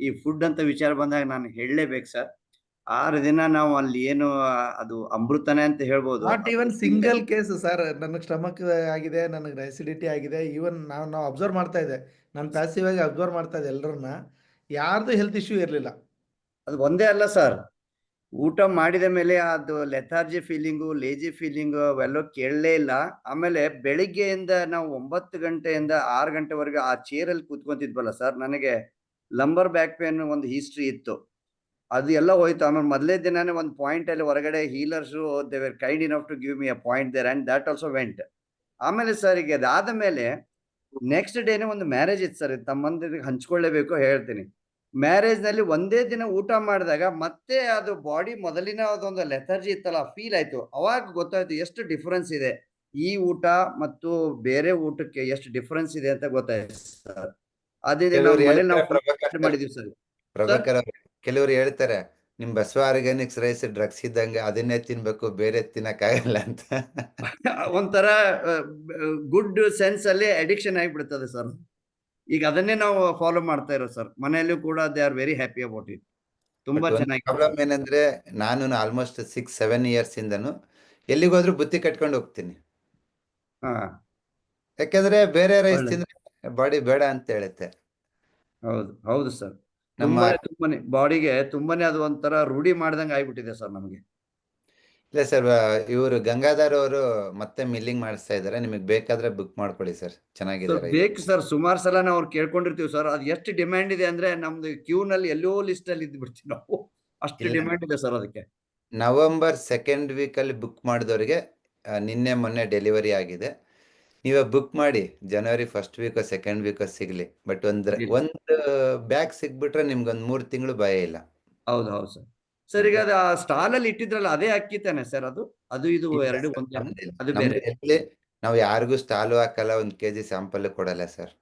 ಈ ಫುಡ್ ಅಂತ ವಿಚಾರ ಬಂದಾಗ ನಾನು ಹೇಳಲೇಬೇಕು ಸರ್. 6 ದಿನ ನಾವು ಅಲ್ಲಿ ಏನು ಅದು ಅಮೃತನೇ ಅಂತ ಹೇಳ್ಬೋದು. Not even single case sir. ನನಗೆ ಸ್ಟಮಕ್ ಆಗಿದೆ, ನನಗೆ ಅಸಿಡಿಟಿ ಆಗಿದೆ. ಈವನ್ ನಾವು ಅಬ್ಸರ್ವ್ ಮಾಡ್ತಾ ಇದ್ದೆ, ನಾನು ಪ್ಯಾಸಿವ್ ಆಗಿ ಅಬ್ಸರ್ವ್ ಮಾಡ್ತಾ ಇದ್ದೆ ಎಲ್ಲರನ್ನ. ಯಾರ್ದು ಹೆಲ್ತ್ ಇಶ್ಯೂ ಇರಲಿಲ್ಲ. ಅದು ಒಂದೇ ಅಲ್ಲ ಸರ್, ಊಟ ಮಾಡಿದ ಮೇಲೆ ಅದು ಲೆಥಾರ್ಜಿ ಫೀಲಿಂಗು, ಲೇಜಿ ಫೀಲಿಂಗು ಅವೆಲ್ಲ ಕೇಳಲೇ ಇಲ್ಲ. ಆಮೇಲೆ ಬೆಳಿಗ್ಗೆಯಿಂದ ನಾವು 9 ಗಂಟೆಯಿಂದ 6 ಗಂಟೆವರೆಗೆ ಆ ಚೇರಲ್ಲಿ ಕೂತ್ಕೊಂತಿದ್ವಲ್ಲ ಸರ್, ನನಗೆ ಲಂಬರ್ ಬ್ಯಾಕ್ ಪೇನ್ ಒಂದು ಹಿಸ್ಟ್ರಿ ಇತ್ತು. ಅದು ಎಲ್ಲ ಹೋಯ್ತು. ಆಮೇಲೆ ಮೊದಲೇ ದಿನಾನೇ ಒಂದು ಪಾಯಿಂಟ್ ಅಲ್ಲಿ ಹೊರಗಡೆ healers they were kind enough to give me a point there and that also went. ಆಮೇಲೆ ಸರ್ ಈಗ ಅದಾದ ಮೇಲೆ ನೆಕ್ಸ್ಟ್ ಡೇನೆ ಒಂದು ಮ್ಯಾರೇಜ್ ಇತ್ತು ಸರ್, ತಮ್ಮಂದಿರಿಗೆ ಹಂಚ್ಕೊಳ್ಳೇಬೇಕು ಹೇಳ್ತೀನಿ. ಮ್ಯಾರೇಜ್ ನಲ್ಲಿ ಒಂದೇ ದಿನ ಊಟ ಮಾಡಿದಾಗ ಮತ್ತೆ ಅದು ಬಾಡಿ ಮೊದಲಿನ ಅದೊಂದು ಲೆಥರ್ಜಿ ಇತ್ತಲ್ಲ ಫೀಲ್ ಆಯ್ತು. ಅವಾಗ ಗೊತ್ತಾಯ್ತು ಎಷ್ಟು ಡಿಫರೆನ್ಸ್ ಇದೆ ಈ ಊಟ ಮತ್ತು ಬೇರೆ ಊಟಕ್ಕೆ ಎಷ್ಟು ಡಿಫರೆನ್ಸ್ ಇದೆ ಅಂತ ಗೊತ್ತಾಯ್ತು ಸರ್. ಅದೇ ನಾವು ಕೆಲವ್ರು ಮನೇಲಿ ನಾವು ಹೇಳ್ತಾರೆ ಪ್ರಭಾಕರ್ ಮಾಡಿದೀವಿ ಸರ್. ಪ್ರಭಾಕರ್ ಅವ್ರೆ, ಕೆಲವ್ರು ಹೇಳ್ತಾರೆ ನಿಮ್ ಬಸವ ಆರ್ಗ್ಯಾನಿಕ್ಸ್ ರೈಸ್ ಡ್ರಗ್ಸ್ ಇದ್ದಂಗೆ ಅದನ್ನೇ ತಿನ್ಬೇಕು ಬೇರೆ ತಿನ್ನಕ್ಕಾಗಲ್ಲ ಅಂತ. ಒಂಥರ ಗುಡ್ ಸೆನ್ಸ್ ಅಲ್ಲಿ ಅಡಿಕ್ಷನ್ ಆಗಿಬಿಡ್ತದೆ ಸರ್. ಈಗ ಅದನ್ನೇ ನಾವು ಫಾಲೋ ಮಾಡ್ತಾ ಇರೋ ಸರ್. ಮನೆಯಲ್ಲೂ ಕೂಡ they are very happy about it. ತುಂಬಾ ಚೆನ್ನಾಗಿ. ಪ್ರಾಬ್ಲಮ್ ಏನಂದ್ರೆ ನಾನು ಆಲ್ಮೋಸ್ಟ್ 6-7 ಇಯರ್ಸ್ ಇಂದನು ಎಲ್ಲಿಗೋದ್ರೂ ಬುತ್ತಿ ಕಟ್ಕೊಂಡು ಹೋಗ್ತೀನಿ. ಹಾ ಯಾಕಂದ್ರೆ ಬೇರೆ ರೈಸ್ ಒಳ್ಳೆ. ತಿಂದ್ರೆ ಬಾಡಿ ಬೇಡ ಅಂತ ಹೇಳುತ್ತೆ. ಹೌದು ಹೌದು ಸರ್. ನಮ್ಮ ತುಂಬಾನೇ ಬಾಡಿಗೆ ತುಂಬಾನೇ ಅದು ಒಂಥರ ರೂಢಿ ಮಾಡ್ದಂಗೆ ಆಗ್ಬಿಟ್ಟಿದೆ ಸರ್ ನಮಗೆ. ಇಲ್ಲ ಸರ್, ಇವರು ಗಂಗಾಧರ್ ಅವರು ಮತ್ತೆ ಮಿಲ್ಲಿಂಗ್ ಮಾಡಿಸ್ತಾ ಇದ್ದಾರೆ. ನಿಮಗೆ ಬೇಕಾದ್ರೆ ಬುಕ್ ಮಾಡ್ಕೊಳ್ಳಿ ಸರ್, ಚೆನ್ನಾಗಿದೆ ಸರ್ ರೈಸ್. ಬೇಕು ಸರ್, ಸುಮಾರು ಸಲ ನಾವು ಅವ್ರು ಕೇಳ್ಕೊಂಡಿರ್ತೀವಿ ಸರ್. ಅದು ಎಷ್ಟು ಡಿಮ್ಯಾಂಡ್ ಇದೆ ಅಂದ್ರೆ ನಮ್ದು ಕ್ಯೂ ನಲ್ಲಿ ಎಲ್ಲೋ ಲಿಸ್ಟ್ ಅಲ್ಲಿ ಇದ್ದು ಬಿಡ್ತೀವಿ ನಾವು. ಅಷ್ಟು ಇಲ್ಲ. ಡಿಮ್ಯಾಂಡ್ ಇದೆ ಸರ್ ಅದಕ್ಕೆ. ನವೆಂಬರ್ 2nd ವೀಕಲ್ಲಿ ಬುಕ್ ಮಾಡಿದವರಿಗೆ ನಿನ್ನೆ ಮೊನ್ನೆ ಡೆಲಿವರಿ ಆಗಿದೆ. ನೀವೇ ಬುಕ್ ಮಾಡಿ, ಜನವರಿ 1st ವೀಕ್ 2nd ವೀಕ್ ಸಿಗ್ಲಿ. ಬಟ್ ಒಂದು ಬ್ಯಾಗ್ ಸಿಗ್ಬಿಟ್ರೆ ನಿಮ್ಗೊಂದು 3 ತಿಂಗಳು ಭಯ ಇಲ್ಲ. ಹೌದು ಹೌದು ಸರ್. ಸರ್ ಈಗ ಅದು ಆ ಸ್ಟಾಲ್ ಅಲ್ಲಿ ಇಟ್ಟಿದ್ರಲ್ಲ ಅದೇ ಅಕ್ಕಿ ತಾನೆ ಸರ್ ಅದು? ಅದು ಇದು ಇಲ್ಲ ಎರಡು ಸರ್, ಒಂದೇ? ನಮ್ದಿಲ್ಲ. ಅದು ನಮ್ದು ಬೇರೆ? ಎಲ್ಲಿ ನಾವು ಯಾರಿಗೂ ಸ್ಟಾಲು ಹಾಕಲ್ಲ, 1 kg ಸ್ಯಾಂಪಲ್ ಕೊಡಲ್ಲ sir.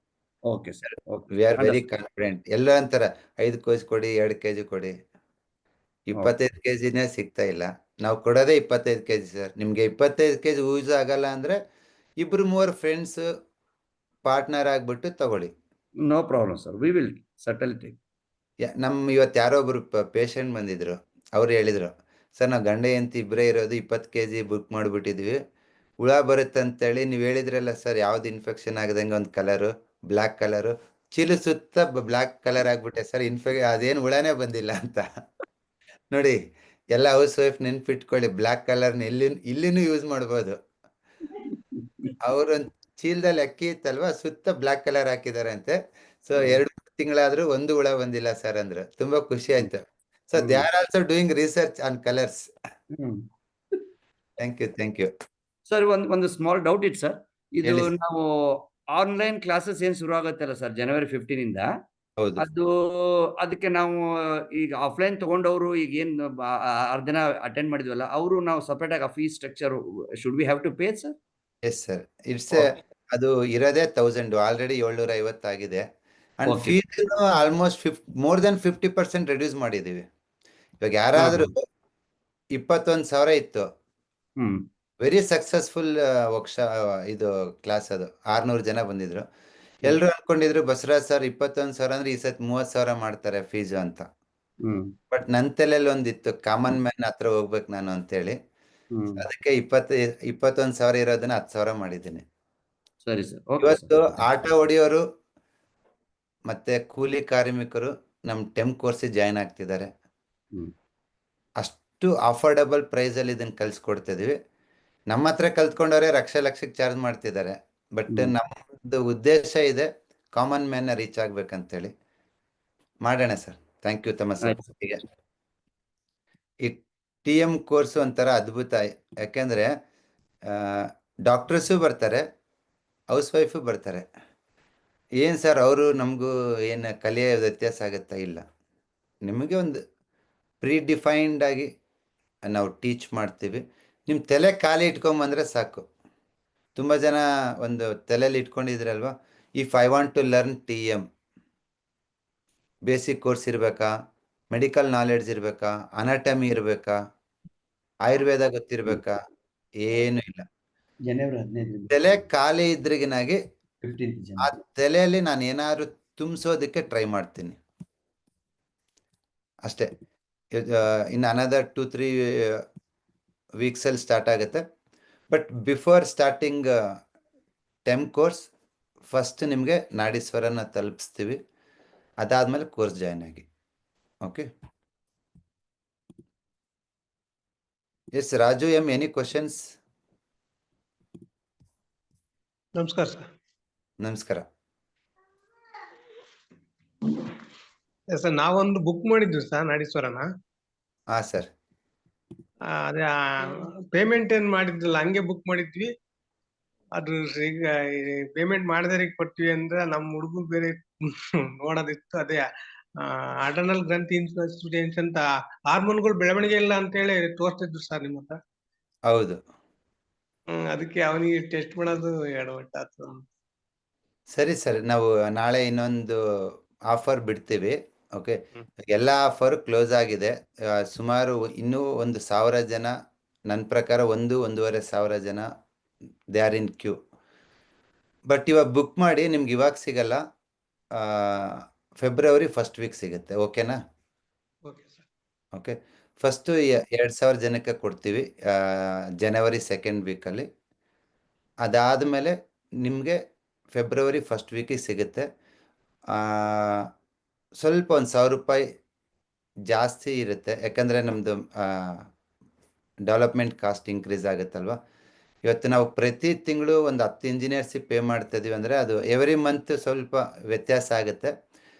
Okay sir. Okay. V are very confident. ಎಲ್ಲ ಅಂತಾರ 5 kg ಕೊಡಿ, 2 kg ಕೊಡಿ. 25 kgನೇ ಸಿಗ್ತಾ ಇಲ್ಲ. ನಾವು ಕೊಡೋದೇ 25 kg ಸರ್. ನಿಮ್ಗೆ 25 kg ಯೂಸ್ ಆಗಲ್ಲ ಅಂದ್ರೆ 2-3 ಫ್ರೆಂಡ್ಸ್ ಪಾರ್ಟ್ನರ್ ಆಗ್ಬಿಟ್ಟು ತಗೊಳ್ಳಿ. No problem sir, we will settle it. ಇವತ್ತು ಯಾರೋ ಒಬ್ರು ಪೇಷಂಟ್ ಬಂದಿದ್ರು. ಅವ್ರು ಹೇಳಿದ್ರು, ಸರ್ ನಾವು ಗಂಡ ಹೆಂಡತಿ ಇಬ್ಬರೇ ಇರೋದು, 20 kg ಬುಕ್ ಮಾಡಿಬಿಟ್ಟಿದ್ವಿ, ಹುಳ ಬರುತ್ತೆ ಅಂತೇಳಿ ನೀವು ಹೇಳಿದ್ರಲ್ಲ ಸರ್, ಯಾವ್ದು ಇನ್ಫೆಕ್ಷನ್ ಆಗದಂಗೆ ಒಂದು ಕಲರು ಬ್ಲ್ಯಾಕ್ ಕಲರು, ಚೀಲು ಸುತ್ತ ಬ್ಲ್ಯಾಕ್ ಕಲರ್ ಆಗ್ಬಿಟ್ಟೆ ಸರ್, ಅದೇನು ಹುಳನೇ ಬಂದಿಲ್ಲ ಅಂತ. ನೋಡಿ, ಎಲ್ಲ ಹೌಸ್ ವೈಫ್ ನೆನ್ಪಿಟ್ಕೊಳ್ಳಿ, ಬ್ಲ್ಯಾಕ್ ಕಲರ್ನ ಇಲ್ಲಿನೂ ಯೂಸ್ ಮಾಡ್ಬೋದು. ಅವ್ರೊಂದು ಚೀಲದಲ್ಲಿ ಅಕ್ಕಿ ಇತ್ತಲ್ವಾ, ಸುತ್ತ ಬ್ಲ್ಯಾಕ್ ಕಲರ್ ಹಾಕಿದ್ದಾರೆ ಅಂತೆ. ಸೊ 2 ತಿಂಗಳಾದ್ರೂ ಒಂದು ಹುಳ ಬಂದಿಲ್ಲ ಸರ್ ಅಂದ್ರು. ತುಂಬಾ ಖುಷಿ ಆಯ್ತು. So they are also doing research on colours. Thank you. Sir ಒಂದು ಸ್ಮಾಲ್ ಡೌಟ್ ಇತ್ತು ಸರ್. ಇದು ಹೇಳಿ sir. ನಾವು ಆನ್ಲೈನ್ ಕ್ಲಾಸಸ್ ಏನ್ ಶುರು ಆಗುತ್ತಲ್ಲ ಸರ್ ಜನವರಿ 15 ಇಂದ, ಹೌದು. ಅದು ಅದಕ್ಕೆ ನಾವು ಈಗ ಆಫ್ಲೈನ್ ತಗೊಂಡವರು ಈಗ ಏನ್ ಅರ್ಧ ದಿನ ಅಟೆಂಡ್ ಮಾಡಿದ್ವಲ್ಲ, ಅವರು ನಾವು ಸಪರೇಟ್ ಆಗಿ fees structure should we have to pay sir? Yes sir, ಅದು ಇರೋದೇ 1000, ಆಲ್ರೆಡಿ 750 ಆಗಿದೆ. And Okay. Fees almost more than 50% reduce ಮಾಡಿದೀವಿ. ಇವಾಗ ಯಾರಾದ್ರೂ 21,000 ಇತ್ತು, ಹ್ಮ್ ವೆರಿ ಸಕ್ಸಸ್ಫುಲ್ ಇದು ಕ್ಲಾಸ್. ಅದು 600 ಜನ ಬಂದಿದ್ರು. ಎಲ್ರು ಅನ್ಕೊಂಡಿದ್ರು ಬಸವರಾಜ್ ಸರ್ 21,000 ಅಂದ್ರೆ ಈ ಸತಿ 30,000 ಮಾಡ್ತಾರೆ ಫೀಸ್ ಅಂತ. ಹ್ಮ್ ಬಟ್ ನನ್ನ ತಲೆಯಲ್ಲಿ ಒಂದಿತ್ತು, ಕಾಮನ್ ಮ್ಯಾನ್ ಹತ್ರ ಹೋಗ್ಬೇಕು ನಾನು ಅಂತೇಳಿ. ಹ್ಮ್ ಅದಕ್ಕೆ 21,000 ಇರೋದನ್ನ 10,000 ಮಾಡಿದ್ದೀನಿ. ಸರಿ ಸರ್. ಇವತ್ತು ಆಟ ಹೊಡಿಯೋರು ಮತ್ತೆ ಕೂಲಿ ಕಾರ್ಮಿಕರು ನಮ್ಮ ಟೆಂಪ್ ಕೋರ್ಸ್ ಜಾಯ್ನ್ ಆಗ್ತಿದ್ದಾರೆ. ಹ್ಮ್. ಅಷ್ಟು ಅಫೋರ್ಡಬಲ್ ಪ್ರೈಸ್ ಅಲ್ಲಿ ಇದನ್ನ ಕಲ್ಸ್ಕೊಡ್ತಿದೀವಿ. ನಮ್ಮ ಹತ್ರ ಕಲ್ತ್ಕೊಂಡವ್ರೆ ಲಕ್ಷಕ್ಕೆ ಚಾರ್ಜ್ ಮಾಡ್ತಿದ್ದಾರೆ. ಬಟ್ ನಮ್ಮದು ಉದ್ದೇಶ ಇದೆ ಕಾಮನ್ ಮ್ಯಾನ್ ರೀಚ್ ಆಗ್ಬೇಕಂತೇಳಿ. ಮಾಡೋಣ ಸರ್. ಥ್ಯಾಂಕ್ ಯು ತಮ್ಮ ಸಪೋರ್ಟಿಗೆ. ಈ TM ಕೋರ್ಸ್ ಒಂಥರ ಅದ್ಭುತ. ಯಾಕೆಂದ್ರೆ ಡಾಕ್ಟರ್ಸು ಬರ್ತಾರೆ, ಹೌಸ್ ವೈಫು ಬರ್ತಾರೆ. ಏನು ಸರ್ ಅವರು ನಮಗೂ ಏನು ಕಲಿಯೋ ವ್ಯತ್ಯಾಸ ಆಗುತ್ತಾ? ಇಲ್ಲ, ನಿಮಗೆ ಒಂದು ಪ್ರೀ ಡಿಫೈನ್ಡ್ ಆಗಿ ನಾವು ಟೀಚ್ ಮಾಡ್ತೀವಿ. ನಿಮ್ಮ ತಲೆ ಖಾಲಿ ಇಟ್ಕೊಂಬಂದ್ರೆ ಸಾಕು. ತುಂಬ ಜನ ಒಂದು ತಲೆಯಲ್ಲಿ ಇಟ್ಕೊಂಡಿದ್ರಲ್ವ, if I want to learn TM, basic course ಇರಬೇಕಾ, ಮೆಡಿಕಲ್ ನಾಲೆಡ್ಜ್ ಇರಬೇಕಾ, ಅನಾಟಮಿ ಇರಬೇಕಾ, ಆಯುರ್ವೇದ ಗೊತ್ತಿರಬೇಕಾ? ಏನು ಇಲ್ಲ. ಜನವರಿ 15 ತಲೆ ಖಾಲಿ ಇದ್ರಿಗಿನಾಗಿ 15 ಆ ತಲೆಯಲ್ಲಿ ನಾನು ಏನಾದ್ರು ತುಂಬಿಸೋದಕ್ಕೆ ಟ್ರೈ ಮಾಡ್ತೀನಿ ಅಷ್ಟೇ. ಇನ್ನು ಅನದರ್ 2-3 ವೀಕ್ಸಲ್ಲಿ ಸ್ಟಾರ್ಟ್ ಆಗುತ್ತೆ. But before starting them course first ನಿಮಗೆ ನಾಡೀಶ್ವರನ ತಲುಪಿಸ್ತೀವಿ. ಅದಾದಮೇಲೆ ಕೋರ್ಸ್ ಜಾಯ್ನ್ ಆಗಿ. Okay. Yes Raju M, any questions? ನಮಸ್ಕಾರ ಸರ್. ನಮಸ್ಕಾರ. ಸರ್ ನಾವೊಂದು ಬುಕ್ ಮಾಡಿದ್ವಿ ಸರ್ ನಾಡೀಶ್ವರನ. ಹಾ ಸರ್. ಅದೇ ಪೇಮೆಂಟ್ ಏನ್ ಮಾಡಿದ್ರಲ್ಲ ಹಂಗೆ ಬುಕ್ ಮಾಡಿದ್ವಿ. ಅದು ಈಗ ಪೇಮೆಂಟ್ ಮಾಡದೇ ಕೊಟ್ವಿ ಅಂದ್ರೆ ನಮ್ಮ ಹುಡುಗರು ಬೇರೆ ನೋಡೋದಿತ್ತು. ಅದೇ ಅಡರ್ನಲ್ ಗ್ರಂಥಿ ಇನ್ಸುರೆನ್ಸ್ ಅಂತ ಹಾರ್ಮೋನ್ಗಳು ಬೆಳವಣಿಗೆ ಇಲ್ಲ ಅಂತ ಹೇಳಿ ತೋರಿಸ್ತಿದ್ರು ಸರ್ ನಿಮ್ಮ ಹತ್ರ. ಹೌದು. ಅದಕ್ಕೆ ಅವನಿಗೆ ಟೆಸ್ಟ್ ಮಾಡೋದು ಎಡವಟ್ಟಾಯ್ತು. ಸರಿ ಸರ್, ನಾವು ನಾಳೆ ಇನ್ನೊಂದು ಆಫರ್ ಬಿಡ್ತೀವಿ. ಓಕೆ, ಎಲ್ಲ ಆಫರ್ ಕ್ಲೋಸ್ ಆಗಿದೆ. ಸುಮಾರು ಇನ್ನೂ 1,000 ಜನ, ನನ್ನ ಪ್ರಕಾರ 1-1.5 ಜನ they are in queue. But ಇವಾಗ ಬುಕ್ ಮಾಡಿ, ನಿಮ್ಗೆ ಇವಾಗ ಸಿಗಲ್ಲ, ಫೆಬ್ರವರಿ ಫಸ್ಟ್ ವೀಕ್ ಸಿಗುತ್ತೆ. ಓಕೆನಾ? Okay sir. ಓಕೆ, ಫಸ್ಟು 2,000 ಜನಕ್ಕೆ ಕೊಡ್ತೀವಿ ಜನವರಿ 2nd ವೀಕಲ್ಲಿ. ಅದಾದಮೇಲೆ ನಿಮಗೆ ಫೆಬ್ರವರಿ ಫಸ್ಟ್ ವೀಕಿಗೆ ಸಿಗುತ್ತೆ. ಸ್ವಲ್ಪ 1,000 ರೂಪಾಯಿ ಜಾಸ್ತಿ ಇರುತ್ತೆ, ಯಾಕಂದರೆ ನಮ್ಮದು ಡೆವಲಪ್ಮೆಂಟ್ ಕಾಸ್ಟ್ ಇನ್ಕ್ರೀಸ್ ಆಗುತ್ತಲ್ವ. ಇವತ್ತು ನಾವು ಪ್ರತಿ ತಿಂಗಳು ಒಂದು 10 ಇಂಜಿನಿಯರ್ಸಿಗೆ ಪೇ ಮಾಡ್ತಾ ಇದೀವಿ ಅಂದರೆ ಅದು ಎವ್ರಿ ಮಂತ್ ಸ್ವಲ್ಪ ವ್ಯತ್ಯಾಸ ಆಗುತ್ತೆ.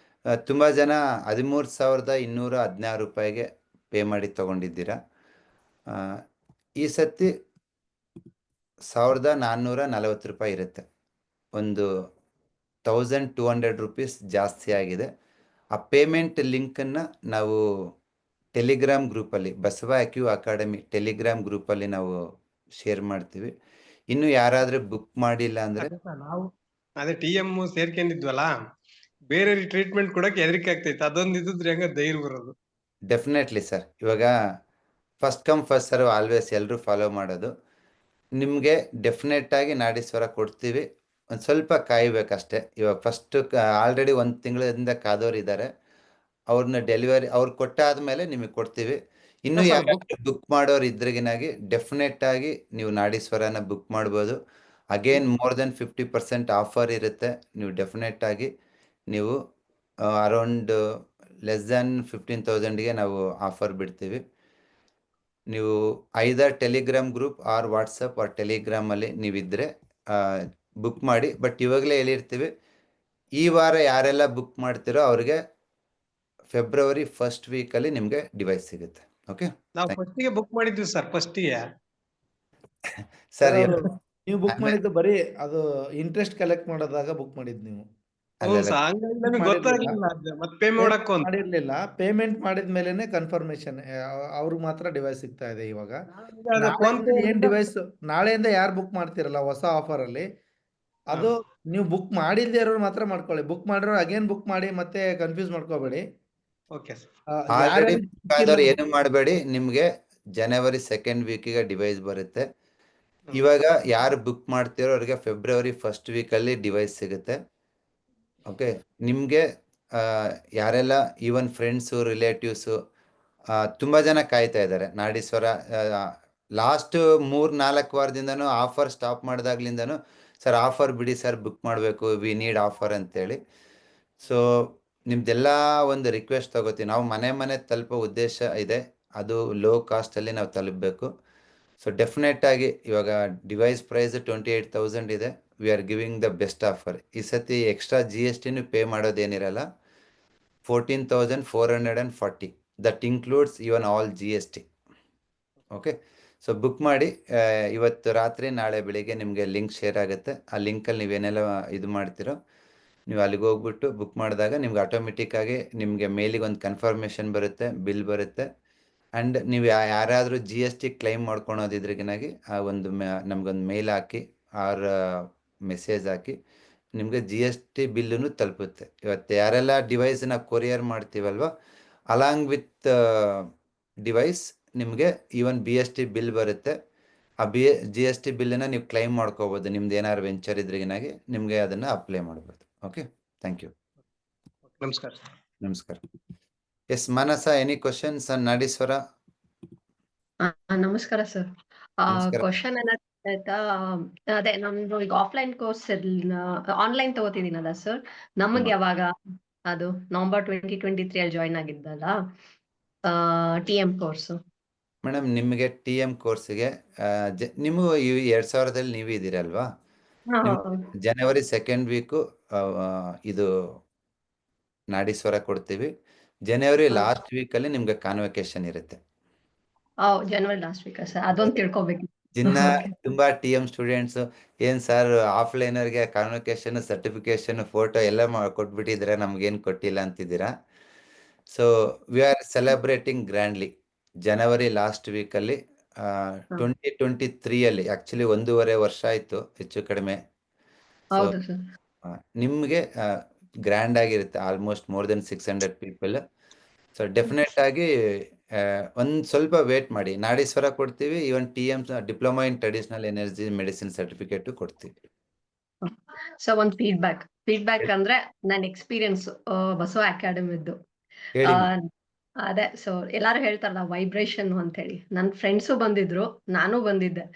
ತುಂಬ ಜನ 13,216 ರೂಪಾಯಿಗೆ ಪೇ ಮಾಡಿ ತೊಗೊಂಡಿದ್ದೀರಾ. ಈ ಸತಿ 1,440 ರೂಪಾಯಿ ಇರುತ್ತೆ. ಒಂದು 1,200 ರುಪೀಸ್ ಜಾಸ್ತಿ ಆಗಿದೆ. ಆ ಪೇಮೆಂಟ್ ಲಿಂಕನ್ನು ನಾವು ಟೆಲಿಗ್ರಾಮ್ ಗ್ರೂಪಲ್ಲಿ, ಬಸವ ಅಕ್ಯೂ ಅಕಾಡೆಮಿ ಟೆಲಿಗ್ರಾಮ್ ಗ್ರೂಪಲ್ಲಿ ನಾವು ಶೇರ್ ಮಾಡ್ತೀವಿ. ಇನ್ನು ಯಾರಾದರೂ ಬುಕ್ ಮಾಡಿಲ್ಲ ಅಂದರೆ ನಾವು ಅದೇ TM ಸೇರ್ಕೊಂಡಿದ್ವಲ್ಲ, ಬೇರೆ ಟ್ರೀಟ್ಮೆಂಟ್ ಕೊಡಕ್ಕೆ ಹೆದರಿಕೆ ಆಗ್ತೈತೆ. ಅದೊಂದು ಇದ್ರೆ ಹೆಂಗ ಧೈರ್ಯ ಬರೋದು. Definitely sir. ಇವಾಗ first come first serve always ಎಲ್ಲರೂ ಫಾಲೋ ಮಾಡೋದು. ನಿಮಗೆ ಡೆಫಿನೆಟ್ಟಾಗಿ ನಾಡೀಶ್ವರ ಕೊಡ್ತೀವಿ, ಒಂದು ಸ್ವಲ್ಪ ಕಾಯಬೇಕಷ್ಟೇ. ಇವಾಗ ಫಸ್ಟು ಆಲ್ರೆಡಿ 1 ತಿಂಗಳಿಂದ ಕಾದೋರು ಇದ್ದಾರೆ, ಅವ್ರನ್ನ ಡೆಲಿವರಿ ಅವ್ರು ಕೊಟ್ಟಾದ್ಮೇಲೆ ನಿಮಗೆ ಕೊಡ್ತೀವಿ. ಇನ್ನೂ ಯಾರಾದರೂ ಬುಕ್ ಮಾಡೋರು ಇದ್ರಿಗಿನಾಗಿ ಡೆಫಿನೆಟ್ಟಾಗಿ ನೀವು ನಾಡೀಶ್ವರನ ಬುಕ್ ಮಾಡ್ಬೋದು. ಅಗೇನ್ ಮೋರ್ ದೆನ್ 50% ಆಫರ್ ಇರುತ್ತೆ. ನೀವು ಡೆಫಿನೆಟ್ಟಾಗಿ ನೀವು ಅರೌಂಡ್ ಲೆಸ್ ದ್ಯಾನ್ 15,000ಗೆ ನಾವು ಆಫರ್ ಬಿಡ್ತೀವಿ. ನೀವು either Telegram group or WhatsApp or ಟೆಲಿಗ್ರಾಮಲ್ಲಿ ನೀವಿದ್ದರೆ ಬುಕ್ ಮಾಡಿ. ಬಟ್ ಇವಾಗಲೇ ಹೇಳಿರ್ತೀವಿ, ಈ ವಾರ ಯಾರೆಲ್ಲ ಬುಕ್ ಮಾಡ್ತೀರೋ ಅವ್ರಿಗೆ ಫೆಬ್ರವರಿ ಫಸ್ಟ್ ವೀಕಲ್ಲಿ ನಿಮಗೆ ಡಿವೈಸ್ ಸಿಗುತ್ತೆ. ಓಕೆ, ನಾವು ಫಸ್ಟಿಗೆ ಬುಕ್ ಮಾಡಿದ್ವಿ ಸರ್. ಫಸ್ಟಿಗೆ ಸರ್. ನೀವು ಬುಕ್ ಮಾಡಿದ್ದು ಬರೀ ಅದು ಇಂಟ್ರೆಸ್ಟ್ ಕಲೆಕ್ಟ್ ಮಾಡೋದಾಗ ಬುಕ್ ಮಾಡಿದ್ದು ನೀವು. ಮಾಡಿರ್ಲಿಲ್ಲ. ಪೇಮೆಂಟ್ ಮಾಡಿದ ಮೇಲೆನೆ ಕನ್ಫರ್ಮೇಶನ್ ಅವ್ರಿಗೆ ಮಾತ್ರ ಡಿವೈಸ್ ಸಿಗ್ತಾ ಇದೆ ಇವಾಗ. ಏನ್ ಡಿವೈಸ್ ನಾಳೆಯಿಂದ ಯಾರು ಬುಕ್ ಮಾಡ್ತಿರಲ್ಲ ಹೊಸ ಆಫರ್ ಅಲ್ಲಿ, ಅದು ನೀವು ಬುಕ್ ಮಾಡಿಲ್ದೇ ಇರೋರು ಮಾತ್ರ ಮಾಡ್ಕೊಳ್ಳಿ. ಬುಕ್ ಮಾಡಿರೋ ಅಗೇನ್ ಬುಕ್ ಮಾಡಿ ಮತ್ತೆ ಕನ್ಫ್ಯೂಸ್ ಮಾಡ್ಕೋಬೇಡಿ. ಏನು ಮಾಡಬೇಡಿ. ನಿಮ್ಗೆ ಜನವರಿ 2nd ವೀಕಿಗೆ ಡಿವೈಸ್ ಬರುತ್ತೆ. ಇವಾಗ ಯಾರು ಬುಕ್ ಮಾಡ್ತಿರೋ ಅವ್ರಿಗೆ ಫೆಬ್ರವರಿ ಫಸ್ಟ್ ವೀಕಲ್ಲಿ ಡಿವೈಸ್ ಸಿಗುತ್ತೆ. ಓಕೆ, ನಿಮಗೆ ಯಾರೆಲ್ಲ ಈವನ್ ಫ್ರೆಂಡ್ಸು ರಿಲೇಟಿವ್ಸು ತುಂಬ ಜನ ಕಾಯ್ತಾ ಇದ್ದಾರೆ ನಾಡೀಶ್ವರ. ಲಾಸ್ಟ್ 3-4 ವಾರದಿಂದನೂ ಆಫರ್ ಸ್ಟಾಪ್ ಮಾಡಿದಾಗ್ಲಿಂದನೂ ಸರ್ ಆಫರ್ ಬಿಡಿ ಸರ್, ಬುಕ್ ಮಾಡಬೇಕು, ವಿ ನೀಡ್ ಆಫರ್ ಅಂತೇಳಿ. ಸೊ ನಿಮ್ದೆಲ್ಲ ಒಂದು ರಿಕ್ವೆಸ್ಟ್ ತಗೋತೀವಿ. ನಾವು ಮನೆ ತಲುಪೋ ಉದ್ದೇಶ ಇದೆ, ಅದು ಲೋ ಕಾಸ್ಟಲ್ಲಿ ನಾವು ತಲುಪಬೇಕು. ಸೊ ಡೆಫಿನೆಟ್ಟಾಗಿ ಇವಾಗ ಡಿವೈಸ್ ಪ್ರೈಸ್ 28,000 ಇದೆ. We are giving the best offer. ಈ ಸತಿ ಎಕ್ಸ್ಟ್ರಾ GSTನೂ ಪೇ ಮಾಡೋದೇನಿರಲ್ಲ. 14,440 that includes even all GST. Okay, so book ಮಾಡಿ. ಇವತ್ತು ರಾತ್ರಿ ನಾಳೆ ಬೆಳಿಗ್ಗೆ ನಿಮಗೆ ಲಿಂಕ್ ಶೇರ್ ಆಗುತ್ತೆ. ಆ ಲಿಂಕಲ್ಲಿ ನೀವೇನೆಲ್ಲ ಇದು ಮಾಡ್ತೀರೋ ನೀವು ಅಲ್ಲಿಗೆ ಹೋಗ್ಬಿಟ್ಟು ಬುಕ್ ಮಾಡಿದಾಗ ನಿಮ್ಗೆ ಆಟೋಮೆಟಿಕ್ಕಾಗಿ ನಿಮಗೆ ಮೇಲಿಗೆ ಒಂದು ಕನ್ಫರ್ಮೇಷನ್ ಬರುತ್ತೆ, ಬಿಲ್ ಬರುತ್ತೆ. ಆ್ಯಂಡ್ ನೀವು ಯಾರಾದರೂ GST ಕ್ಲೈಮ್ ಮಾಡ್ಕೊಳೋದಿದ್ರಿಗಿನಾಗಿ ಆ ಒಂದು ನಮಗೊಂದು ಮೇಲ್ ಹಾಕಿ ಆರ್ ಮೆಸೇಜ್ ಹಾಕಿ ನಿಮಗೆ GST ಬಿಲ್ಲೂ ತಲುಪುತ್ತೆ. ಇವತ್ತು ಯಾರೆಲ್ಲ ಡಿವೈಸನ್ನ ಕೊರಿಯರ್ ಮಾಡ್ತೀವಲ್ವ, ಅಲಾಂಗ್ ವಿತ್ ಡಿವೈಸ್ ನಿಮಗೆ ಈವನ್ BST ಬಿಲ್ ಬರುತ್ತೆ. ಆ GST ಬಿಲ್ಲನ್ನು ನೀವು ಕ್ಲೈಮ್ ಮಾಡ್ಕೋಬೋದು. ನಿಮ್ದು ಏನಾದ್ರು ವೆಂಚರ್ ಇದ್ರಿಗಿನಾಗಿ ನಿಮಗೆ ಅದನ್ನು ಅಪ್ಲೈ ಮಾಡ್ಬೋದು. Okay, thank you. ನಮಸ್ಕಾರ. ನಮಸ್ಕಾರ. Yes Manasa, any questions on Nadishwara? ನಮಸ್ಕಾರ ಸರ್. ಕ್ವಶನ್ ಆಯ್ತಾ, ಅದೇ ನಮ್ದು ಈಗ ಆಫ್ಲೈನ್ ಕೋರ್ಸ್ ಆನ್ಲೈನ್ ತಗೋತಿದ್ದೀನಲ್ಲ ಸರ್, ನಮಗೆ ಯಾವಾಗ ಅದು ನವೆಂಬರ್ 2023 ಅಲ್ಲಿ ಜಾಯ್ನ್ ಆಗಿದ್ದಲ್ಲ TM ಕೋರ್ಸ್? ಮೇಡಮ್, ನಿಮಗೆ TM ಕೋರ್ಸಿಗೆ ನೀವು 2000ದಲ್ಲಿ ನೀವು ಇದ್ದೀರಲ್ವಾ, ಜನವರಿ 2nd ವೀಕು ಇದು ನಾಡೀಶ್ವರ ಕೊಡ್ತೀವಿ. ಜನವರಿ ಹೌದು. ಲಾಸ್ಟ್ ವೀಕಲ್ಲಿ ನಿಮ್ಗೆ ಕಾನ್ವೊಕೇಶನ್ ಇರುತ್ತೆ. ಜನವರಿ ಲಾಸ್ಟ್ ವೀಕ್ ಸರ್, ಅದೊಂದು ತಿಳ್ಕೊಬೇಕು. ಇನ್ನ ಓಕೆ. ತುಂಬಾ TM ಸ್ಟೂಡೆಂಟ್ಸ್ ಏನ್ ಸರ್ ಆಫ್ಲೈನರ್ಗೆ ಕಾನ್ವೊಕೇಶನ್ ಸರ್ಟಿಫಿಕೇಶನ್ ಫೋಟೋ ಎಲ್ಲ ಕೊಟ್ಬಿಟ್ಟಿದ್ರೆ ನಮ್ಗೇನು ಕೊಟ್ಟಿಲ್ಲ ಅಂತಿದ್ದೀರಾ. So we are celebrating grandly January last ವೀಕಲ್ಲಿ 2023 ಆಕ್ಚುಲಿ 1.5 ವರ್ಷ ಆಯ್ತು ಹೆಚ್ಚು ಕಡಿಮೆ. ಸೊ ಹೌದು ಸರ್. ನಿಮಗೆ ಗ್ರ್ಯಾಂಡ್ ಆಗಿರುತ್ತೆ, almost more then 600 people. So definite ಆಗಿ ಒಂದು ಸ್ವಲ್ಪ ವೇಟ್ ಮಾಡಿ, ನಾಡೀಶ್ವರ ಕೊಡ್ತೀವಿ, even TM diploma in traditional energy medicine certificate ಕೊಡ್ತೀವಿ. ಸೊ ಒಂದು ಫೀಡ್ಬ್ಯಾಕ್ ಅಂದ್ರೆ ನನ್ನ ಎಕ್ಸ್ಪೀರಿಯನ್ಸ್ ಬಸವ ಅಕಾಡೆಮಿದ್ದು. ಹೇಳಿ ಅದೇ ಸೊ ಎಲ್ಲಾರು ಹೇಳ್ತಾರಲ್ಲ ವೈಬ್ರೇಷನ್ ಅಂತ ಹೇಳಿ, ನನ್ನ ಫ್ರೆಂಡ್ಸು ಬಂದಿದ್ರು, ನಾನು ಬಂದಿದ್ದೆ.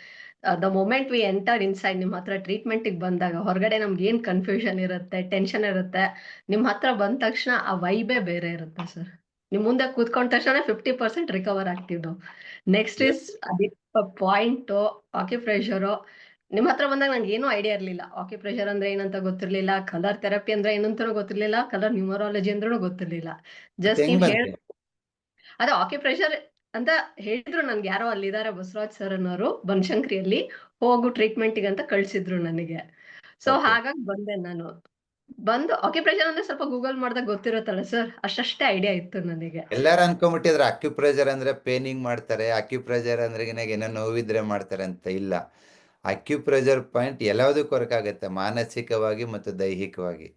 The moment we enter inside, ನಿಮ್ಮ ಹತ್ರ ಟ್ರೀಟ್ಮೆಂಟಿಗೆ ಬಂದಾಗ ಹೊರಗಡೆ ನಮ್ಗೆ ಏನ್ ಕನ್ಫ್ಯೂಷನ್ ಇರುತ್ತೆ, ಟೆನ್ಷನ್ ಇರುತ್ತೆ, ನಿಮ್ಮ ಹತ್ರ ಬಂದ ತಕ್ಷಣ ಆ ವೈಬೇ ಬೇರೆ ಇರುತ್ತೆ ಸರ್. ನಿಮ್ ಮುಂದೆ ಕೂತ್ಕೊಂಡ ತಕ್ಷಣ 50% ರಿಕವರ್ ಆಗ್ತೀವಿ ನಾವು. Next is point acupressure. ನಿಮ್ ಹತ್ರ ಬಂದಾಗ ನಂಗೆ ಏನೂ ಐಡಿಯಾ ಇರ್ಲಿಲ್ಲ. ಆಕ್ಯುಪ್ರೆಷರ್ ಅಂದ್ರೆ ಏನಂತ ಗೊತ್ತಿರ್ಲಿಲ್ಲ, ಕಲರ್ ಥೆರಪಿ ಅಂದ್ರೆ ಏನಂತಾನೂ ಗೊತ್ತಿರ್ಲಿಲ್ಲ, ಕಲರ್ ನ್ಯೂಮರಾಲಜಿ ಅಂದ್ರೂ ಗೊತ್ತಿರ್ಲಿಲ್ಲ. ಜಸ್ಟ್ ಹೆಂಗ್ ನೀವ್ ಬಂದ್ರಿ? ಅದೇ ಆಕ್ಯುಪ್ರೆಷರ್ ಅಂತ ಹೇಳಿದ್ರು ನನ್ಗೆ, ಯಾರೋ ಅಲ್ಲಿದ್ದಾರೆ ಬಸವರಾಜ್ ಸರ್ ಅನ್ನೋರು ಬನಶಂಕರಿಯಲ್ಲಿ, ಹೋಗು ಟ್ರೀಟ್ಮೆಂಟಿಗೆ ಅಂತ ಕಳ್ಸಿದ್ರು ನನಗೆ. So Okay. ಹಾಗಾಗಿ ಬಂದೆ ನಾನು. ಬಂದು ಆಕ್ಯುಪ್ರೆಷರ್ ಅಂದ್ರೆ ಸ್ವಲ್ಪ ಗೂಗಲ್ ಮಾಡ್ದಾಗ ಗೊತ್ತಿರುತ್ತಲ್ಲ ಸರ್, ಅಷ್ಟೇ ಐಡಿಯಾ ಇತ್ತು ನನಗೆ. ಎಲ್ಲಾರು ಅನ್ಕೊಂಬಿಟ್ಟಿದ್ರೆ ಅಕ್ಯುಪ್ರೆಷರ್ ಅಂದ್ರೆ ಪೇನಿಂಗ್ ಮಾಡ್ತಾರೆ, ಅಕ್ಯುಪ್ರೆಷರ್ ಅಂದ್ರೆ ಏನೋ ನೋವಿದ್ರೆ ಮಾಡ್ತಾರೆ ಅಂತ. ಇಲ್ಲ, ಅಕ್ಯುಪ್ರೆಷರ್ ಪಾಯಿಂಟ್ ಎಲ್ಲದಕ್ಕೂ ವರ್ಕ್ ಆಗುತ್ತೆ, ಮಾನಸಿಕವಾಗಿ ಮತ್ತು ದೈಹಿಕವಾಗಿ.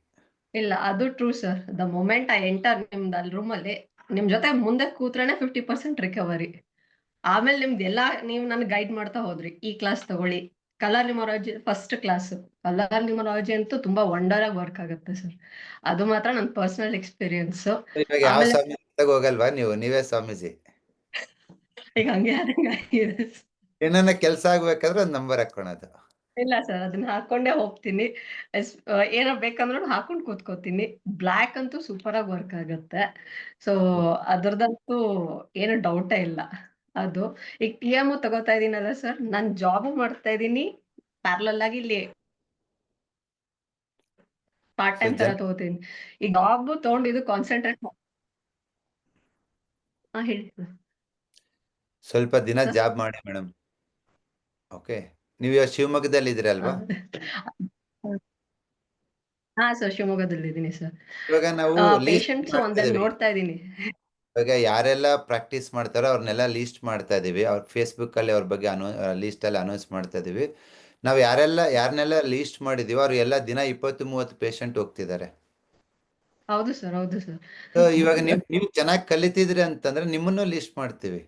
ಇಲ್ಲ, ಅದು true sir. The moment I enter ನಿಮ್ದು ಅಲ್ಲಿ ರೂಮಲ್ಲಿ, ನಿಮ್ ಜೊತೆ ಮುಂದೆ ಕೂತ್ರೇನೆ 50% ರಿಕವರಿ. ಆಮೇಲೆ ನಿಮ್ದು ಎಲ್ಲ ನೀವು ನನ್ಗೆ ಗೈಡ್ ಮಾಡ್ತಾ ಹೋದ್ರಿ, ಈ ಕ್ಲಾಸ್ ತಗೊಳ್ಳಿ, colour numerology first class. Colour numerology ಅಂತೂ ತುಂಬಾ ವಂಡರ್ ಆಗಿ ವರ್ಕ್ ಆಗುತ್ತೆ ಸರ್. ಅದು ಮಾತ್ರ ನನ್ನ ಪರ್ಸನಲ್ ಎಕ್ಸ್ಪೀರಿಯನ್ಸ್. ಇವಾಗ ಯಾವ ಆಮೇಲೆ ಸ್ವಾಮಿ ಹೋಗಲ್ವಾ ನೀವು? ನೀವೇ ಸ್ವಾಮೀಜಿ. ಈಗ ಹಂಗೆ ಆಗಿದೆ. ಏನನ್ನ ಕೆಲಸ ಆಗ್ಬೇಕಾದ್ರೆ ಒಂದು ನಂಬರ್ ಹಾಕೊಳೋದು. ಇಲ್ಲ ಸರ್, ಅದನ್ನ ಹಾಕೊಂಡೇ ಹೋಗ್ತೀನಿ. ಏನೋ ಬೇಕಂದ್ರೂ ಹಾಕೊಂಡ್ ಕೂತ್ಕೋತೀನಿ. ಬ್ಲ್ಯಾಕ್ ಅಂತೂ ಸೂಪರ್ ಆಗಿ ವರ್ಕ್ ಆಗುತ್ತೆ. ಸೊ ಅದ್ರದಂತೂ ಏನು ಡೌಟೇ ಇಲ್ಲ. ಅದು ಈಗ TM ತಗೋತಾ ಇದೀನಲ್ಲ ಸರ್, ನಾನ್ ಜಾಬ್ ಮಾಡ್ತಾ ಇದೀನಿ, ಪ್ಯಾರಲಲ್ ಆಗಿ ಇಲ್ಲಿ ಪಾರ್ಟ್ ಟೈಮ್ ತರ ತಗೋತೀನಿ. ಈ ಜಾಬ್ ತಗೊಂಡಿದ್ದು ಕಾನ್ಸಂಟ್ರೇಟ್ ಹೇಳಿ sir. ಸ್ವಲ್ಪ ದಿನ Sir? ಜಾಬ್ ಮಾಡಿ ಮೇಡಮ್. ಓಕೆ, ನೀವು ಇವಾಗ ಶಿವಮೊಗ್ಗದಲ್ಲಿ ಇದ್ದೀರಲ್ವಾ? ಹಾ ಸರ್, ಶಿವಮೊಗ್ಗದಲ್ಲಿ ಇದೀನಿ ಸರ್. ಇವಾಗ ನಾವು ಲೀಸ್ಟ್ ಪೇಷಂಟ್ಸ್ ಮಾಡ್ತಾ ಒಂದೆರಡು ಇದೀವಿ. ನೋಡ್ತಾ ಇದೀನಿ. ಇವಾಗ ಯಾರೆಲ್ಲ ಪ್ರಾಕ್ಟೀಸ್ ಮಾಡ್ತಾರೋ ಅವ್ರನ್ನೆಲ್ಲ ಲೀಸ್ಟ್ ಮಾಡ್ತಾ ಇದೀವಿ. ಅವ್ರ ಫೇಸ್ಬುಕ್ ಅಲ್ಲಿ ಅವ್ರ ಬಗ್ಗೆ ಲೀಸ್ಟ್ ಅಲ್ಲಿ ಅನೌನ್ಸ್ ಮಾಡ್ತಾ ಇದೀವಿ. ನಾವು ಯಾರನ್ನೆಲ್ಲ ಲೀಸ್ಟ್ ಮಾಡಿದೀವೋ ಅವ್ರು ಎಲ್ಲ ದಿನ 20-30 ಪೇಷಂಟ್ ಹೋಗ್ತಿದ್ದಾರೆ. ಹೌದು ಸರ್, ಹೌದು ಸರ್. ಸೊ ಇವಾಗ ನೀವು ಚೆನ್ನಾಗಿ ಕಲಿತಿದ್ರಿ ಅಂತಂದ್ರೆ ನಿಮ್ಮನ್ನು ಲಿಸ್ಟ್ ಮಾಡ್ತೀವಿ.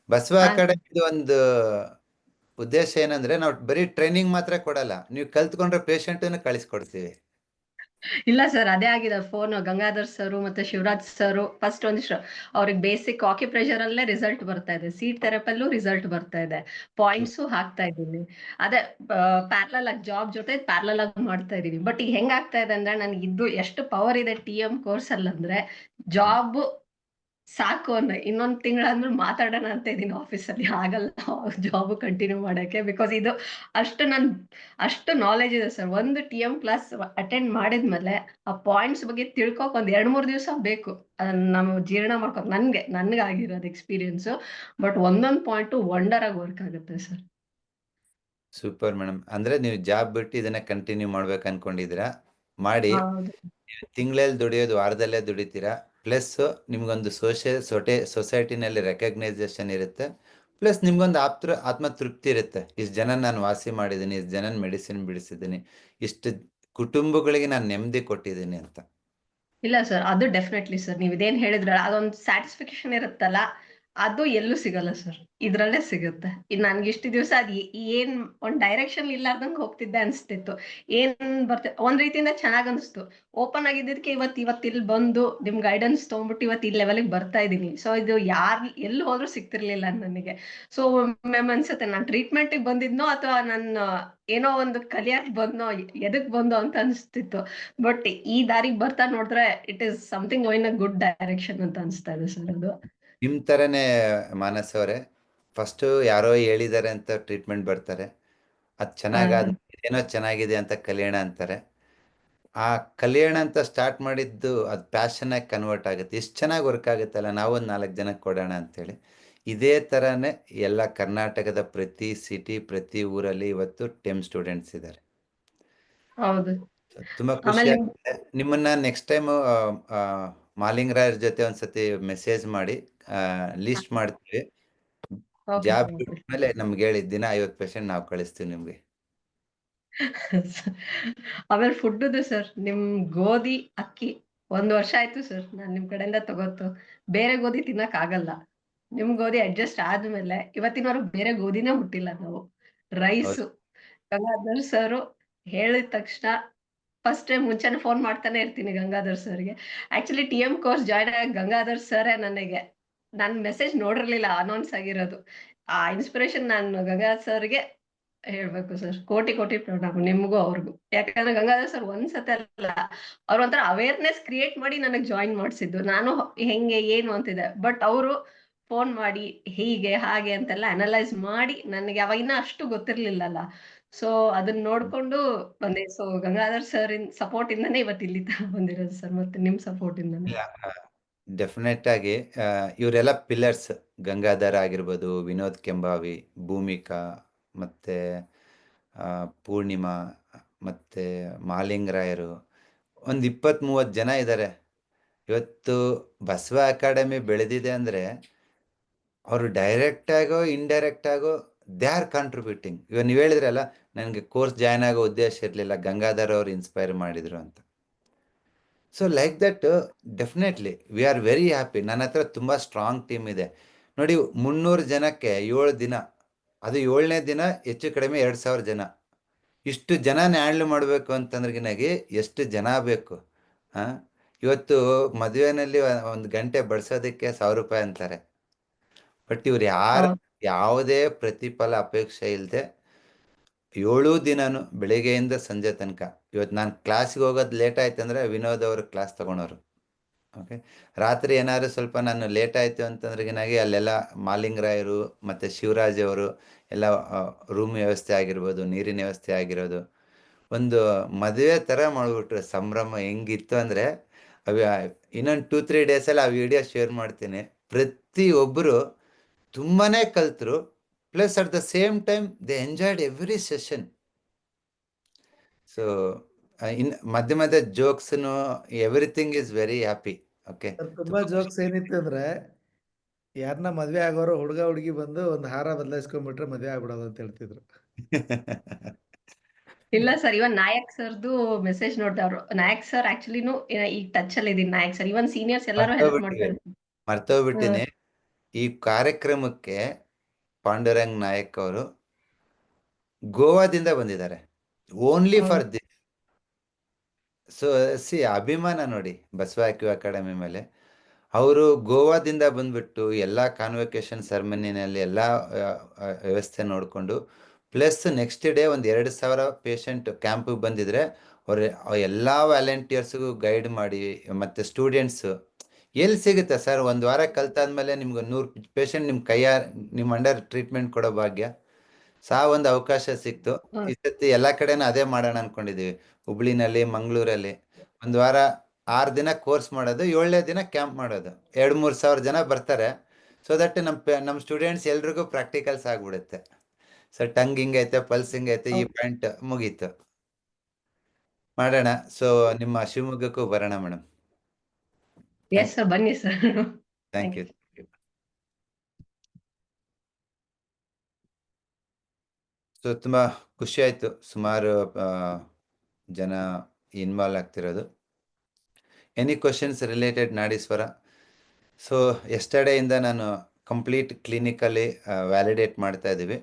ಬಸವ ಅಕಾಡೆಮಿದು ಒಂದು ಉದ್ದೇಶ ಏನಂದ್ರೆ ನಾವು ಬರೀ ಟ್ರೈನಿಂಗ್ ಮಾತ್ರ ಕೊಡಲ್ಲ, ನೀವು ಕಲ್ತ್ಕೊಂಡ್ರೆ ಪೇಷಂಟನ್ನು ಕಳಿಸ್ಕೊಡ್ತೀವಿ. ಇಲ್ಲ ಸರ್, ಅದೇ ಆಗಿದೆ. ಫೋನ್ ಗಂಗಾಧರ್ ಸರ್ ಮತ್ತೆ ಶಿವರಾಜ್ ಸರ್ ಫಸ್ಟ್ ಒಂದಿಷ್ಟು ಅವ್ರಿಗೆ ಬೇಸಿಕ್ ಆಕ್ಯುಪ್ರೆಷರ್ ಅಲ್ಲೇ ರಿಸಲ್ಟ್ ಬರ್ತಾ ಇದೆ, ಸೀಟ್ ಥೆರಪಲ್ಲೂ ರಿಸಲ್ಟ್ ಬರ್ತಾ ಇದೆ, ಪಾಯಿಂಟ್ಸು ಹಾಕ್ತಾ ಇದ್ದೀನಿ. ಅದೇ ಪ್ಯಾರಲಲ್ ಆಗಿ ಜಾಬ್ ಜೊತೆ ಪ್ಯಾರಲಲ್ ಆಗಿ ಮಾಡ್ತಾ ಇದೀನಿ. ಬಟ್ ಈಗ ಹೆಂಗಾಗ್ತಾ ಇದೆ ಅಂದ್ರೆ ನನಗೆ ಇದು ಎಷ್ಟು ಪವರ್ ಇದೆ TM ಕೋರ್ಸ್ ಅಲ್ಲಿ ಅಂದ್ರೆ, ಜಾಬ್ ಸಾಕು ಅನ್ನೋ ಇನ್ನೊಂದು ತಿಂಗಳಾದ್ಮೇಲೆ ಮಾತಾಡೋಣ ಅಂತ ಇದೀನಿ ಆಫೀಸಲ್ಲಿ. ಆಗಲ್ಲ ಜಾಬ್ ಕಂಟಿನ್ಯೂ ಮಾಡಕ್ಕೆ, ಬಿಕಾಸ್ ಇದು ಅಷ್ಟು ನಾಲೆಜ್ ಇದೆ ಸರ್. ಒಂದು TM ಕ್ಲಾಸ್ ಅಟೆಂಡ್ ಮಾಡಿದ್ಮೇಲೆ ಆ ಪಾಯಿಂಟ್ಸ್ ಬಗ್ಗೆ ತಿಳ್ಕೊಕ್ ಒಂದ್ 2-3 ದಿವಸ ಬೇಕು, ಅದನ್ನ ನಾವು ಜೀರ್ಣ ಮಾಡ್ಕೊಕ್. ನನ್ಗಾಗಿರೋದು ಎಕ್ಸ್ಪೀರಿಯನ್ಸ್. ಬಟ್ ಒಂದೊಂದು ಪಾಯಿಂಟ್ ವಂಡರ್ ಆಗಿ ವರ್ಕ್ ಆಗುತ್ತೆ ಸರ್. Super madam. ಅಂದ್ರೆ ನೀವು ಜಾಬ್ ಬಿಟ್ಟು ಇದನ್ನ ಕಂಟಿನ್ಯೂ ಮಾಡ್ಬೇಕು ಅನ್ಕೊಂಡಿದ್ದೀರಾ? ಮಾಡಿ. ಹೌದು. ತಿಂಗಳಲ್ಲಿ ದುಡಿಯೋದು ವಾರದಲ್ಲೇ ದುಡಿತೀರಾ. ಪ್ಲಸ್ ನಿಮ್ಗೊಂದು ಸೊಸೈಟಿನಲ್ಲಿ ರೆಕಗ್ನೈಸೇಷನ್ ಇರುತ್ತೆ. ಪ್ಲಸ್ ನಿಮ್ಗೊಂದು ಆತ್ಮ ತೃಪ್ತಿ ಇರುತ್ತೆ. ಇಷ್ಟು ಜನ ನಾನು ವಾಸಿ ಮಾಡಿದ್ದೀನಿ, ಇಷ್ಟು ಜನ ಮೆಡಿಸಿನ್ ಬಿಡಿಸಿದ್ದೀನಿ, ಇಷ್ಟು ಕುಟುಂಬಗಳಿಗೆ ನಾನು ನೆಮ್ಮದಿ ಕೊಟ್ಟಿದ್ದೀನಿ ಅಂತ. ಇಲ್ಲ ಸರ್, ಅದು ಡೆಫಿನೆಟ್ಲಿ ಸರ್. ನೀವ್ ಇದೇನ್ ಹೇಳಿದ್ರಲ್ಲ, ಅದೊಂದು ಸ್ಯಾಟಿಸ್ಫಿಕೇಶನ್ ಇರುತ್ತಲ್ಲ, ಅದು ಎಲ್ಲೂ ಸಿಗಲ್ಲ ಸರ್, ಇದ್ರಲ್ಲೇ ಸಿಗುತ್ತೆ. ಇದು ನನ್ಗೆ ಇಷ್ಟು ದಿವಸ ಅದ್ ಏನ್ ಒಂದ್ ಡೈರೆಕ್ಷನ್ ಇಲ್ಲಾರ್ದಂಗ್ ಹೋಗ್ತಿದ್ದೆ ಅನ್ಸ್ತಿತ್ತು. ಏನ್ ಒಂದ್ ರೀತಿಯಿಂದ ಚೆನ್ನಾಗ್ ಅನ್ಸ್ತು. ಓಪನ್ ಆಗಿದ್ದಕ್ಕೆ ಇವತ್ತು ಇಲ್ಲಿ ಬಂದು ನಿಮ್ ಗೈಡೆನ್ಸ್ ತಗೊಂಡ್ಬಿಟ್ಟು ಇವತ್ತು ಈ ಲೆವೆಲ್ಗೆ ಬರ್ತಾ ಇದೀನಿ. ಸೊ ಇದು ಎಲ್ಲಿ ಹೋದ್ರೂ ಸಿಗ್ತಿರ್ಲಿಲ್ಲ ನನಗೆ. ಸೊ ಮ್ಯಾಮ್ ಅನ್ಸುತ್ತೆ ನಾನ್ ಟ್ರೀಟ್ಮೆಂಟಿಗೆ ಬಂದಿದ್ನೋ ಅಥವಾ ನನ್ನ ಏನೋ ಒಂದು ಕಲಿಯಕ್ ಬಂದ್ನೋ, ಎದಕ್ ಬಂದೋ ಅಂತ ಅನ್ಸ್ತಿತ್ತು. ಬಟ್ ಈ ದಾರಿಗೆ ಬರ್ತಾ ನೋಡಿದ್ರೆ it is something going a good direction ಅಂತ ಅನ್ಸ್ತಾ ಇದೆ ಸರ್ ಅದು. ನಿಮ್ ಥರನೇ ಮಾನಸ್ ಅವರೇ, ಫಸ್ಟ್ ಯಾರೋ ಹೇಳಿದ್ದಾರೆ ಅಂತ ಟ್ರೀಟ್ಮೆಂಟ್ ಬರ್ತಾರೆ, ಅದು ಚೆನ್ನಾಗಾದ ಏನೋ ಚೆನ್ನಾಗಿದೆ ಅಂತ ಕಲಿಯೋಣ ಅಂತಾರೆ. ಆ ಕಲಿಯೋಣ ಅಂತ ಸ್ಟಾರ್ಟ್ ಮಾಡಿದ್ದು ಅದು ಪ್ಯಾಷನಾಗಿ ಕನ್ವರ್ಟ್ ಆಗುತ್ತೆ. ಎಷ್ಟು ಚೆನ್ನಾಗಿ ವರ್ಕ್ ಆಗುತ್ತಲ್ಲ, ನಾವೊಂದು 4 ಜನಕ್ಕೆ ಕೊಡೋಣ ಅಂತೇಳಿ. ಇದೇ ಥರನೇ ಎಲ್ಲ ಕರ್ನಾಟಕದ ಪ್ರತಿ ಸಿಟಿ, ಪ್ರತಿ ಊರಲ್ಲಿ ಇವತ್ತು ಟೆಮ್ ಸ್ಟೂಡೆಂಟ್ಸ್ ಇದ್ದಾರೆ. ಹೌದು. ತುಂಬ ಖುಷಿ ಆಮೇಲೆ ಆಗುತ್ತೆ. ನಿಮ್ಮನ್ನ ನೆಕ್ಸ್ಟ್ ಟೈಮು ಮಾಲಿಂಗರಾಯರ್ ಜೊತೆ ಒಂದ್ಸತಿ ಮೆಸೇಜ್ ಮಾಡಿ ಲಿಸ್ಟ್ ಮಾಡ್ತೀವಿ. Okay job sir, okay. ಮೇಲೆ ನಮ್ಗೆ ಹೇಳಿ ದಿನ 50 ಪೇಷಂಟ್ ನಾವು ಕಳಿಸ್ತೀವಿ ನಿಮ್ಗೆ. ಆಮೇಲೆ ಫುಡ್ದು ಸರ್, ನಿಮ್ ಗೋಧಿ ಅಕ್ಕಿ 1 ವರ್ಷ ಆಯ್ತು ಸರ್ ನಾನ್ ನಿಮ್ ಕಡೆಯಿಂದ ತಗೋತು. ಬೇರೆ ಗೋಧಿ ತಿನ್ನಕ್ ಆಗಲ್ಲ. ನಿಮ್ ಗೋಧಿ ಅಡ್ಜಸ್ಟ್ ಆದ್ಮೇಲೆ ಇವತ್ತಿನವರೆಗೂ ಬೇರೆ ಗೋಧಿನೇ ಮುಟ್ಟಿಲ್ಲ ನಾವು. ರೈಸ್ ಹೌದು. ಗಂಗಾಧರ್ ಸರ್ ಹೇಳಿದ ತಕ್ಷಣ ಫಸ್ಟ್ ಟೈಮ್ ಮುಂಚೆನೆ ಫೋನ್ ಮಾಡ್ತಾನೆ ಇರ್ತೀನಿ ಗಂಗಾಧರ್ ಸರ್ಗೆ. ಆಕ್ಚುಲಿ TM ಕೋರ್ಸ್ ಜಾಯ್ನ್ ಆಗ ಗಂಗಾಧರ್ ಸರ್ ನನಗೆ ನನ್ ಮೆಸೇಜ್ ನೋಡಿರ್ಲಿಲ್ಲ ಅನೌನ್ಸ್ ಆಗಿರೋದು. ಆ ಇನ್ಸ್ಪಿರೇಷನ್ ನಾನು ಗಂಗಾಧರ್ ಸರ್ಗೆ ಹೇಳ್ಬೇಕು ಸರ್. ಕೋಟಿ ಕೋಟಿ ಪ್ರಣಾಮ ನಿಮ್ಗೂ ಅವ್ರಿಗೂ. ಯಾಕಂದ್ರೆ ಗಂಗಾಧರ್ ಸರ್ ಒಂದ್ಸತಿ ಅಲ್ಲ, ಅವ್ರ ಒಂಥರ ಅವೇರ್ನೆಸ್ ಕ್ರಿಯೇಟ್ ಮಾಡಿ ನನಗ್ ಜಾಯಿನ್ ಮಾಡ್ಸಿದ್ದು. ನಾನು ಹೆಂಗೆ ಏನು ಅಂತಿದೆ, ಬಟ್ ಅವರು ಫೋನ್ ಮಾಡಿ ಹೀಗೆ ಹಾಗೆ ಅಂತೆಲ್ಲ ಅನಲೈಸ್ ಮಾಡಿ ನನಗೆ ಅವಾಗಿನ್ನ ಅಷ್ಟು ಗೊತ್ತಿರ್ಲಿಲ್ಲಲ್ಲ. ಸೊ ಅದನ್ನ ನೋಡ್ಕೊಂಡು ಬಂದೆ. ಸೊ ಗಂಗಾಧರ್ ಸರ್ ಸಪೋರ್ಟ್ ಇಂದಾನೆ ಇವತ್ತು ಇಲ್ಲಿ ತನಕ ಬಂದಿರೋದು ಸರ್, ಮತ್ತೆ ನಿಮ್ ಸಪೋರ್ಟ್ ಇಂದಾನೆ. ಡೆಫಿನೆಟ್ ಆಗಿ ಇವರೆಲ್ಲ ಪಿಲ್ಲರ್ಸ್. ಗಂಗಾಧರ ಆಗಿರ್ಬೋದು, ವಿನೋದ್ ಕೆಂಬಾವಿ, ಭೂಮಿಕಾ, ಮತ್ತು ಪೂರ್ಣಿಮಾ, ಮತ್ತು ಮಾಲಿಂಗರಾಯರು, ಒಂದು 20-30 ಜನ ಇದ್ದಾರೆ. ಇವತ್ತು ಬಸವ ಅಕಾಡೆಮಿ ಬೆಳೆದಿದೆ ಅಂದರೆ ಅವರು ಡೈರೆಕ್ಟಾಗೋ ಇಂಡೈರೆಕ್ಟಾಗೋ ದೇ ಆರ್ ಕಾಂಟ್ರಿಬ್ಯೂಟಿಂಗ್. ಇವಾಗ ನೀವು ಹೇಳಿದ್ರಲ್ಲ, ನನಗೆ ಕೋರ್ಸ್ ಜಾಯ್ನ್ ಆಗೋ ಉದ್ದೇಶ ಇರಲಿಲ್ಲ, ಗಂಗಾಧರ್ ಅವರು ಇನ್ಸ್ಪೈರ್ ಮಾಡಿದರು ಅಂತ. So like that definitely we are very happy. ನನ್ನ ಹತ್ರ ತುಂಬ ಸ್ಟ್ರಾಂಗ್ ಟೀಮ್ ಇದೆ ನೋಡಿ. 300 ಜನಕ್ಕೆ 7 ದಿನ, ಅದು 7ನೇ ದಿನ ಹೆಚ್ಚು ಕಡಿಮೆ 2000 ಜನ. ಇಷ್ಟು ಜನನ ಹ್ಯಾಂಡ್ಲ್ ಮಾಡಬೇಕು ಅಂತಂದ್ರೆಗಿನಾಗಿ ಎಷ್ಟು ಜನ ಬೇಕು? ಇವತ್ತು ಮದುವೆನಲ್ಲಿ 1 ಗಂಟೆ ಬಡಿಸೋದಕ್ಕೆ 1000 ರೂಪಾಯಿ ಅಂತಾರೆ. ಬಟ್ ಇವ್ರು ಯಾವುದೇ ಪ್ರತಿಫಲ ಅಪೇಕ್ಷೆ ಇಲ್ಲದೆ 7 ದಿನನೂ ಬೆಳಿಗ್ಗೆಯಿಂದ ಸಂಜೆ ತನಕ. ಇವತ್ತು ನಾನು ಕ್ಲಾಸಿಗೆ ಹೋಗೋದು ಲೇಟ್ ಆಯ್ತು ಅಂದರೆ ವಿನೋದ್ ಅವರು ಕ್ಲಾಸ್ ತಗೊಳೋರು. ಓಕೆ, ರಾತ್ರಿ ಏನಾದ್ರು ಸ್ವಲ್ಪ ನಾನು ಲೇಟ್ ಆಯಿತು ಅಂತಂದ್ರೆಗಿನಾಗಿ ಅಲ್ಲೆಲ್ಲ ಮಾಲಿಂಗರಾಯರು ಮತ್ತು ಶಿವರಾಜ್ ಅವರು ಎಲ್ಲ ರೂಮ್ ವ್ಯವಸ್ಥೆ ಆಗಿರ್ಬೋದು, ನೀರಿನ ವ್ಯವಸ್ಥೆ ಆಗಿರೋದು, ಒಂದು ಮದುವೆ ಥರ ಮಾಡಿಬಿಟ್ರು. ಸಂಭ್ರಮ ಹೆಂಗಿತ್ತು ಅಂದರೆ ಇನ್ನೊಂದು 2-3 ಡೇಸಲ್ಲಿ ಆ ವಿಡಿಯೋ ಶೇರ್ ಮಾಡ್ತೀನಿ. ಪ್ರತಿಯೊಬ್ಬರು ತುಂಬಾ ಕಲ್ತರು. Plus at the same time they enjoyed every session. So ಮಧ್ಯ ಮಧ್ಯ ಜೋಕ್ಸ್ನು everything is very happy. Okay, ತುಂಬಾ ಜೋಕ್ಸ್ ಏನಿತ್ತು ಅಂದ್ರೆ, ಯಾರನ್ನ ಮದ್ವೆ ಆಗೋರು ಹುಡುಗ ಹುಡುಗಿ ಬಂದು ಒಂದು ಹಾರ ಬದಲಾಯಿಸ್ಕೊಂಡ್ಬಿಟ್ರೆ ಮದ್ವೆ ಆಗ್ಬಿಡೋದು ಅಂತ ಹೇಳ್ತಿದ್ರು. ಇಲ್ಲ ಸರ್, ಇವನ್ ನಾಯಕ್ ಸರ್ದು ಮೆಸೇಜ್ ನೋಡ್ದೆ. ಅವ್ರು ನಾಯಕ್ ಸರ್ ಆಕ್ಚುಲಿನು ಈಗ ಟಚ್ ಅಲ್ಲಿ ಇದೀನಿ. ನಾಯಕ್ ಸರ್ ಇವನ್ ಸೀನಿಯರ್ಸ್ ಎಲ್ಲರೂ ಹೆಲ್ಪ್ ಮಾಡ್ತಾರೆ. ಮರ್ತೋಗ್ಬಿಟ್ಟಿನಿ. ಈ ಕಾರ್ಯಕ್ರಮಕ್ಕೆ ಪಾಂಡುರಂಗ್ ನಾಯಕ್ ಅವರು ಗೋವಾದಿಂದ ಬಂದಿದ್ದಾರೆ, ಓನ್ಲಿ ಫಾರ್ ದಿಸ್. ಸೊ ಅಭಿಮಾನ ನೋಡಿ ಬಸವ ಅಕಾಡೆಮಿ ಮೇಲೆ. ಅವರು ಗೋವಾದಿಂದ ಬಂದ್ಬಿಟ್ಟು ಎಲ್ಲ ಕಾನ್ವೊಕೇಶನ್ ಸೆರೆಮನಿನಲ್ಲಿ ಎಲ್ಲ ವ್ಯವಸ್ಥೆ ನೋಡಿಕೊಂಡು, ಪ್ಲಸ್ ನೆಕ್ಸ್ಟ್ ಡೇ ಒಂದು 2000 ಪೇಷಂಟ್ ಕ್ಯಾಂಪಿಗೆ ಬಂದಿದ್ರೆ ಅವ್ರ ಎಲ್ಲ ವ್ಯಾಲೆಂಟಿಯರ್ಸ್ಗೂ ಗೈಡ್ ಮಾಡಿ, ಮತ್ತು ಸ್ಟೂಡೆಂಟ್ಸು ಎಲ್ಲಿ ಸಿಗುತ್ತೆ ಸರ್? 1 ವಾರ ಕಲ್ತಾದ್ಮೇಲೆ ನಿಮ್ಗೆ 100 ಪೇಷಂಟ್ ನಿಮ್ಮ ಅಂಡರ್ ಟ್ರೀಟ್ಮೆಂಟ್ ಕೊಡೋ ಭಾಗ್ಯ. ಒಂದು ಅವಕಾಶ ಸಿಕ್ತು. ಈ ಸತಿ ಎಲ್ಲ ಕಡೆನೂ ಅದೇ ಮಾಡೋಣ ಅನ್ಕೊಂಡಿದ್ದೀವಿ. ಹುಬ್ಳಿನಲ್ಲಿ, ಮಂಗಳೂರಲ್ಲಿ 1 ವಾರ 6 ದಿನ ಕೋರ್ಸ್ ಮಾಡೋದು, 7ನೇ ದಿನ ಕ್ಯಾಂಪ್ ಮಾಡೋದು. 2-3 ಸಾವಿರ ಜನ ಬರ್ತಾರೆ. ಸೊ ದಟ್ ನಮ್ಮ ಸ್ಟೂಡೆಂಟ್ಸ್ ಎಲ್ರಿಗೂ ಪ್ರಾಕ್ಟಿಕಲ್ಸ್ ಆಗ್ಬಿಡುತ್ತೆ. ಸೊ ಟಂಗ್ ಹಿಂಗೈತೆ, ಪಲ್ಸ್ ಹಿಂಗೈತೆ, ಈ ಪಾಯಿಂಟ್ ಮುಗೀತು, ಮಾಡೋಣ. ಸೊ ನಿಮ್ಮ ಶಿವಮೊಗ್ಗಕ್ಕೂ ಬರೋಣ ಮೇಡಮ್. ಎಸ್ ಸರ್, ಬನ್ನಿ ಸರ್. Thank you. ಸೊ ತುಂಬ ಖುಷಿ ಆಯಿತು, ಸುಮಾರು ಜನ ಇನ್ವಾಲ್ವ್ ಆಗ್ತಿರೋದು. Any questions related Nadishwara? So ಎಸ್ಟರ್ಡೇಯಿಂದ ನಾನು ಕಂಪ್ಲೀಟ್ ಕ್ಲಿನಿಕಲ್ಲಿ ವ್ಯಾಲಿಡೇಟ್ ಮಾಡ್ತಾ ಇದ್ದೀವಿ.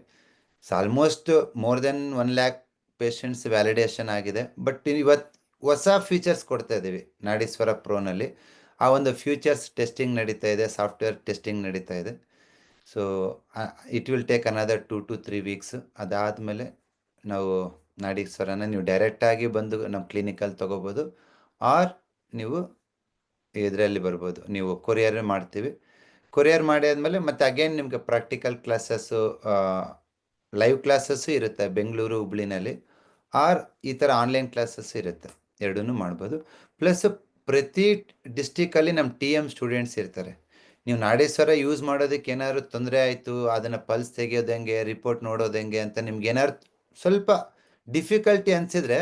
So almost more than 1 lakh patients validation ಆಗಿದೆ. ಬಟ್ ಇವತ್ತು ಹೊಸ ಫೀಚರ್ಸ್ ಕೊಡ್ತಾ ಇದ್ದೀವಿ ನಾಡೀಶ್ವರ ಪ್ರೋನಲ್ಲಿ. ಆ ಒಂದು ಫ್ಯೂಚರ್ಸ್ ಟೆಸ್ಟಿಂಗ್ ನಡೀತಾ ಇದೆ, ಸಾಫ್ಟ್ವೇರ್ ಟೆಸ್ಟಿಂಗ್ ನಡೀತಾ ಇದೆ. So it will take another 2 to 3 weeks. ಅದಾದಮೇಲೆ ನಾವು ನಾಡೀಶ್ವರನ ನೀವು ಡೈರೆಕ್ಟಾಗಿ ಬಂದು ನಮ್ಮ ಕ್ಲಿನಿಕಲ್ಲಿ ತೊಗೋಬೋದು, ಆರ್ ನೀವು ಇದರಲ್ಲಿ ಬರ್ಬೋದು. ನೀವು ಕೊರಿಯರ್ ಮಾಡ್ತೀವಿ. ಕೊರಿಯರ್ ಮಾಡಿ ಆದಮೇಲೆ ಮತ್ತೆ ಅಗೇನ್ ನಿಮಗೆ ಪ್ರಾಕ್ಟಿಕಲ್ ಕ್ಲಾಸಸ್ಸು, ಲೈವ್ ಕ್ಲಾಸಸ್ಸು ಇರುತ್ತೆ ಬೆಂಗಳೂರು, ಹುಬ್ಳಿನಲ್ಲಿ, ಆರ್ ಈ ಥರ ಆನ್ಲೈನ್ ಕ್ಲಾಸಸ್ ಇರುತ್ತೆ. ಎರಡೂ ಮಾಡ್ಬೋದು. ಪ್ಲಸ್ ಪ್ರತಿ ಡಿಸ್ಟಿಕಲ್ಲಿ ನಮ್ಮ TM ಸ್ಟೂಡೆಂಟ್ಸ್ ಇರ್ತಾರೆ. ನೀವು ನಾಡೇಶ್ವರ ಯೂಸ್ ಮಾಡೋದಕ್ಕೆ ಏನಾದ್ರು ತೊಂದರೆ ಆಯಿತು, ಅದನ್ನು ಪಲ್ಸ್ ತೆಗೆಯೋದು ಹೆಂಗೆ, ರಿಪೋರ್ಟ್ ನೋಡೋದು ಹೆಂಗೆ ಅಂತ ನಿಮ್ಗೆ ಏನಾದ್ರು ಸ್ವಲ್ಪ ಡಿಫಿಕಲ್ಟಿ ಅನಿಸಿದ್ರೆ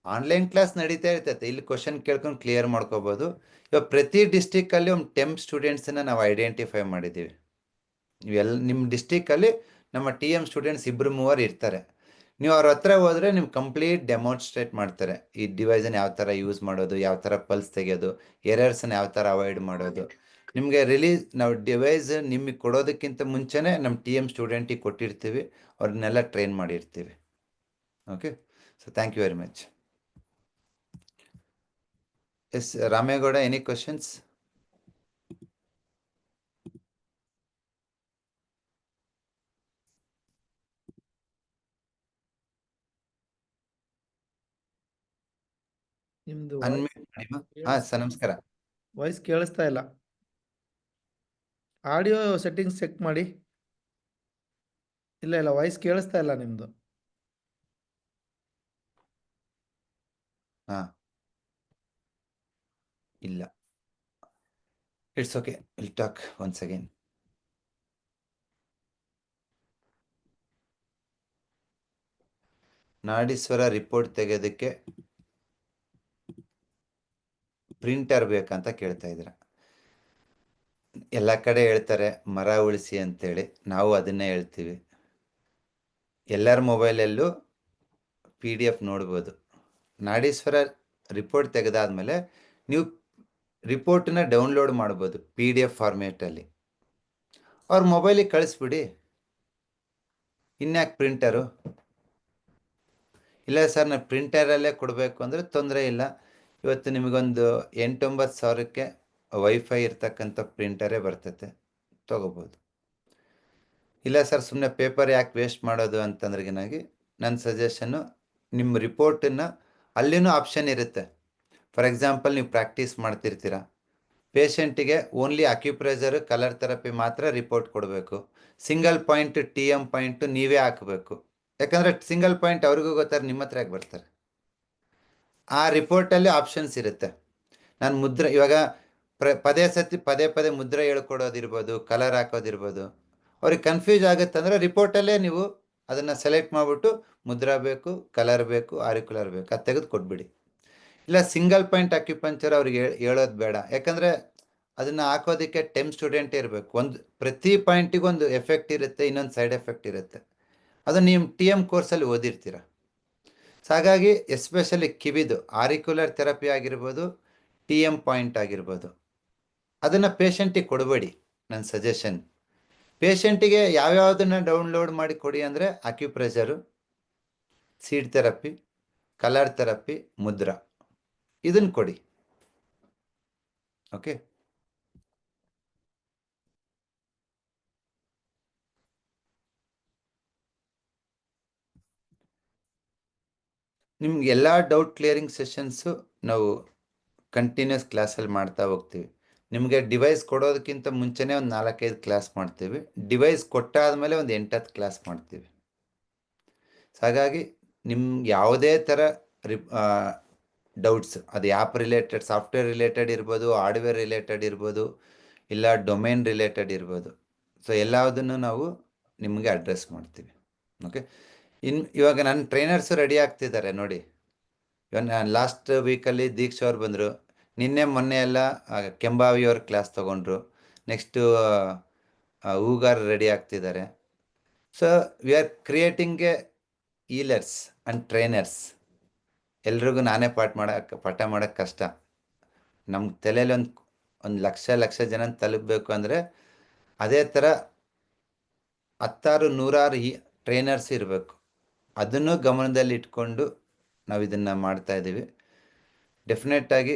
ಆನ್ಲೈನ್ ಕ್ಲಾಸ್ ನಡೀತಾ ಇರ್ತೈತೆ, ಇಲ್ಲಿ ಕ್ವಶನ್ ಕೇಳ್ಕೊಂಡು ಕ್ಲಿಯರ್ ಮಾಡ್ಕೋಬೋದು. ಇವಾಗ ಪ್ರತಿ ಡಿಸ್ಟಿಕಲ್ಲಿ ಒಂದು 10 ಸ್ಟೂಡೆಂಟ್ಸನ್ನು ನಾವು ಐಡೆಂಟಿಫೈ ಮಾಡಿದ್ದೀವಿ. ಇವೆಲ್ಲ ನಿಮ್ಮ ಡಿಸ್ಟಿಕಲ್ಲಿ ನಮ್ಮ TM ಸ್ಟೂಡೆಂಟ್ಸ್ 2-3 ಇರ್ತಾರೆ. ನೀವು ಅವ್ರ ಹತ್ರ ಹೋದರೆ ನಿಮ್ಗೆ ಕಂಪ್ಲೀಟ್ ಡೆಮಾನ್ಸ್ಟ್ರೇಟ್ ಮಾಡ್ತಾರೆ, ಈ ಡಿವೈಸನ್ನು ಯಾವ ಥರ ಯೂಸ್ ಮಾಡೋದು, ಯಾವ ಥರ ಪಲ್ಸ್ ತೆಗೆಯೋದು, ಎರರ್ಸನ್ನು ಯಾವ ಥರ ಅವಾಯ್ಡ್ ಮಾಡೋದು. ನಿಮಗೆ ನಾವು ಡಿವೈಸ್ ನಿಮಗೆ ಕೊಡೋದಕ್ಕಿಂತ ಮುಂಚೆನೇ ನಮ್ಮ TM ಸ್ಟೂಡೆಂಟಿಗೆ ಕೊಟ್ಟಿರ್ತೀವಿ, ಅವ್ರನ್ನೆಲ್ಲ ಟ್ರೈನ್ ಮಾಡಿರ್ತೀವಿ. Okay, so thank you very much. Yes Ramegowda, any questions? ನಿಮ್ದು ಅನ್ಮ್ಯೂಟ್ ಮಾಡಿ. ಹಾಂ ಸರ್, ನಮಸ್ಕಾರ. ವಾಯ್ಸ್ ಕೇಳಿಸ್ತಾ ಇಲ್ಲ. ಆಡಿಯೋ ಸೆಟ್ಟಿಂಗ್ಸ್ ಚೆಕ್ ಮಾಡಿ. ಇಲ್ಲ ವಾಯ್ಸ್ ಕೇಳಿಸ್ತಾ ಇಲ್ಲ ನಿಮ್ದು. ಹಾಂ, ಇಲ್ಲ, it's okay, will talk once again. Nadishwara report ತೆಗೆಯೋದಕ್ಕೆ ಪ್ರಿಂಟರ್ ಬೇಕಂತ ಕೇಳ್ತಾ ಇದ್ದೀರ. ಎಲ್ಲ ಕಡೆ ಹೇಳ್ತಾರೆ ಮರ ಉಳಿಸಿ ಅಂತೇಳಿ, ನಾವು ಅದನ್ನೇ ಹೇಳ್ತೀವಿ. ಎಲ್ಲರ ಮೊಬೈಲಲ್ಲೂ PDF ನೋಡ್ಬೋದು. ನಾಡೀಶ್ವರ ರಿಪೋರ್ಟ್ ತೆಗೆದಾದ್ಮೇಲೆ ನೀವು ರಿಪೋರ್ಟನ್ನ ಡೌನ್ಲೋಡ್ ಮಾಡ್ಬೋದು PDF ಫಾರ್ಮೇಟಲ್ಲಿ. ಅವ್ರ ಮೊಬೈಲಿಗೆ ಕಳಿಸ್ಬಿಡಿ. ಇನ್ಯಾಕೆ ಪ್ರಿಂಟರು? ಇಲ್ಲ ಸರ್, ನಾನು ಪ್ರಿಂಟರಲ್ಲೇ ಕೊಡಬೇಕು ಅಂದರೆ ತೊಂದರೆ ಇಲ್ಲ. ಇವತ್ತು ನಿಮಗೊಂದು 8-9 ಸಾವಿರಕ್ಕೆ ವೈಫೈ ಇರ್ತಕ್ಕಂಥ ಪ್ರಿಂಟರೇ ಬರ್ತೈತೆ, ತೊಗೋಬೋದು. ಇಲ್ಲ ಸರ್, ಸುಮ್ಮನೆ ಪೇಪರ್ ಯಾಕೆ ವೇಸ್ಟ್ ಮಾಡೋದು ಅಂತಂದ್ರಿಗಿನಾಗಿ ನನ್ನ ಸಜೆಷನ್ನು, ನಿಮ್ಮ ರಿಪೋರ್ಟನ್ನು ಅಲ್ಲಿನೂ ಆಪ್ಷನ್ ಇರುತ್ತೆ. ಫಾರ್ ಎಕ್ಸಾಂಪಲ್, ನೀವು ಪ್ರಾಕ್ಟೀಸ್ ಮಾಡ್ತಿರ್ತೀರ, ಪೇಷಂಟಿಗೆ ಓನ್ಲಿ ಅಕ್ಯುಪ್ರೆಷರ್, ಕಲರ್ ಥೆರಪಿ ಮಾತ್ರ ರಿಪೋರ್ಟ್ ಕೊಡಬೇಕು. ಸಿಂಗಲ್ ಪಾಯಿಂಟ್ TM ಪಾಯಿಂಟು ನೀವೇ ಹಾಕಬೇಕು. ಯಾಕಂದರೆ ಸಿಂಗಲ್ ಪಾಯಿಂಟ್ ಅವ್ರಿಗೂ ಗೊತ್ತಾರೆ, ನಿಮ್ಮ ಹತ್ರ ಯಾಕೆ ಬರ್ತಾರೆ. ಆ ರಿಪೋರ್ಟಲ್ಲಿ ಆಪ್ಷನ್ಸ್ ಇರುತ್ತೆ. ನಾನು ಮುದ್ರೆ ಇವಾಗ ಪದೇ ಪದೇ ಮುದ್ರೆ ಹೇಳ್ಕೊಡೋದಿರ್ಬೋದು, ಕಲರ್ ಹಾಕೋದಿರ್ಬೋದು, ಅವ್ರಿಗೆ ಕನ್ಫ್ಯೂಸ್ ಆಗುತ್ತಂದ್ರೆ ರಿಪೋರ್ಟಲ್ಲೇ ನೀವು ಅದನ್ನು ಸೆಲೆಕ್ಟ್ ಮಾಡಿಬಿಟ್ಟು ಮುದ್ರಾ ಬೇಕು, ಕಲರ್ ಬೇಕು, ಆರಿಕ್ಯುಲರ್ ಬೇಕು, ಅದು ತೆಗೆದು ಕೊಟ್ಬಿಡಿ. ಇಲ್ಲ ಸಿಂಗಲ್ ಪಾಯಿಂಟ್ ಅಕ್ಯುಪಂಕ್ಚರ್ ಅವ್ರಿಗೆ ಹೇಳೋದು ಬೇಡ, ಯಾಕಂದರೆ ಅದನ್ನು ಹಾಕೋದಕ್ಕೆ 10 ಸ್ಟೂಡೆಂಟ್ ಇರಬೇಕು. ಪ್ರತಿ ಪಾಯಿಂಟಿಗೆ ಒಂದು ಎಫೆಕ್ಟ್ ಇರುತ್ತೆ, ಇನ್ನೊಂದು ಸೈಡ್ ಎಫೆಕ್ಟ್ ಇರುತ್ತೆ. ಅದು ನೀವು TM ಕೋರ್ಸಲ್ಲಿ ಓದಿರ್ತೀರ. ಸೊ ಹಾಗಾಗಿ ಎಸ್ಪೆಷಲಿ ಕಿವಿದು ಆರಿಕ್ಯುಲರ್ ಥೆರಪಿ ಆಗಿರ್ಬೋದು, TM ಪಾಯಿಂಟ್ ಆಗಿರ್ಬೋದು, ಅದನ್ನು ಪೇಷಂಟಿಗೆ ಕೊಡಬೇಡಿ. ನನ್ನ ಸಜೆಷನ್, ಪೇಷಂಟಿಗೆ ಯಾವ್ಯಾವುದನ್ನು ಡೌನ್ಲೋಡ್ ಮಾಡಿ ಕೊಡಿ ಅಂದರೆ acupressure, seed therapy, colour therapy, mudra, ಇದನ್ನು ಕೊಡಿ. ಓಕೆ, ನಿಮ್ಗೆ ಎಲ್ಲ ಡೌಟ್ ಕ್ಲಿಯರಿಂಗ್ ಸೆಷನ್ಸು ನಾವು ಕಂಟಿನ್ಯೂಸ್ ಕ್ಲಾಸಲ್ಲಿ ಮಾಡ್ತಾ ಹೋಗ್ತೀವಿ. ನಿಮಗೆ ಡಿವೈಸ್ ಕೊಡೋದಕ್ಕಿಂತ ಮುಂಚೆನೇ ಒಂದು 4-5 ಕ್ಲಾಸ್ ಮಾಡ್ತೀವಿ. ಡಿವೈಸ್ ಕೊಟ್ಟಾದಮೇಲೆ ಒಂದು 8-10 ಕ್ಲಾಸ್ ಮಾಡ್ತೀವಿ. ಸೊ ಹಾಗಾಗಿ ನಿಮ್ಗೆ ಯಾವುದೇ ಥರ ಡೌಟ್ಸ್, ಅದು ಆ್ಯಪ್ ರಿಲೇಟೆಡ್, ಸಾಫ್ಟ್ವೇರ್ ರಿಲೇಟೆಡ್ ಇರ್ಬೋದು, ಹಾರ್ಡ್ವೇರ್ ರಿಲೇಟೆಡ್ ಇರ್ಬೋದು, ಇಲ್ಲ ಡೊಮೇನ್ ರಿಲೇಟೆಡ್ ಇರ್ಬೋದು. ಸೊ ಎಲ್ಲದನ್ನು ನಾವು ನಿಮಗೆ ಅಡ್ರೆಸ್ ಮಾಡ್ತೀವಿ. ಓಕೆ, ಇವಾಗ ನನ್ನ ಟ್ರೈನರ್ಸು ರೆಡಿ ಆಗ್ತಿದ್ದಾರೆ ನೋಡಿ. ಇವಾಗ ಲಾಸ್ಟ್ ವೀಕಲ್ಲಿ ದೀಕ್ಷಾ ಅವ್ರು ಬಂದರು, ನಿನ್ನೆ ಮೊನ್ನೆ ಎಲ್ಲ ಕೆಂಬಾವಿಯವ್ರ ಕ್ಲಾಸ್ ತೊಗೊಂಡ್ರು, ನೆಕ್ಸ್ಟು ಹೂಗಾರ್ ರೆಡಿ ಆಗ್ತಿದ್ದಾರೆ. So we are creating a healers and trainers. ಎಲ್ರಿಗೂ ನಾನೇ ಪಾಠ ಮಾಡೋಕ್ಕೆ ಕಷ್ಟ. ನಮ್ಮ ತಲೆಯಲ್ಲಿ ಒಂದು ಲಕ್ಷ ಜನ ತಲುಪಬೇಕು ಅಂದರೆ ಅದೇ ಥರ 10-100 ಟ್ರೈನರ್ಸ್ ಇರಬೇಕು. ಅದನ್ನು ಗಮನದಲ್ಲಿ ಇಟ್ಕೊಂಡು ನಾವು ಇದನ್ನು ಮಾಡ್ತಾಯಿದ್ದೀವಿ. ಡೆಫಿನೆಟ್ಟಾಗಿ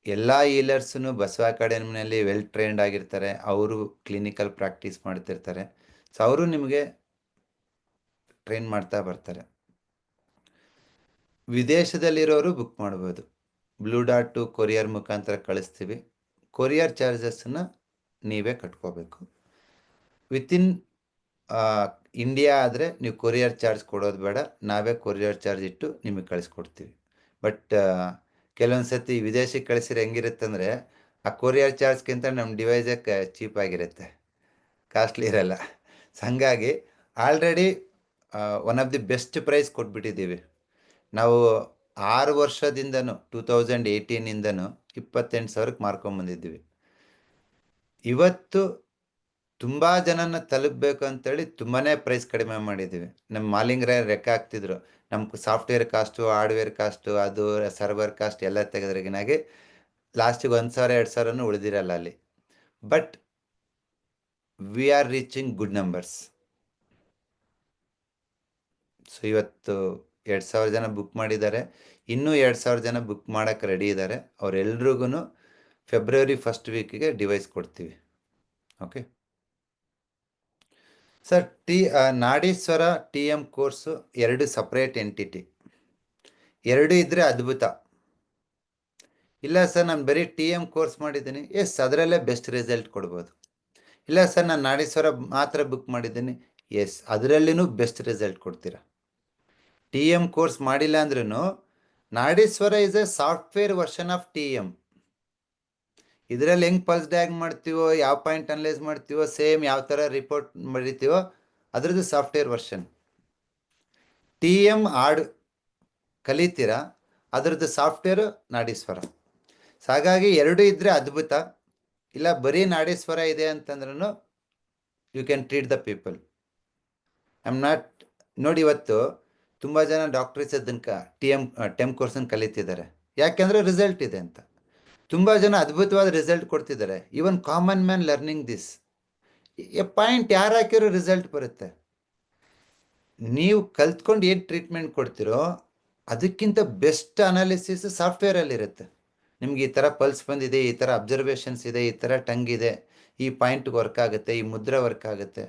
ಎಲ್ಲ ಈಲರ್ಸೂ ಬಸವ ಅಕಾಡೆಮಿನಲ್ಲಿ ವೆಲ್ ಟ್ರೈನ್ಡ್ ಆಗಿರ್ತಾರೆ. ಅವರು ಕ್ಲಿನಿಕಲ್ ಪ್ರಾಕ್ಟೀಸ್ ಮಾಡ್ತಿರ್ತಾರೆ. ಸೊ ಅವರು ನಿಮಗೆ ಟ್ರೈನ್ ಮಾಡ್ತಾ ಬರ್ತಾರೆ. ವಿದೇಶದಲ್ಲಿರೋರು ಬುಕ್ ಮಾಡ್ಬೋದು. ಬ್ಲೂ ಡಾಟು ಕೊರಿಯರ್ ಮುಖಾಂತರ ಕಳಿಸ್ತೀವಿ. ಕೊರಿಯರ್ ಚಾರ್ಜಸ್ಸನ್ನು ನೀವೇ ಕಟ್ಕೋಬೇಕು. ವಿತಿನ್ ಇಂಡಿಯಾ ಆದರೆ ನೀವು ಕೊರಿಯರ್ ಚಾರ್ಜ್ ಕೊಡೋದು ಬೇಡ, ನಾವೇ ಕೊರಿಯರ್ ಚಾರ್ಜ್ ಇಟ್ಟು ನಿಮಗೆ ಕಳಿಸ್ಕೊಡ್ತೀವಿ. ಬಟ್ ಕೆಲವೊಂದು ಸತಿ ವಿದೇಶಕ್ಕೆ ಕಳಿಸಿದ್ರೆ ಹೆಂಗಿರುತ್ತಂದರೆ ಆ ಕೊರಿಯರ್ ಚಾರ್ಜ್ಗಿಂತ ನಮ್ಮ ಡಿವೈಸೇ ಚೀಪ್ ಆಗಿರುತ್ತೆ, ಕಾಸ್ಟ್ಲಿ ಇರಲ್ಲ. ಹಂಗಾಗಿ already one of the best price ಕೊಟ್ಬಿಟ್ಟಿದ್ದೀವಿ ನಾವು. 6 ವರ್ಷದಿಂದನೂ 2018ಇಂದನೂ 28,000ಕ್ಕೆ ಮಾರ್ಕೊಂಬಂದಿದ್ದೀವಿ. ಇವತ್ತು ತುಂಬ ಜನನ ತಲುಪಬೇಕು ಅಂತೇಳಿ ತುಂಬಾ ಪ್ರೈಸ್ ಕಡಿಮೆ ಮಾಡಿದ್ದೀವಿ. ನಮ್ಮ ಮಾಲಿಂಗ್ರೆ ಲೆಕ್ಕ ಹಾಕ್ತಿದ್ರು, ನಮ್ಮ ಸಾಫ್ಟ್ವೇರ್ ಕಾಸ್ಟು, ಹಾರ್ಡ್ವೇರ್ ಕಾಸ್ಟು, ಅದು ಸರ್ವರ್ ಕಾಸ್ಟ್ ಎಲ್ಲ ತೆಗೆದ್ರಿಗಿನಾಗೆ ಲಾಸ್ಟಿಗೆ 1,000-2,000 ಉಳಿದಿರಲ್ಲ ಅಲ್ಲಿ. But we are reaching good numbers. So ಇವತ್ತು 2,000 ಜನ ಬುಕ್ ಮಾಡಿದ್ದಾರೆ, ಇನ್ನೂ 2,000 ಜನ ಬುಕ್ ಮಾಡೋಕ್ಕೆ ರೆಡಿ ಇದ್ದಾರೆ. ಅವರೆಲ್ರಿಗೂ ಫೆಬ್ರವರಿ 1st ವೀಕಿಗೆ ಡಿವೈಸ್ ಕೊಡ್ತೀವಿ. Okay sir, Nadishwara TM course 2 separate entity. 2 ಇದ್ದರೆ ಅದ್ಭುತ. ಇಲ್ಲ ಸರ್ ನಾನು ಬರೀ TM ಕೋರ್ಸ್ ಮಾಡಿದ್ದೀನಿ, ಎಸ್ ಅದರಲ್ಲೇ ಬೆಸ್ಟ್ ರಿಸಲ್ಟ್ ಕೊಡ್ಬೋದು. ಇಲ್ಲ ಸರ್ ನಾನು ನಾಡೀಶ್ವರ ಮಾತ್ರ ಬುಕ್ ಮಾಡಿದ್ದೀನಿ, ಎಸ್ ಅದರಲ್ಲಿನೂ ಬೆಸ್ಟ್ ರಿಸಲ್ಟ್ ಕೊಡ್ತೀರಾ. TM ಕೋರ್ಸ್ ಮಾಡಿಲ್ಲ ಅಂದ್ರೂ Nadishwara is a software version of TM. ಇದರಲ್ಲಿ ಹೆಂಗೆ ಪಲ್ಸ್ ಡ್ಯಾಗ್ ಮಾಡ್ತೀವೋ, ಯಾವ ಪಾಯಿಂಟ್ ಅನಲೈಸ್ ಮಾಡ್ತೀವೋ, ಸೇಮ್ ಯಾವ ಥರ ರಿಪೋರ್ಟ್ ಬರೀತೀವೋ ಅದರದ್ದು ಸಾಫ್ಟ್ವೇರ್ ವರ್ಷನ್. TM ಕಲಿತೀರಾ, ಅದರದ್ದು ಸಾಫ್ಟ್ವೇರು ನಾಡೀಶ್ವರ. ಸೊ ಹಾಗಾಗಿ 2 ಇದ್ದರೆ ಅದ್ಭುತ. ಇಲ್ಲ ಬರೀ ನಾಡೀಶ್ವರ ಇದೆ ಅಂತಂದ್ರೂ you can treat the people. Not ನೋಡಿ, ಇವತ್ತು ತುಂಬ ಜನ ಡಾಕ್ಟ್ರೇಟ್ಸ್ ತನಕ TM ಕೋರ್ಸನ್ನು ಕಲಿತಿದ್ದಾರೆ, ಯಾಕೆಂದರೆ ರಿಸಲ್ಟ್ ಇದೆ ಅಂತ. ತುಂಬ ಜನ ಅದ್ಭುತವಾದ ರಿಸಲ್ಟ್ ಕೊಡ್ತಿದ್ದಾರೆ. Even common man learning this. Point ಯಾರು ಹಾಕಿರೋ ರಿಸಲ್ಟ್ ಬರುತ್ತೆ. ನೀವು ಕಲ್ತ್ಕೊಂಡು ಏನು ಟ್ರೀಟ್ಮೆಂಟ್ ಕೊಡ್ತಿರೋ ಅದಕ್ಕಿಂತ ಬೆಸ್ಟ್ ಅನಾಲಿಸಿಸ್ ಸಾಫ್ಟ್ವೇರಲ್ಲಿರುತ್ತೆ. ನಿಮ್ಗೆ ಈ ಥರ ಪಲ್ಸ್ ಬಂದಿದೆ, ಈ ಥರ ಅಬ್ಸರ್ವೇಷನ್ಸ್ ಇದೆ, ಈ ಥರ ಟಂಗ್ ಇದೆ, ಈ ಪಾಯಿಂಟ್ಗೆ ವರ್ಕ್ ಆಗುತ್ತೆ, ಈ ಮುದ್ರೆ ವರ್ಕ್ ಆಗುತ್ತೆ.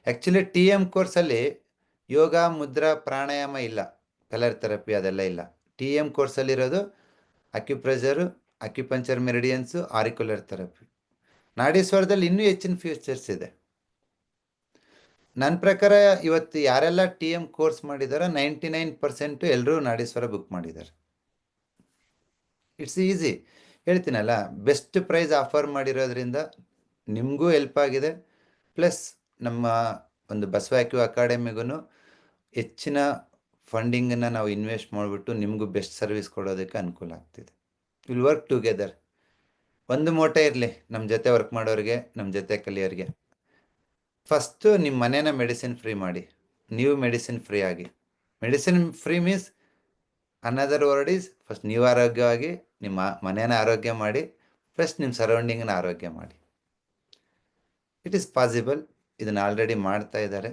ಆ್ಯಕ್ಚುಲಿ TM ಕೋರ್ಸಲ್ಲಿ ಯೋಗ, ಮುದ್ರಾ, ಪ್ರಾಣಾಯಾಮ ಇಲ್ಲ, ಕಲರ್ ಥೆರಪಿ ಅದೆಲ್ಲ ಇಲ್ಲ. TM ಕೋರ್ಸಲ್ಲಿರೋದು acupressure, acupuncture meridians, auricular therapy. ನಾಡೀಶ್ವರದಲ್ಲಿ ಇನ್ನೂ ಹೆಚ್ಚಿನ ಫ್ಯೂಚರ್ಸ್ ಇದೆ. ನನ್ನ ಪ್ರಕಾರ ಇವತ್ತು ಯಾರೆಲ್ಲ TM ಕೋರ್ಸ್ ಮಾಡಿದಾರೋ 99% ಎಲ್ಲರೂ ನಾಡೀಶ್ವರ ಬುಕ್ ಮಾಡಿದ್ದಾರೆ. It's easy. ಹೇಳ್ತೀನಲ್ಲ, ಬೆಸ್ಟ್ ಪ್ರೈಸ್ ಆಫರ್ ಮಾಡಿರೋದ್ರಿಂದ ನಿಮಗೂ ಹೆಲ್ಪ್ ಆಗಿದೆ. ಪ್ಲಸ್ ನಮ್ಮ ಒಂದು ಬಸವ ಅಕಾಡೆಮಿಗೂ ಹೆಚ್ಚಿನ ಫಂಡಿಂಗನ್ನು ನಾವು ಇನ್ವೆಸ್ಟ್ ಮಾಡಿಬಿಟ್ಟು ನಿಮಗೂ ಬೆಸ್ಟ್ ಸರ್ವಿಸ್ ಕೊಡೋದಕ್ಕೆ ಅನುಕೂಲ ಆಗ್ತಿದೆ. Will work together. ಒಂದು ಮೋಟ ಇರಲಿ ನಮ್ಮ ಜೊತೆ ವರ್ಕ್ ಮಾಡೋರಿಗೆ, ನಮ್ಮ ಜೊತೆ ಕಲಿಯೋರಿಗೆ. ಫಸ್ಟು ನಿಮ್ಮ ಮನೇನ ಮೆಡಿಸಿನ್ ಫ್ರೀ ಮಾಡಿ, ನೀವು ಮೆಡಿಸಿನ್ ಫ್ರೀ ಆಗಿ. Medicine free means another word is first ನೀವು ಆರೋಗ್ಯವಾಗಿ ನಿಮ್ಮ ಮನೇನ ಆರೋಗ್ಯ ಮಾಡಿ, ಪ್ಲಸ್ ನಿಮ್ಮ ಸರೌಂಡಿಂಗ್ನ ಆರೋಗ್ಯ ಮಾಡಿ. It is possible. ಇದನ್ನು ಆಲ್ರೆಡಿ ಮಾಡ್ತಾ ಇದ್ದಾರೆ,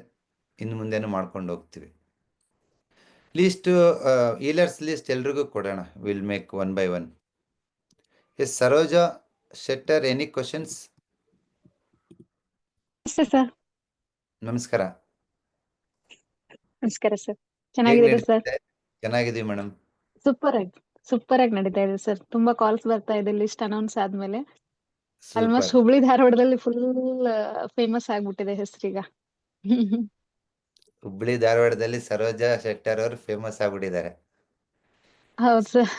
ಇನ್ನು ಮುಂದೆನೂ ಮಾಡ್ಕೊಂಡು ಹೋಗ್ತೀವಿ. ಲೀಸ್ಟು ಈಲರ್ಸ್ ಲೀಸ್ಟ್ ಎಲ್ರಿಗೂ ಕೊಡೋಣ. Will make 1 by 1. Yes Saroja Shettar, any questions? Sir ನಮಸ್ಕಾರ. ನಮಸ್ಕಾರ ಸರ್, ಚೆನ್ನಾಗಿದ್ದೀರಾ ಸರ್? ಚೆನ್ನಾಗಿದ್ದೀವಿ ಮೇಡಮ್. ಸೂಪರ್ ಆಗಿ ನಡೀತಾ ಇದೆ ಸರ್. ತುಂಬಾ ಕಾಲ್ಸ್ ಬರ್ತಾ ಇದೆ ಲಿಸ್ಟ್ ಅನೌನ್ಸ್ ಆದ್ಮೇಲೆ. Almost super. ಹುಬ್ಳಿ ಧಾರವಾಡದಲ್ಲಿ ಫುಲ್ ಫೇಮಸ್ ಆಗ್ಬಿಟ್ಟಿದೆ ಹೆಸರೀಗ. ಹುಬ್ಳಿ ಧಾರವಾಡದಲ್ಲಿ ಸರೋಜಾ ಶೆಟ್ಟರ್ ಅವರು ಫೇಮಸ್ ಆಗ್ಬಿಟ್ಟಿದ್ದಾರೆ. ಹೌದು ಸರ್,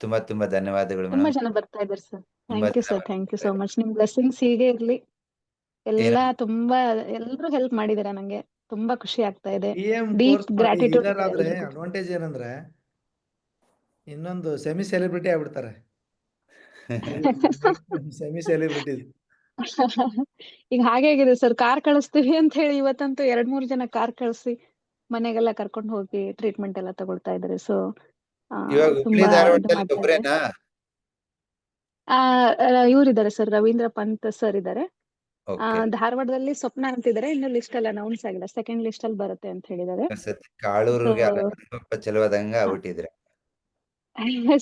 ತುಂಬಾ ತುಂಬಾ ಧನ್ಯವಾದಗಳು ತುಂಬಾ ಮೇಡಮ್. ಜನ ಬರ್ತಾ ಇದ್ದಾರೆ ಸರ್. ತುಂಬಾ ಥ್ಯಾಂಕ್ ಯು ಜನ ಸರ್, ಥ್ಯಾಂಕ್ ಯು ಬರ್ತಾ ಸೋ ಇದ್ದಾರೆ. ಮಚ್. ನಿಮ್ ಬ್ಲೆಸ್ಸಿಂಗ್ಸ್ ಹೀಗೆ ಇರ್ಲಿ. ಏನು ಎಲ್ಲಾ ತುಂಬಾ ಎಲ್ರು ಹೆಲ್ಪ್ ಮಾಡಿದಾರೆ, ನಂಗೆ ತುಂಬಾ ಖುಷಿ ಆಗ್ತಾ ಇದೆ. TM ಡೀಪ್ ಕೋರ್ಸ್ ಮಾಡಿ ಗ್ರಾಟಿಟ್ಯೂಡ್ ಹೀಲರ್ ಇದೆ ಆದ್ರೆ ಎಲ್ರಿಗೂ. ಅಡ್ವಾಂಟೇಜ್ ಏನಂದ್ರೆ ಇನ್ನೊಂದು ಸೆಮಿ ಸೆಲೆಬ್ರಿಟಿ ಆಗ್ಬಿಡ್ತಾರೆ. Semi celebrities. ಈಗ ಹಾಗೆ ಆಗಿದೆ ಸರ್. ಕಾರ್ ಕಳಿಸ್ತೀವಿ ಅಂತ ಹೇಳಿ ಇವತ್ತಂತೂ 2-3 ಜನ ಕಾರ್ ಕಳಿಸಿ ಮನೆಗೆಲ್ಲ ಕರ್ಕೊಂಡು ಹೋಗಿ ಟ್ರೀಟ್ಮೆಂಟ್ ಎಲ್ಲ ತಗೊಳ್ತಾ ಇದಾರೆ. ಸೊ ಇವಾಗ ಹುಬ್ಳಿ ತುಂಬಾ ಇದು ಧಾರವಾಡದಲ್ಲಿ ಮಾಡ್ತಾ ಇದ್ದಾರೆ. ಒಬ್ರೇನಾ? ಇವ್ರಿದ್ದಾರೆ ಸರ್, ರವೀಂದ್ರ ಪಂತ್ ಸರ್ ಇದ್ದಾರೆ. ಓಕೆ. ಧಾರವಾಡದಲ್ಲಿ ಸ್ವಪ್ನ ಅಂತಿದ್ದಾರೆ. ಇನ್ನು ಲಿಸ್ಟ್ ಅಲ್ಲಿ ಅನೌನ್ಸ್ ಆಗಿಲ್ಲ, ಸೆಕೆಂಡ್ ಲಿಸ್ಟ್ ಅಲ್ಲಿ ಬರುತ್ತೆ ಅಂತ ಹೇಳಿದ್ದಾರೆ. ಸತಿ ಸೊ ಕಾಳೂರಿಗೆ ಅಲ್ಲಪ್ಪ ಚೆಲುವಾದಂಗ ಆಗ್ಬಿಟ್ಟಿದ್ರೆ.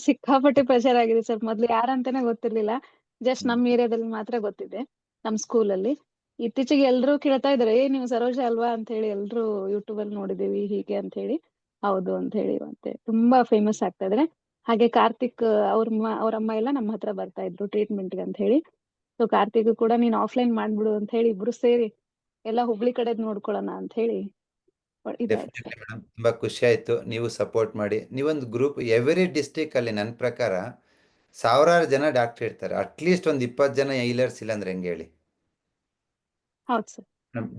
ಸಿಕ್ಕಾಪಟ್ಟೆ ಪ್ರಚಾರ ಆಗಿದೆ ಸರ್. ಮೊದ್ಲು ಯಾರಂತಾನೆ ಗೊತ್ತಿರ್ಲಿಲ್ಲ, ಜಸ್ಟ್ ಹ್ಮ್. ನಮ್ಮ ಏರಿಯಾದಲ್ಲಿ ಮಾತ್ರ ಗೊತ್ತಿದೆ, ನಮ್ ಸ್ಕೂಲ್ ಅಲ್ಲಿ. ಇತ್ತೀಚೆಗೆ ಎಲ್ರು ಕೇಳ್ತಾ ಇದಾರೆ, ನೀವು ಸರೋಜಾ ಅಲ್ವಾ ಅಂತ ಹೇಳಿ. ಎಲ್ರು ಯೂಟ್ಯೂಬ್ ಅಲ್ಲಿ ನೋಡಿದೀವಿ ಹೀಗೆ ಅಂತ ಹೇಳಿ. ಹೌದು ಅಂತ ಹೇಳಿ ಮತ್ತೆ ತುಂಬಾ ಫೇಮಸ್ ಆಗ್ತಾ ಇದಾರೆ. ಹಾಗೆ ಕಾರ್ತಿಕ್ ಅವ್ರ ಅಮ್ಮ ಎಲ್ಲ ನಮ್ಮ ಹತ್ರ ಬರ್ತಾ ಇದ್ರು ಟ್ರೀಟ್ಮೆಂಟ್ ಗೆ ಅಂತ ಹೇಳಿ. ಸೊ ಕಾರ್ತಿಕ್ ಕೂಡ ನೀನ್ ಆಫ್ಲೈನ್ ಮಾಡ್ಬಿಡು ಅಂತ ಹೇಳಿ ಇಬ್ರು ಸೇರಿ ಎಲ್ಲ ಹುಬ್ಳಿ ಕಡೆದ್ ನೋಡ್ಕೊಳ್ಳೋಣ ಅಂತ ಹೇಳಿ ಇದಾಯ್ತು ಡೆಫಿನೆಟ್ಲಿ ಸರ್. ಮೇಡಮ್, ತುಂಬಾ ಖುಷಿ ಆಯ್ತು. ನೀವು ಸಪೋರ್ಟ್ ಮಾಡಿ. ನೀವೊಂದು ಗ್ರೂಪ್ ಎವ್ರಿ ಡಿಸ್ಟಿಕ್ ಅಲ್ಲಿ ನನ್ನ ಪ್ರಕಾರ ಸಾವಿರಾರು ಜನ ಡಾಕ್ಟರ್ ಇರ್ತಾರೆ. ಅಟ್ಲೀಸ್ಟ್ ಒಂದು 20 ಜನ ಹೀಲರ್ಸ್ ಇಲ್ಲ ಅಂದ್ರೆ ಹೆಂಗೆ ಹೇಳಿ? ಹೌದು ಸರ್,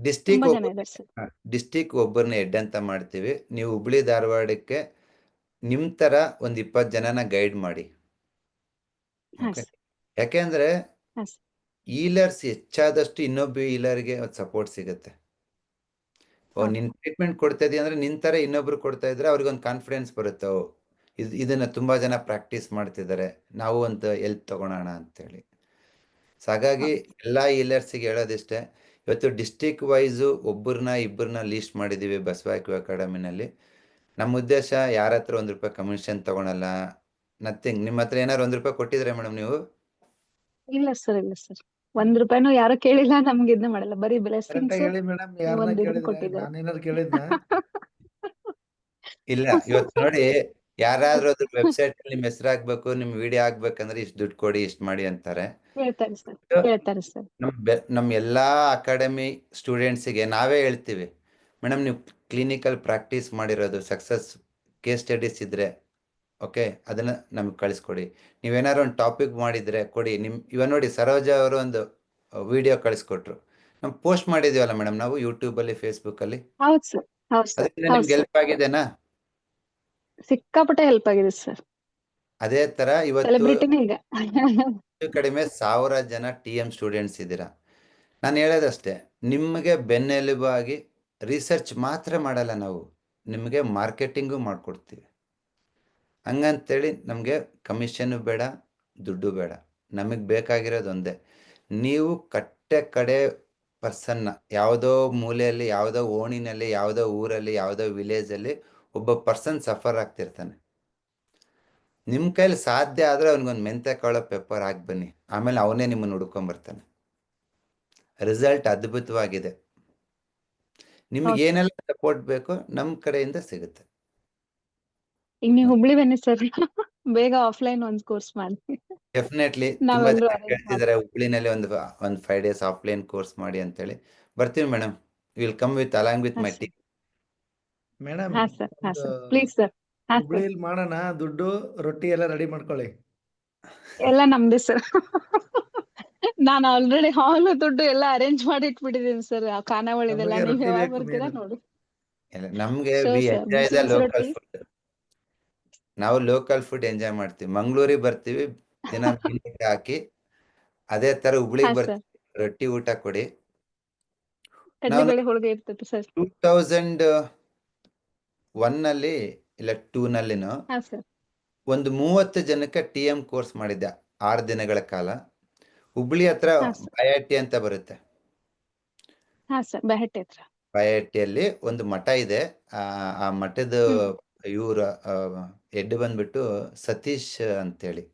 ಡಿಸ್ಟಿಕ್ ತುಂಬಾ ಜನ ಇದಾರೆ ಸರ್. ಡಿಸ್ಟಿಕ್ ಒಬ್ಬರನ್ನ ಹೆಡ್ ಅಂತ ಮಾಡ್ತೀವಿ. ನೀವು ಹುಬ್ಳಿ ಧಾರವಾಡಕ್ಕೆ ನಿಮ್ ತರ ಒಂದು 20 ಜನನ ಗೈಡ್ ಮಾಡಿ. ಹಾ ಓಕೆ, ಸರ್. ಯಾಕೆಂದ್ರೆ ಹಾ ಸರ್. ಹೀಲರ್ಸ್ ಹೆಚ್ಚಾದಷ್ಟು ಇನ್ನೊಬ್ಬ ಹೀಲರ್ಗೆ ಸಪೋರ್ಟ್ ಸಿಗುತ್ತೆ. ಓ, ಹೌದು. ನಿನ್ ಟ್ರೀಟ್ಮೆಂಟ್ ಕೊಡ್ತಾ ಇದೀಯ ಅಂದ್ರೆ ನಿನ್ ತರ ಇನ್ನೊಬ್ರು ಕೊಡ್ತಾ ಇದ್ರೆ ಅವ್ರಿಗೊಂದು ಕಾನ್ಫಿಡೆನ್ಸ್ ಬರುತ್ತೆ. ಓ, ಇದನ್ನ ತುಂಬಾ ಜನ ಪ್ರಾಕ್ಟೀಸ್ ಮಾಡ್ತಿದ್ದಾರೆ, ನಾವು ಒಂದು ಹೆಲ್ಪ್ ತಗೊಳೋಣ ಅಂತೇಳಿ. ಸೊ ಹಾಗಾಗಿ ಎಲ್ಲಾ ಹೀಲರ್ಸಿಗೆ ಹೇಳೋದಿಷ್ಟೇ, ಇವತ್ತು ಡಿಸ್ಟಿಕ್ ವೈಸು ಒಬ್ಬರನ್ನ ಇಬ್ಬರನ್ನ ಲೀಸ್ಟ್ ಮಾಡಿದ್ದೀವಿ ಬಸವಾಕ್ಯೂ ಅಕಾಡೆಮಿನಲ್ಲಿ. ನಮ್ಮ ಉದ್ದೇಶ ಯಾರ ಹತ್ರ ₹1 ಕಮಿಷನ್ ತಗೊಳಲ್ಲ, ನಥಿಂಗ್. ನಿಮ್ಮ ಹತ್ರ ಏನಾರು ₹1 ಕೊಟ್ಟಿದ್ರೆ ಮೇಡಮ್ ನೀವು? ಇಲ್ಲ ಸರ್, ಇಲ್ಲ ಸರ್, ₹1 ಯಾರು ಕೇಳಿಲ್ಲ, ನಮ್ಗೆ ಇದನ್ನ ಮಾಡಲ್ಲ, ಬರೀ ಕರೆಕ್ಟ್ ಬ್ಲೆಸ್ಸಿಂಗ್ಸ್ ಆಗಿ ಹೇಳಿ ಮೇಡಮ್, ಯಾರನ್ನ ಒಂದ್ ಇದನ್ನ ಕೇಳಿದ್ರೆ? ಕೊಟ್ಟಿದ್ದಾರೆ. ನಾನೇನಾರು ಕೇಳಿದ್ನ? ಇಲ್ಲ, ಇವತ್ತು ನೋಡಿ, ಯಾರಾದ್ರೂ ಅದ್ರ ವೆಬ್ಸೈಟ್ ಅಲ್ಲಿ ನಿಮ್ಮ ಹೆಸರು ಹಾಕ್ಬೇಕು, ನಿಮ್ ವಿಡಿಯೋ ಹಾಕ್ಬೇಕಂದ್ರೆ ಇಷ್ಟು ದುಡ್ಡು ಕೊಡಿ, ಇಷ್ಟು ಮಾಡಿ ಅಂತಾರೆ. ಹೇಳ್ತಾರೆ ಸರ್, ಹೇಳ್ತಾರೆ ಸರ್. ನಮ್ಮ ಎಲ್ಲಾ ಅಕಾಡೆಮಿ ಸ್ಟೂಡೆಂಟ್ಸಿಗೆ ನಾವೇ ಹೇಳ್ತೀವಿ, ಮೇಡಮ್ ನೀವು ಕ್ಲಿನಿಕಲ್ ಪ್ರಾಕ್ಟೀಸ್ ಮಾಡಿರೋದು ಸಕ್ಸಸ್ ಕೇಸ್ ಸ್ಟಡೀಸ್ ಇದ್ರೆ ಓಕೆ, ಅದನ್ನ ನಮ್ಗೆ ಕಳಿಸ್ಕೊಡಿ. ನೀವೇನಾದ್ರು ಒಂದು ಟಾಪಿಕ್ ಮಾಡಿದ್ರೆ ಕೊಡಿ. ಇವಾಗ ನೋಡಿ, ಸರೋಜಾ ಅವರು ಒಂದು ವಿಡಿಯೋ ಕಳಿಸ್ಕೊಟ್ರು, ನಾವು ಪೋಸ್ಟ್ ಮಾಡಿದೀವಲ್ಲ ಮೇಡಮ್ ನಾವು ಯೂಟ್ಯೂಬ್ ಅಲ್ಲಿ, ಫೇಸ್ಬುಕ್ ಅಲ್ಲಿ. ಹೌದು ಸರ್, ಹೌದು ಸರ್, ಅದರಿಂದ ಹೌದು ನಿಮ್ಗೆ ಸರ್, ಹೆಲ್ಪ್ ಆಗಿದೆನಾ? ಸಿಕ್ಕಾಪಟ್ಟೆ ಹೆಲ್ಪ್ ಆಗಿದೆ ಸರ್. ಅದೇ ತರ ಇವತ್ತು ಸೆಲೆಬ್ರಿಟಿನೇ ಈಗ. ಹೆಚ್ಚು ಕಡಿಮೆ 1000 ಜನ TM ಸ್ಟೂಡೆಂಟ್ಸ್ ಇದ್ದೀರಾ. ನಾನು ಹೇಳೋದಷ್ಟೇ, ನಿಮಗೆ ಬೆನ್ನೆಲುಬಾಗಿ ರಿಸರ್ಚ್ ಮಾತ್ರ ಮಾಡಲ್ಲ ನಾವು, ನಿಮಗೆ ಮಾರ್ಕೆಟಿಂಗು ಮಾಡಿಕೊಡ್ತೀವಿ. ಹಂಗಂತೇಳಿ ನಮಗೆ ಕಮಿಷನ್ನು ಬೇಡ, ದುಡ್ಡು ಬೇಡ. ನಮಗೆ ಬೇಕಾಗಿರೋದು ಒಂದೇ, ನೀವು ಕಡೆ ಪರ್ಸನ್ನ ಯಾವುದೋ ಮೂಲೆಯಲ್ಲಿ, ಯಾವುದೋ ಓಣಿನಲ್ಲಿ, ಯಾವುದೋ ಊರಲ್ಲಿ, ಯಾವುದೋ ವಿಲೇಜಲ್ಲಿ ಒಬ್ಬ ಪರ್ಸನ್ ಸಫರ್ ಆಗ್ತಿರ್ತಾನೆ. ನಿಮ್ಮ ಕೈಲಿ ಸಾಧ್ಯ ಆದರೆ ಅವ್ನಿಗೊಂದು ಮೆಂತೆ ಕಾಳು ಪೆಪ್ಪರ್ ಹಾಕಿ ಬನ್ನಿ, ಆಮೇಲೆ ಅವನೇ ನಿಮ್ಮನ್ನು ಹುಡ್ಕೊಂಬರ್ತಾನೆ. ರಿಸಲ್ಟ್ ಅದ್ಭುತವಾಗಿದೆ. ನಿಮ್ಗೆ ಹೌದು ಸರ್. ಏನೆಲ್ಲ ಸಪೋರ್ಟ್ ಬೇಕೋ ನಮ್ಮ ಕಡೆಯಿಂದ ಸಿಗುತ್ತೆ. ಈಗ ನೀವು ಹುಬ್ಳಿ ಬನ್ನಿ ಸರ್, ಬೇಗ ಆಫ್ಲೈನ್ ಒಂದ್ ಕೋರ್ಸ್ ಮಾಡಿ. ಡೆಫಿನೆಟ್ಲಿ ತುಂಬಾ ನಾವೆಲ್ಲರೂ ಜನ ಅರೇಂಜ್ ಕೇಳ್ತಿದ್ದಾರೆ ಹುಬ್ಳಿನಲ್ಲಿ ಒಂದು 5 ಡೇಸ್ ಆಫ್ಲೈನ್ ಕೋರ್ಸ್ ಮಾಡಿ ಅಂತೇಳಿ. ಬರ್ತೀವಿ madam, will come with along with ಹಾ ಮೈ ಸರ್, ಟೀಮ್. ಮೇಡಮ್, ಹಾ ಸರ್, ಹಾ ಒಂದು ಸರ್, ಪ್ಲೀಸ್ ಸರ್, ಹಾ ಸರ್, ಹುಬ್ಳಿಲಿ ಮಾಡೋಣ. ದುಡ್ಡು ರೊಟ್ಟಿ ಎಲ್ಲ ರೆಡಿ ಮಾಡ್ಕೊಳ್ಳಿ. ಎಲ್ಲ ನಮ್ದೇ ಸರ್. ನಾನು ಆಲ್ರೆಡಿ ಹಾಲ್ ದುಡ್ಡು ಎಲ್ಲ ಅರೇಂಜ್ ಮಾಡಿ ಇಟ್ಬಿಟ್ಟಿದ್ದೀನಿ ಸರ್, ಖಾನಾವಳಿದೆಲ್ಲ. ನಮಗೆ ನೀವ್ ರೊಟ್ಟಿ ಯಾವಾಗ ಬೇಕು ಬರ್ತೀರಾ ಮೇನ್. ನೋಡಿ. ನಮ್ಗೆ ಶೋರ್ ವಿ ಸರ್, ಎಂಜಾಯ್ ಬಿಸಿ ದ ಬಿಸಿ ಲೋಕಲ್ ರೊಟ್ಟಿ. ಫುಡ್. ನಾವು ಲೋಕಲ್ ಫುಡ್ ಎಂಜಾಯ್ ಮಾಡ್ತೀವಿ. ಮಂಗಳೂರಿಗೆ ಬರ್ತೀವಿ, ದಿನ ಮೀನು ಊಟ ಹಾಕಿ. ಅದೇ ತರ ಹಾ ಹುಬ್ಳಿಗೆ ಸರ್, ಬರ್ತೀವಿ, ರೊಟ್ಟಿ ಊಟ ಕೊಡಿ. ನಾವು ಕಡ್ಲೆಬೇಳೆ ಹೋಳಿಗೆ ಇರ್ತೈತೆ ಸರ್. 2001 ನಲ್ಲಿ ಇಲ್ಲ 2 ನಲ್ಲಿನೋ ಹಾ ಸರ್, ಒಂದು 30 ಜನಕ್ಕೆ TM ಕೋರ್ಸ್ ಮಾಡಿದ್ದೆ 6 ದಿನಗಳ ಕಾಲ. ಹುಬ್ಳಿ ಹತ್ರ ಹಾ ಸರ್, ಬಾಯಾಟಿ ಅಂತ ಬರುತ್ತೆ. ಹಾ ಸರ್, ಬೆಹಟ್ಟೆ ಹತ್ರ. ಬಾಯಾಟಿಯಲ್ಲಿ ಒಂದು ಮಠ ಇದೆ. ಆ ಮಠದ ಇವ್ರ ಹೆಡ್ ಬಂದ್ಬಿಟ್ಟು ಸತೀಶ್ ಅಂತೇಳಿ,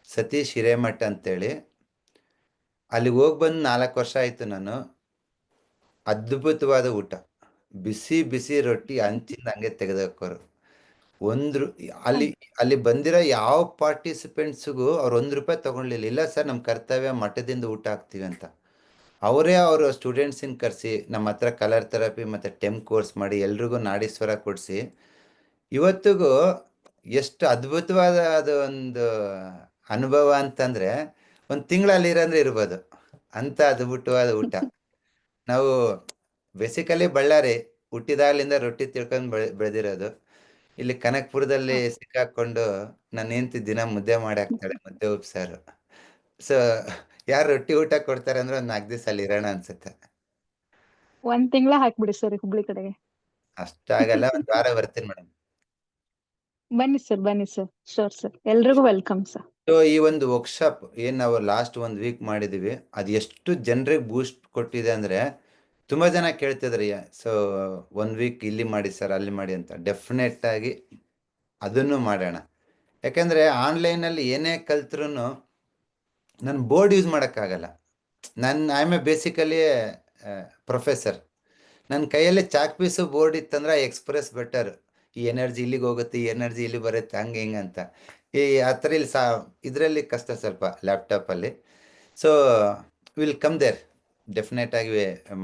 ಸತೀಶ್ ಹಿರೇಮಠ ಅಂತೇಳಿ. ಅಲ್ಲಿಗೆ ಹೋಗಿ ಬಂದು 4 ವರ್ಷ ಆಯ್ತು ನಾನು. ಅದ್ಭುತವಾದ ಊಟ, ಬಿಸಿ ಬಿಸಿ ರೊಟ್ಟಿ ಹಂಚಿಂದ ಹಂಗೆ ತೆಗೆದಾಕೋರು. ಅಲ್ಲಿ ಬಂದಿರೋ ಯಾವ ಪಾರ್ಟಿಸಿಪೆಂಟ್ಸ್ಗೂ ಅವ್ರು ₹1 ತಗೊಳ್ಲಿಲ್ಲ. ಇಲ್ಲ ಸರ್, ನಮ್ಮ ಕರ್ತವ್ಯ ಮಠದಿಂದ ಊಟ ಹಾಕ್ತೀವಿ ಅಂತ. ಅವರೇ ಅವರು ಸ್ಟೂಡೆಂಟ್ಸಿನ ಕರೆಸಿ ನಮ್ಮ ಹತ್ರ ಕಲರ್ ಥೆರಪಿ ಮತ್ತು ಟೆಮ್ ಕೋರ್ಸ್ ಮಾಡಿ ಎಲ್ರಿಗೂ ನಾಡೀಶ್ವರ ಕೊಡಿಸಿ ಇವತ್ತಿಗೂ ಎಷ್ಟು ಅದ್ಭುತವಾದ ಅದು ಒಂದು ಅನುಭವ ಅಂತಂದರೆ, ಒಂದು ತಿಂಗಳಲ್ಲಿ ಇರ್ಬೋದು ಅಂತ ಅದ್ಭುತವಾದ ಊಟ. ನಾವು ಬೇಸಿಕಲಿ ಬಳ್ಳಾರಿ, ಹುಟ್ಟಿದಾಗಲಿಂದ ರೊಟ್ಟಿ ತಿಳ್ಕೊಂಡು ಬೆಳೆದಿರೋದು. ಇಲ್ಲಿ ಕನಕಪುರದಲ್ಲಿ ಸಿಕ್ಕಾಕೊಂಡು ನನ್ನ ಹೆಂಡತಿ ದಿನ ಮುದ್ದೆ ಮಾಡಿ ಹಾಕ್ತಾಳೆ, ಮುದ್ದೆ ಉಪ್ಸಾರು. ಸೊ ಯಾರು ರೊಟ್ಟಿ ಊಟ ಕೊಡ್ತಾರೆ ಅಂದ್ರೆ ಒಂದು 4 ದಿವಸ ಅಲ್ಲಿ ಇರೋಣ ಅನ್ಸುತ್ತೆ. ಒಂದ್ ತಿಂಗಳ ಹಾಕ್ಬಿಡಿ ಸರ್ ಹುಬ್ಳಿ ಕಡೆಗೆ. ಅಷ್ಟಾಗಲ್ಲ, ಒಂದು ವಾರ ಬರ್ತೀನಿ ಮೇಡಮ್. ಬನ್ನಿ ಸರ್, ಬನ್ನಿ ಸರ್, ಶೋರ್ ಸರ್, ಎಲ್ರಿಗೂ ವೆಲ್ಕಮ್ ಸರ್. ಸೊ ಈ ಒಂದು ವರ್ಕ್ಶಾಪ್ ಏನು ನಾವು ಲಾಸ್ಟ್ 1 ವೀಕ್ ಮಾಡಿದೀವಿ, ಅದು ಎಷ್ಟು ಜನರಿಗೆ ಬೂಸ್ಟ್ ಕೊಟ್ಟಿದೆ ಅಂದ್ರೆ ತುಂಬಾ ಜನ ಕೇಳ್ತಿದ್ರಿ, ಸೊ 1 ವೀಕ್ ಇಲ್ಲಿ ಮಾಡಿ ಸರ್, ಅಲ್ಲಿ ಮಾಡಿ ಅಂತ. ಡೆಫಿನೆಟ್ ಆಗಿ ಅದನ್ನು ಮಾಡೋಣ. ಯಾಕಂದ್ರೆ ಆನ್ಲೈನಲ್ಲಿ ಏನೇ ಕಲ್ತ್ರು ನಾನು ಬೋರ್ಡ್ ಯೂಸ್ ಮಾಡೋಕ್ಕಾಗಲ್ಲ. I am A basically professor. ನನ್ನ ಕೈಯಲ್ಲಿ ಚಾಕ್ ಪೀಸು ಬೋರ್ಡ್ ಇತ್ತಂದ್ರೆ ಎಕ್ಸ್ಪ್ರೆಸ್ ಬೆಟರ್. ಈ ಎನರ್ಜಿ ಇಲ್ಲಿಗೆ ಹೋಗುತ್ತೆ, ಈ ಎನರ್ಜಿ ಇಲ್ಲಿ ಬರುತ್ತೆ, ಹಂಗೆ ಹಿಂಗೆ ಅಂತ. ಈ ಆ ಥರ ಇಲ್ಲಿ ಇದರಲ್ಲಿ ಕಷ್ಟ ಸ್ವಲ್ಪ ಲ್ಯಾಪ್ಟಾಪಲ್ಲಿ. So will come there, definite ಆಗಿ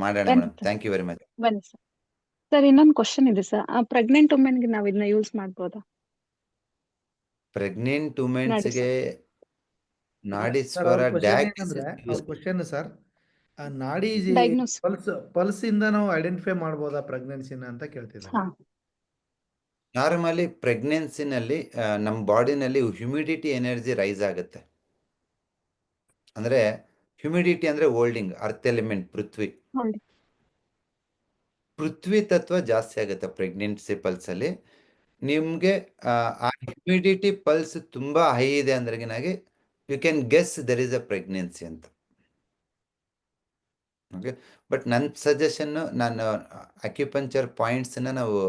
ಮಾಡೋಣ ಬನ್ನಿ madam. Sir, thank you very much. ಬನ್ನಿ ಸರ್. ಸರ್ ಇನ್ನೊಂದು ಕ್ವಶನ್ ಇದೆ ಸರ್. ಪ್ರೆಗ್ನೆಂಟ್ ವುಮೆನ್ಗೆ ನಾವು ಇದನ್ನ ಯೂಸ್ ಮಾಡ್ಬೋದಾ? ಪ್ರೆಗ್ನೆಂಟ್ ನಾಡಿ ವುಮೆನ್ಸ್ಗೆ ಸರ್. ನಾಡೀಶ್ವರ ಅವ್ರ ಕ್ವಶನ್ ಏನಂದ್ರೆ ಡಯಾಗ್ನೋಸಿಸ್ ಅವ್ರ ಕ್ವಶನ್ ಸರ್, ನಾಡಿ ಡಯಾಗ್ನೋಸ್. ಪಲ್ಸ್ ಇಂದ ನಾವು ಐಡೆಂಟಿಫೈ ಮಾಡ್ಬೋದಾ ಪ್ರೆಗ್ನೆನ್ಸಿನ ಅಂತ ಕೇಳ್ತಿದ್ದಾರೆ. ಹಾ. ನಾರ್ಮಲಿ ಪ್ರೆಗ್ನೆನ್ಸಿನಲ್ಲಿ ನಮ್ಮ ಬಾಡಿನಲ್ಲಿ ಹ್ಯುಮಿಡಿಟಿ ಎನರ್ಜಿ ರೈಸ್ ಆಗುತ್ತೆ. ಅಂದರೆ ಹ್ಯುಮಿಡಿಟಿ ಅಂದರೆ ಹೋಲ್ಡಿಂಗ್ ಅರ್ತ್ ಎಲಿಮೆಂಟ್ ಪೃಥ್ವಿ ತತ್ವ ಜಾಸ್ತಿ ಆಗುತ್ತೆ ಪ್ರೆಗ್ನೆನ್ಸಿ ಪಲ್ಸಲ್ಲಿ. ನಿಮಗೆ ಆ ಹ್ಯುಮಿಡಿಟಿ ಪಲ್ಸ್ ತುಂಬ ಹೈ ಇದೆ ಅಂದ್ರೆಗಿನಾಗಿ you can guess there is a pregnancy ಅಂತ. ಓಕೆ, ಬಟ್ ನನ್ನ ಸಜೆಷನ್ನು ನಾನು ಅಕ್ಯುಪಂಚರ್ ಪಾಯಿಂಟ್ಸನ್ನ ನಾವು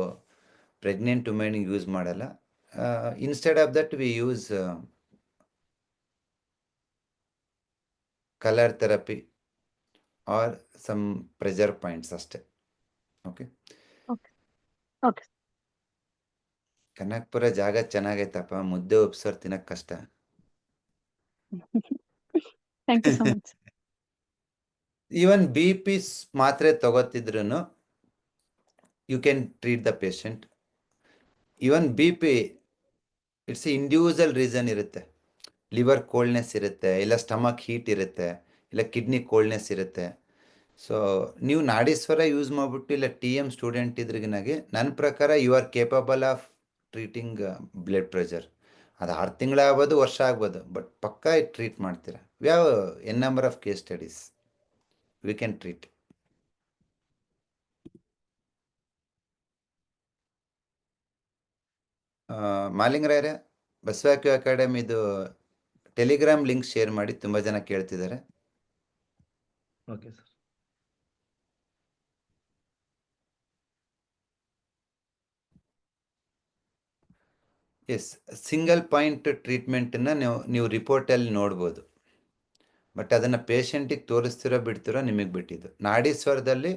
ಪ್ರೆಗ್ನೆಂಟ್ ವುಮೆನ್ಗೆ ಯೂಸ್ ಮಾಡಲ್ಲ. Instead of that we use colour therapy or some pressure points ಅಷ್ಟೇ. Okay, okay. ಕನಕ್ಪುರ ಜಾಗ ಚೆನ್ನಾಗೈತಪ್ಪ, ಮುದ್ದೆ ಉಪ್ಸೋರ್ ತಿನ್ನಕ್ ಕಷ್ಟ. Thank you so much. Even BP ಮಾತ್ರೆ ತಗೋತಿದ್ರು you can treat the patient. Even BP it's individual reason ಇರುತ್ತೆ. ಲಿವರ್ ಕೋಲ್ಡ್ನೆಸ್ ಇರುತ್ತೆ, ಇಲ್ಲ ಸ್ಟಮಕ್ ಹೀಟ್ ಇರುತ್ತೆ, ಇಲ್ಲ ಕಿಡ್ನಿ ಕೋಲ್ಡ್ನೆಸ್ ಇರುತ್ತೆ. ಸೊ ನೀವು ನಾಡೀಶ್ವರ ಯೂಸ್ ಮಾಡಿಬಿಟ್ಟು ಇಲ್ಲ TM ಸ್ಟೂಡೆಂಟ್ ಇದ್ರಿಗಿನಾಗೆ ನನ್ನ ಪ್ರಕಾರ you are capable of treating blood pressure. ಅದು 6 ತಿಂಗಳಾಗ್ಬೋದು, ವರ್ಷ ಆಗ್ಬೋದು, ಬಟ್ ಪಕ್ಕಾ ಟ್ರೀಟ್ ಮಾಡ್ತೀರಾ. We have an number of case studies, we can treat. ಮಾಲಿಂಗರಾಯರೇ, ಬಸವಾಕ್ಯೂ ಅಕಾಡೆಮಿದು ಟೆಲಿಗ್ರಾಮ್ ಲಿಂಕ್ ಶೇರ್ ಮಾಡಿ, ತುಂಬ ಜನ ಕೇಳ್ತಿದ್ದಾರೆ. Okay sir. Yes, single point ಟ್ರೀಟ್ಮೆಂಟನ್ನು ನೀವು ರಿಪೋರ್ಟಲ್ಲಿ ನೋಡ್ಬೋದು, ಬಟ್ ಅದನ್ನು ಪೇಷಂಟಿಗೆ ತೋರಿಸ್ತಿರೋ ಬಿಡ್ತಿರೋ ನಿಮಗೆ ಬಿಟ್ಟಿದ್ದು. ನಾಡೀಶ್ವರದಲ್ಲಿ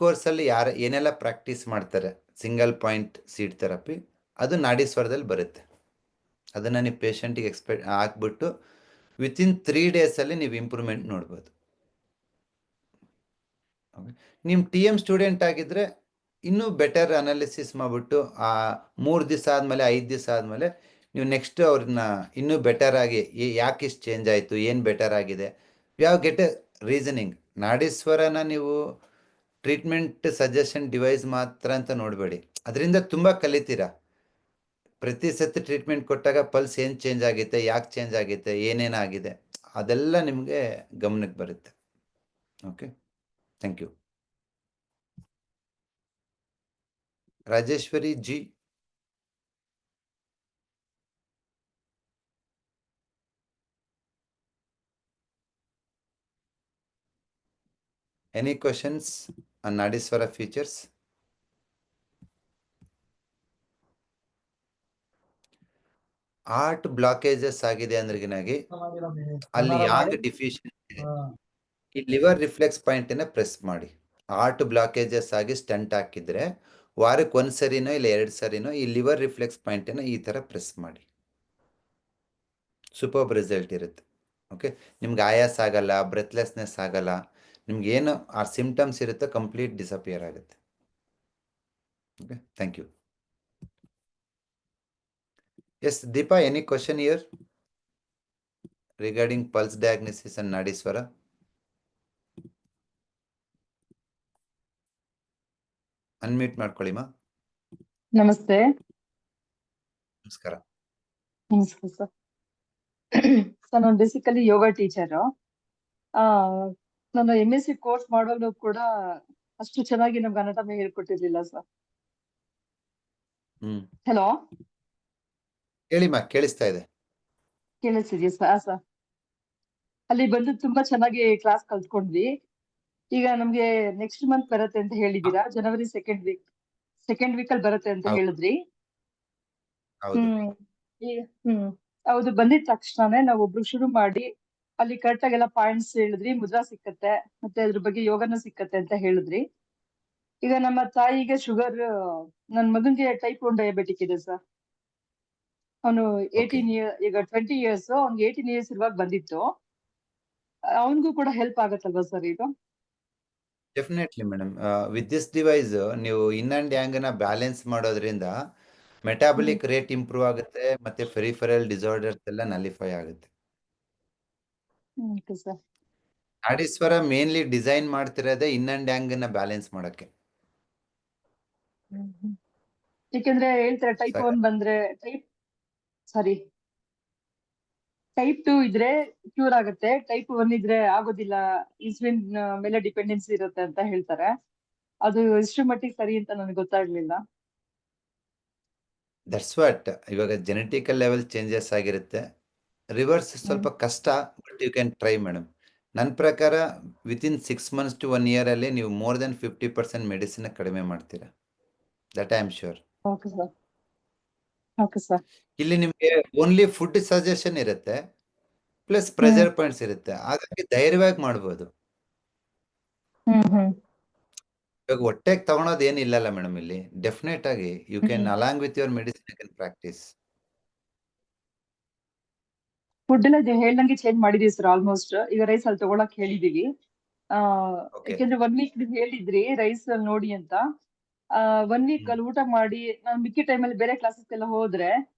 ಕೋರ್ಸಲ್ಲಿ ಏನೆಲ್ಲ ಪ್ರಾಕ್ಟೀಸ್ ಮಾಡ್ತಾರೆ ಸಿಂಗಲ್ ಪಾಯಿಂಟ್ ಸೀಡ್ ಥೆರಪಿ, ಅದು ನಾಡೀಶ್ವರದಲ್ಲಿ ಬರುತ್ತೆ. ಅದನ್ನು ನೀವು ಪೇಷಂಟಿಗೆ ಹಾಕ್ಬಿಟ್ಟು ವಿತಿನ್ 3 ಡೇಸಲ್ಲಿ ನೀವು ಇಂಪ್ರೂವ್ಮೆಂಟ್ ನೋಡ್ಬೋದು. ನಿಮ್ಮ TM ಸ್ಟೂಡೆಂಟ್ ಆಗಿದ್ದರೆ ಇನ್ನೂ ಬೆಟರ್ ಅನಾಲಿಸಿಸ್ ಮಾಡಿಬಿಟ್ಟು 3 ದಿವಸ ಆದಮೇಲೆ 5 ದಿವಸ ಆದಮೇಲೆ ನೀವು ನೆಕ್ಸ್ಟ್ ಅವ್ರನ್ನ ಇನ್ನೂ ಬೆಟರ್ ಆಗಿ ಯಾಕೆ ಇಷ್ಟು ಚೇಂಜ್ ಆಯಿತು, ಏನು ಬೆಟರ್ ಆಗಿದೆ, ಯಾವ ಗೆಟ್ ಎ ರೀಸನಿಂಗ್. ನಾಡೀಶ್ವರನ ನೀವು ಟ್ರೀಟ್ಮೆಂಟ್ ಸಜೆಷನ್ ಡಿವೈಸ್ ಮಾತ್ರ ಅಂತ ನೋಡಬೇಡಿ, ಅದರಿಂದ ತುಂಬ ಕಲಿತೀರಾ. ಪ್ರತಿ ಸತಿ ಟ್ರೀಟ್ಮೆಂಟ್ ಕೊಟ್ಟಾಗ ಪಲ್ಸ್ ಏನು ಚೇಂಜ್ ಆಗೈತೆ, ಯಾಕೆ ಚೇಂಜ್ ಆಗೈತೆ, ಏನೇನಾಗಿದೆ, ಅದೆಲ್ಲ ನಿಮಗೆ ಗಮನಕ್ಕೆ ಬರುತ್ತೆ. Okay, thank you. Rajeshwari ji. Any questions on Nadiswara features? Heart blockages ಆಗಿದೆ ಅಂದ್ರೆಗಿನಾಗಿ ಅಲ್ಲಿ ಯಾಂಗ್ ಡಿಫಿಷಿಯನ್ಸಿ ಇದೆ, ಈ ಲಿವರ್ ರಿಫ್ಲೆಕ್ಸ್ ಪಾಯಿಂಟನ್ನ ಪ್ರೆಸ್ ಮಾಡಿ. ಆರ್ಟ್ ಬ್ಲಾಕೇಜಸ್ ಆಗಿ ಸ್ಟಂಟ್ ಹಾಕಿದ್ರೆ ವಾರಕ್ಕೆ 1 ಸರಿನೋ ಇಲ್ಲ 2 ಸರಿನೋ ಈ ಲಿವರ್ ರಿಫ್ಲೆಕ್ಸ್ ಪಾಯಿಂಟನ್ನು ಈ ಥರ ಪ್ರೆಸ್ ಮಾಡಿ. ಸೂಪರ್ಬ್ ರಿಸಲ್ಟ್ ಇರುತ್ತೆ. ಓಕೆ, ನಿಮ್ಗೆ ಆಯಾಸ ಆಗಲ್ಲ, ಬ್ರೆತ್ಲೆಸ್ನೆಸ್ ಆಗಲ್ಲ, ನಿಮ್ಗೆ ಏನು ಆ ಸಿಂಪ್ಟಮ್ಸ್ ಇರುತ್ತೋ ಕಂಪ್ಲೀಟ್ ಡಿಸಪಿಯರ್ ಆಗುತ್ತೆ. Okay, thank you. Yes Deepa, any question here regarding pulse diagnosis and Nadishwara? Unmute ಮಾಡ್ಕೊಳ್ಳಿಮಾ. ನಮಸ್ತೆ. ನಮಸ್ಕಾರ. ನಮಸ್ಕಾರ ಸರ್. ಸರ್ ನಾನು ಬೇಸಿಕಲಿ ಯೋಗ ಟೀಚರು. ನಾನು MSc ಕೋರ್ಸ್ ಮಾಡುವಾಗಲೂ ಕೂಡ ಅಷ್ಟು ಚೆನ್ನಾಗಿ ನಮ್ಗೆ ಅನಾಟಮಿ ಹೇಳ್ಕೊಟ್ಟಿರ್ಲಿಲ್ಲ ಸರ್. ಹಲೋ, ಹೇಳಿಮಾ, ಕೇಳಿಸ್ತಾ ಇದೆ. ಕೇಳಿಸ್ತಿದ್ಯಾ ಸರ್? ಅಲ್ಲಿ ಬಂದು ತುಂಬಾ ಚೆನ್ನಾಗಿ ಕ್ಲಾಸ್ ಕಲ್ತ್ಕೊಂಡ್ವಿ. ಈಗ ನಮ್ಗೆ ನೆಕ್ಸ್ಟ್ ಮಂತ್ ಬರುತ್ತೆ ಅಂತ ಹೇಳಿದೀರಾ, ಜನವರಿ ಸೆಕೆಂಡ್ ವೀಕ್ ಅಲ್ಲಿ ಬರುತ್ತೆ ಅಂತ ಹೇಳಿದ್ರಿ. ಹೌದು, ಬಂದಿದ ತಕ್ಷಣನೇ ನಾವು ಒಬ್ರು ಶುರು ಮಾಡಿ ಅಲ್ಲಿ ಕರೆಕ್ಟ್ ಆಗಿ ಎಲ್ಲ ಪಾಯಿಂಟ್ಸ್ ಹೇಳಿದ್ರಿ, ಮುದ್ರಾ ಸಿಕ್ಕತ್ತೆ, ಮತ್ತೆ ಅದ್ರ ಬಗ್ಗೆ ಯೋಗನ ಸಿಕ್ಕತ್ತೆ ಅಂತ ಹೇಳಿದ್ರಿ. ಈಗ ನಮ್ಮ ತಾಯಿಗೆ ಶುಗರ್, ನನ್ ಮಗನ್ಗೆ ಟೈಪ್ 1 ಡಯಾಬಿಟಿಕ್ ಇದೆ ಸರ್. ಅವನು 18 ಇಯರ್, ಈಗ 20 ಇಯರ್ಸ್, ಅವ್ನಿಗೆ 18 ಇಯರ್ಸ್ ಇರುವಾಗ ಬಂದಿತ್ತು. ಅವನಿಗೂ ಕೂಡ ಹೆಲ್ಪ್ ಆಗತ್ತಲ್ವಾ ಸರ್ ಇದು? Definitely madam. With this device ನೀವು ಇನ್ ಅಂಡ್ ಯಾಂಗ್ನ ಬ್ಯಾಲೆನ್ಸ್ ಮಾಡೋದ್ರಿಂದ ಮೆಟಾಬಲಿಕ್ ರೇಟ್ ಇಂಪ್ರೂವ್ ಆಗುತ್ತೆ, ಮತ್ತೆ ಫೆರಿಫೆರಲ್ ಡಿಸಾರ್ಡರ್ಸ್ ಎಲ್ಲ ನಲಿಫೈ ಆಗುತ್ತೆ. Okay sir. Nadishwara mainly design ಮಾಡ್ತಿರೋದೇ ಇನ್ ಅಂಡ್ ಯಾಂಗ್ನ ಬ್ಯಾಲೆನ್ಸ್ ಮಾಡಕ್ಕೆ. ಯಾಕೆಂದ್ರೆ ಹೇಳ್ತಾರೆ ಟೈಪ್ 1 ಬಂದ್ರೆ ಟೈಪ್ 2 ಇದ್ರೆ ಕ್ಯೂರ್ ಆಗುತ್ತೆ, ಟೈಪ್ 1 ಇದ್ರೆ ಆಗೋದಿಲ್ಲ, ಇನ್ಸುಲಿನ್ ಮೇಲೆ ಡಿಪೆಂಡೆನ್ಸಿ ಇರುತ್ತೆ ಅಂತ ಹೇಳ್ತಾರೆ. ಅದು ಎಷ್ಟು ಮಟ್ಟಿಗೆ ಸರಿ ಅಂತ ನನಗೆ ಗೊತ್ತಾಗ್ಲಿಲ್ಲ. That's what. ಇವಾಗ ಜೆನೆಟಿಕಲ್ ಲೆವೆಲ್ ಚೇಂಜಸ್ ಆಗಿರುತ್ತೆ. ರಿವರ್ಸ್ ಸ್ವಲ್ಪ ಕಷ್ಟ, but you can try madam. ನನ್ನ ಪ್ರಕಾರ ವಿತಿನ್ 6 months to 1 year ಅಲ್ಲಿ ನೀವು ಮೋರ್ ದೆನ್ 50% ಮೆಡಿಸಿನ್ ಕಡಿಮೆ ಮಾಡ್ತೀರಾ. That I am sure. Okay sir. Okay sir. ಇಲ್ಲಿ ನಿಮಗೆ ಓನ್ಲಿ ಫುಡ್ ಸಜೆಷನ್ ಇರುತ್ತೆ, ಪ್ಲಸ್ ಪ್ರೆಷರ್ ಪಾಯಿಂಟ್ಸ್ ಇರುತ್ತೆ. ಹಾಗಾಗಿ ಧೈರ್ಯವಾಗಿ ಮಾಡ್ಬೋದು. ಇವಾಗ ಹೊಟ್ಟೆಗೆ ತಗೊಳೋದು ಏನಿಲ್ಲಲ್ಲ ಮೇಡಮ್ ಇಲ್ಲಿ. ಡೆಫಿನೆಟ್ ಆಗಿ you can along with your medicine you can practise. Food ಎಲ್ಲ ಹೇಳ್ದಂಗೆ ಚೇಂಜ್ ಮಾಡಿದೀವಿ ಸರ್ ಆಲ್ಮೋಸ್ಟ್. ಈಗ ರೈಸ್ ಅಲ್ಲಿ ತಗೊಳಕ್ ಹೇಳಿದೀವಿ. ಯಾಕೆಂದ್ರೆ 1 week ಹೇಳಿದ್ರಿ ರೈಸ್ ನೋಡಿ ಅಂತ. 1 week ಅಲ್ಲಿ ಊಟ ಮಾಡಿ ನಾನು ಮಿಕ್ಕಿ ಟೈಮಲ್ಲಿ ಬೇರೆ ಕ್ಲಾಸಸ್ ಎಲ್ಲ ಹೋದ್ರೆ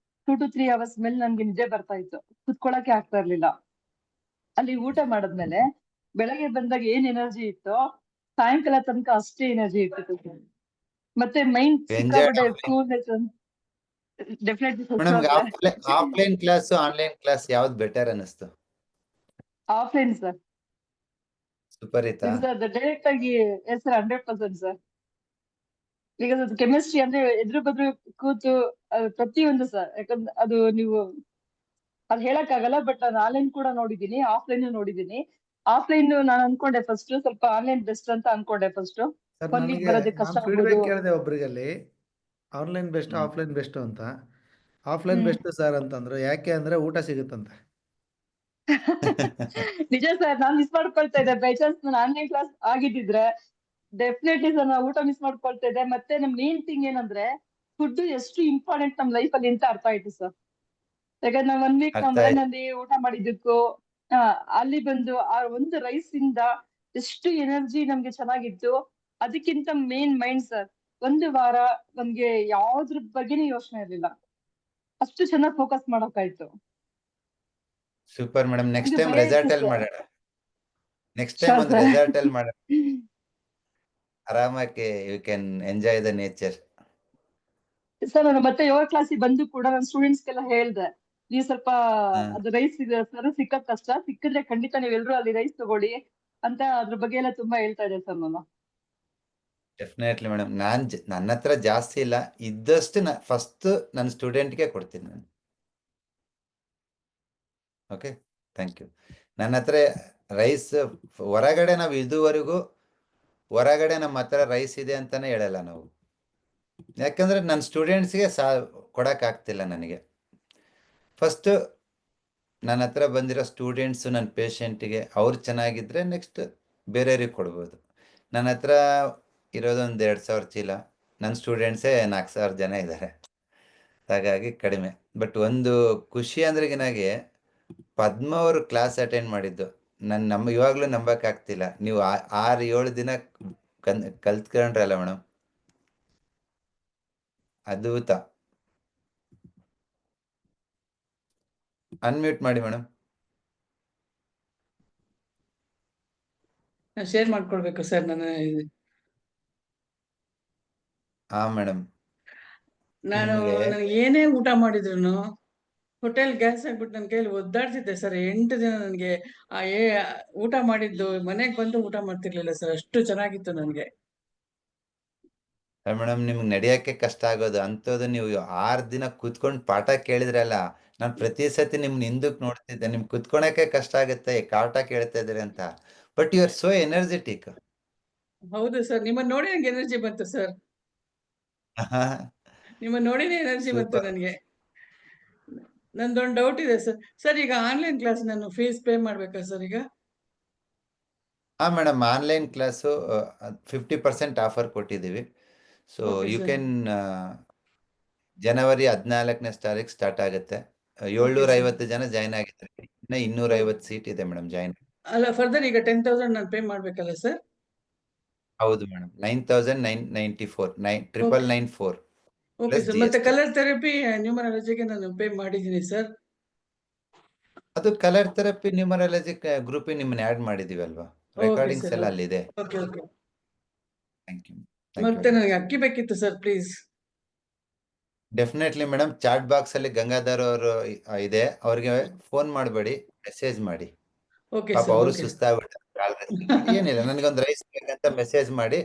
2 to 3 hours ಮೇಲೆ ನನ್ಗೆ ನಿದ್ದೆ ಬರ್ತಾ ಇತ್ತು, ಕುತ್ಕೊಳಕ್ಕೆ ಆಗ್ತಾ ಇರ್ಲಿಲ್ಲ. ಅಲ್ಲಿ ಊಟ ಮಾಡದ್ಮೇಲೆ ಬೆಳಗ್ಗೆ ಬಂದಾಗ ಏನ್ ಎನರ್ಜಿ ಇತ್ತೋ ಸಾಯಂಕಾಲ ತನಕ ಅಷ್ಟೇ ಎನರ್ಜಿ ಇರ್ತಿತ್ತು. ಮತ್ತೆ ಮೈಂಡ್ ಸಿಕ್ಕಾಪಟ್ಟೆ coolness. Definitely offline class online class ಯಾವ್ದು ಬೆಟರ್ ಅನಿಸ್ತು? Offline sir. ಸೂಪರ್ ಇತ್ತಾ? ಡೈರೆಕ್ಟ್ ಆಗಿ ಎಸ್ ಸರ್, 100% ಸರ್. ಈಗ ಕೆಮಿಸ್ಟ್ರಿ ಅಂದ್ರೆ ಎದುರು ಬದ್ರು ಕೂತು ಪ್ರತಿಯೊಂದು ಸರ್, ಯಾಕಂದ್ರೆ ಅದು ನೀವು ಅದು ಹೇಳಕ್ ಆಗಲ್ಲ. ಬಟ್ ನಾನು ಆನ್ಲೈನ್ ಕೂಡ ನೋಡಿದೀನಿ, ಆಫ್ಲೈನ್ ನೋಡಿದೀನಿ. ಆಫ್ಲೈನ್ ನಾನು ಅನ್ಕೊಂಡೆ ಫಸ್ಟ್ ಸ್ವಲ್ಪ ಆನ್ಲೈನ್ ಬೆಸ್ಟ್ ಅಂತ ಅನ್ಕೊಂಡೆ ಫಸ್ಟ್. ಸರ್ 1 week ನನಗೆ ಬರೋದಕ್ಕೆ ಕಷ್ಟ ನಾನು ಆಗ್ಬೋದು. ಫೀಡ್ಬ್ಯಾಕ್ ಕೇಳಿದೆ ಒಬ್ರಿಗಲ್ಲಿ, ಆನ್ಲೈನ್ ಬೆಸ್ಟ್ ಆಫ್ಲೈನ್ ಬೆಸ್ಟ್ ಅಂತ. ಆಫ್ಲೈನ್ ಬೆಸ್ಟ್ ಸರ್ ಅಂತಂದ್ರು. ಯಾಕೆ ಅಂದ್ರೆ ಊಟ ಸಿಗುತ್ತಂತೆ. ನಿಜ ಸರ್, ನಾನ್ ಮಿಸ್ ಮಾಡ್ಕೊಳ್ತಾ ಇದ್ದೆ. ಬೈ ಚಾನ್ಸ್ ನಾನು ಆನ್ಲೈನ್ ಕ್ಲಾಸ್ ಆಗಿದ್ದಿದ್ರೆ ಡೆಫಿನೆಟ್ಲಿ ಸರ್ ನಾನು ಊಟ ಮಿಸ್ ಮಾಡ್ಕೊಳ್ತಾ ಇದ್ದೆ. ಮತ್ತೆ ನಮ್ ಮೇನ್ ಥಿಂಗ್ ಏನಂದ್ರೆ ಫುಡ್ ಎಷ್ಟು ಇಂಪಾರ್ಟೆಂಟ್ ನಮ್ ಲೈಫ್ ಅಲ್ಲಿ ಅಂತ ಅರ್ಥ ಆಯ್ತು ಸರ್. ಯಾಕಂದ್ರೆ ನಾವು 1 week ನಾವು ಮನೆಯಲ್ಲಿ ಊಟ ಮಾಡಿದ್ದಕ್ಕೂ ಅಲ್ಲಿ ಬಂದು ಆ ಒಂದು ರೈಸ್ ಇಂದ ಎಷ್ಟು ಎನರ್ಜಿ ನಮ್ಗೆ ಚೆನ್ನಾಗಿತ್ತು. ಅದಕ್ಕಿಂತ ಮೇನ್ ಮೈಂಡ್ ಸರ್. 1 ವಾರ ನಮ್ಗೆ ಯಾವ್ದ್ರ ಬಗ್ಗೆನೇ ಯೋಚನೆ ಇರ್ಲಿಲ್ಲ, ಅಷ್ಟು ಚೆನ್ನಾಗಿ ಫೋಕಸ್ ಮಾಡೋಕಾಯ್ತು. Super madam. ನೆಕ್ಸ್ಟ್ ಇದು ಟೈಮ್ ಭಯ ರೆಸಾರ್ಟ್ ಇತ್ತು ಅಲ್ಲಿ ಸರ್. ಮಾಡೋಣ. ನೆಕ್ಸ್ಟ್ ಟೈಮ್ ಒಂದು ರೆಸಾರ್ಟ್ ಅಲ್ಲಿ ಮಾಡೋಣ. ಆರಾಮಾಗಿ you can enjoy the nature. Sir ನಾನು ಮತ್ತೆ ಯೋಗ ಕ್ಲಾಸಿಗೆ ಬಂದು ಕೂಡ ನನ್ನ ಸ್ಟೂಡೆಂಟ್ಸ್ಗೆಲ್ಲ ಹೇಳ್ದೆ, ನೀವು ಸ್ವಲ್ಪ ಅದು ರೈಸ್ ಸರ್ ಸಿಕ್ಕದ್ ಕಷ್ಟ, ಸಿಕ್ಕಿದ್ರೆ ಖಂಡಿತ ನೀವೆಲ್ಲರೂ ಅಲ್ಲಿ ರೈಸ್ ತಗೊಳ್ಳಿ ಅಂತ ಅದ್ರ ಬಗ್ಗೆ ಎಲ್ಲ ತುಂಬಾ ಹೇಳ್ತಾ ಇದ್ದೆ ಸರ್ ನಾನು. Definitely madam. ನನ್ನ ಹತ್ರ ಜಾಸ್ತಿ ಇಲ್ಲ, ಇದ್ದಷ್ಟು ಫಸ್ಟ್ ನನ್ನ ಸ್ಟೂಡೆಂಟ್ಗೆ ಕೊಡ್ತೀನಿ ನಾನು. Okay, thank you. ನನ್ನ ಹತ್ರ ರೈಸ್ ಹೊರಗಡೆ ನಾವು ಇದುವರೆಗೂ ಹೊರಗಡೆ ನಮ್ಮ ಹತ್ರ ರೈಸ್ ಇದೆ ಅಂತಾನೆ ಹೇಳಲ್ಲ ನಾವು. ಯಾಕಂದ್ರೆ ನನ್ನ ಸ್ಟೂಡೆಂಟ್ಸ್ಗೆ ಕೊಡೋಕ್ಕಾಗ್ತಿಲ್ಲ ನನಗೆ. ಫಸ್ಟ್ ನನ್ನ ಹತ್ರ ಬಂದಿರೋ ಸ್ಟೂಡೆಂಟ್ಸು ನನ್ನ ಪೇಷಂಟಿಗೆ ಅವ್ರು ಚೆನ್ನಾಗಿದ್ದರೆ ನೆಕ್ಸ್ಟ್ ಬೇರೆಯವ್ರಿಗೆ ಕೊಡ್ಬೋದು. ನನ್ನ ಹತ್ರ ಇರೋದೊಂದು 2,000 ಚೀಲ, ನನ್ನ ಸ್ಟೂಡೆಂಟ್ಸೇ 4,000 ಜನ ಇದ್ದಾರೆ. ಹಾಗಾಗಿ ಕಡಿಮೆ. ಬಟ್ ಒಂದು ಖುಷಿ ಅಂದ್ರೆ ನನಗೆ ಪದ್ಮ ಅವರು ಕ್ಲಾಸ್ ಅಟೆಂಡ್ ಮಾಡಿದ್ದು ಇವಾಗಲೂ ನಂಬಕ್ಕಾಗ್ತಿಲ್ಲ. ನೀವು 6-7 ದಿನ ಕಲ್ತ್ಕೊಂಡ್ರಲ್ಲ ಮೇಡಮ್, ಅದ್ಭುತ. ಅನ್ಮ್ಯೂಟ್ ಮಾಡಿ ಮೇಡಮ್. ಶೇರ್ ಮಾಡ್ಕೊಳ್ಬೇಕು ಸರ್ ನಾನು. ಹಾ ಮೇಡಮ್. ನನಗೆ ಏನೇ ಊಟ ಮಾಡಿದ್ರು ಹೋಟೆಲ್ ಗ್ಯಾಸ್ ಆಗ್ಬಿಟ್ಟು ನನ್ನ ಕೈಯಲ್ಲಿ ಒದ್ದಾಡ್ತಿದ್ದೆ ಸರ್. 8 ದಿನ ನನಗೆ ಊಟ ಮಾಡಿದ್ದು ಮನೆಗೆ ಬಂದು ಊಟ ಮಾಡ್ತಿರ್ಲಿಲ್ಲ ಸರ್, ಅಷ್ಟು ಚೆನ್ನಾಗಿತ್ತು ನನಗೆ. ಮೇಡಮ್ ನಿಮ್ಗೆ ನಡೆಯೋಕ್ಕೆ ಕಷ್ಟ ಆಗೋದು ಅಂಥದ್ದು ನೀವು 6 ದಿನ ಕೂತ್ಕೊಂಡು ಪಾಠ ಕೇಳಿದ್ರಲ್ಲ, ನಾನು ಪ್ರತಿ ಸತಿ ನಿಮ್ನ ಹಿಂದಕ್ಕೆ ನೋಡ್ತಿದ್ದೆ. ನಿಮ್ಗೆ ಕುತ್ಕೊಳಕ್ಕೆ ಕಷ್ಟ ಆಗುತ್ತೆ, ಪಾಠ ಕೇಳ್ತಾ ಇದ್ರಿ ಅಂತ. But you are so energetic. ಹೌದು ಸರ್, ನಿಮ್ಮನ್ನ ನೋಡಿ ನನಗೆ ಎನರ್ಜಿ ಬಂತು ಸರ್. ನಿಮ್ಮನ್ನ ನೋಡಿನೇ ಎನರ್ಜಿ ಬಂತು ನನಗೆ. ನಂದೊಂದು ಡೌಟ್ ಇದೆ ಸರ್. ಸರ್ ಈಗ ಆನ್ಲೈನ್ ಕ್ಲಾಸ್ ನಾನು ಫೀಸ್ ಪೇ ಮಾಡ್ಬೇಕಾ ಸರ್ ಈಗ? ಹಾ ಮೇಡಮ್, ಆನ್ಲೈನ್ ಕ್ಲಾಸು 50% ಆಫರ್ ಕೊಟ್ಟಿದ್ದೀವಿ. ಸೊ ಯು ಕ್ಯಾನ್ ಜನವರಿ 14ನೇ ತಾರೀಕು ಸ್ಟಾರ್ಟ್ ಆಗುತ್ತೆ. 750 ಜನ ಜಾಯ್ನ್ ಆಗಿದ್ದಾರೆ. ಇನ್ನ 250 ಸೀಟ್ ಇದೆ ಮೇಡಮ್ ಜಾಯ್ನ್. ಅಲ್ಲ ಫರ್ದರ್ ಈಗ 10,000 ನಾನು ಪೇ ಮಾಡ್ಬೇಕಲ್ಲ ಸರ್? ಹೌದು madam, 9,994, 9,994 okay plus sir. G ಮತ್ತೆ ಎಸ್ ಟಿ. ಕಲರ್ ಥೆರಪಿ ನ್ಯೂಮರಾಲಜಿಗೆ ನಾನು ಪೇ ಮಾಡಿದ್ದೀನಿ ಸರ್. ಅದು ಕಲರ್ ಥೆರಪಿ ನ್ಯೂಮರಾಲಜಿ ಗ್ರೂಪಿಗೆ ನಿಮ್ಮನ್ನ ಆ್ಯಡ್ ಮಾಡಿದೀವಲ್ವಾ, ಓಕೆ ರೆಕಾರ್ಡಿಂಗ್ಸ್ ಸರ್. ಎಲ್ಲ ಅಲ್ಲಿದೆ. Okay okay. ಥ್ಯಾಂಕ್ ಯು ಮತ್ತೆ ವೆರಿ ನನಗೆ ಮಚ್. ಅಕ್ಕಿ ಬೇಕಿತ್ತು sir, please. Definitely madam, chat box ಅಲ್ಲಿ ಗಂಗಾಧರ್ ಅವರು ಇದೆ, ಅವ್ರಿಗೆ ಫೋನ್ ಮಾಡಬೇಡಿ, ಮೆಸೇಜ್ ಮಾಡಿ. ಓಕೆ ಪಾಪ ಸರ್. ಅವರು ಓಕೆ. ಸುಸ್ತಾಗ್ಬಿಟ್ಟು ಏನಿಲ್ಲ, ನನಗೊಂದು ರೈಸ್ ಬೇಕಂತ ಮೆಸೇಜ್ ಮಾಡಿ,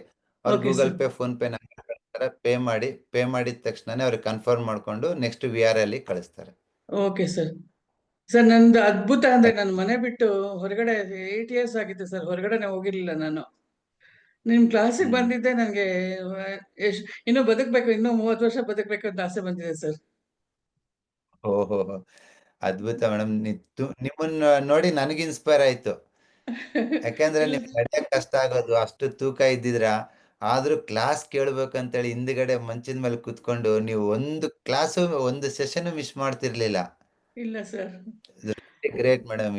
ಅವ್ರು okay Google sir. Pay phone pay number ಕಳಿಸ್ತಾರೆ, ಪೇ ಮಾಡಿದ ತಕ್ಷಣ ಅವ್ರಿಗೆ ಕನ್ಫರ್ಮ್ ಮಾಡ್ಕೊಂಡು ನೆಕ್ಸ್ಟ್ VR ಅಲ್ಲಿ ಕಳಿಸ್ತಾರೆ. Okay sir. ಸರ್ ನಂದು ಅದ್ಭುತ ಅಂದ್ರೆ ನಾನು ಮನೆ ಬಿಟ್ಟು ಹೊರಗಡೆ 8 ಇಯರ್ಸ್ ಆಗಿತ್ತು ಸರ್, ಹೊರಗಡೆನೆ ಹೋಗಿರ್ಲಿಲ್ಲ ನಾನು. ನಿಮ್ ಕ್ಲಾಸಿಗೆ ಬಂದಿದ್ದೆ ನನಗೆ ಇನ್ನೂ ಬದುಕ್ಬೇಕು, ಇನ್ನೂ 30 ವರ್ಷ ಬದುಕ್ಬೇಕು ಅಂತ ಆಸೆ ಬಂದಿದೆ ಸರ್. ಓಹೋ, ಅದ್ಭುತ ಮೇಡಮ್. ನಿಮ್ಮನ್ನ ನೋಡಿ ನನಗೆ ಇನ್ಸ್ಪೈರ್ ಆಯ್ತು. ಯಾಕಂದ್ರೆ ಇಲ್ಲ ನಿಮ್ಗೆ ನಡೆಯಕ್ ಕಷ್ಟ ಆಗೋದು, ಅಷ್ಟು ತೂಕ ಇದ್ದಿದ್ರ, ಆದ್ರೂ ಕ್ಲಾಸ್ ಕೇಳ್ಬೇಕಂತೇಳಿ ಹಿಂದ್ಗಡೆ ಮಂಚದ ಮೇಲೆ ಕುತ್ಕೊಂಡು ನೀವು ಒಂದು ಕ್ಲಾಸು ಒಂದು ಸೆಷನ್ ಮಿಸ್ ಮಾಡ್ತಿರ್ಲಿಲ್ಲ. ಇಲ್ಲ sir. Great madam,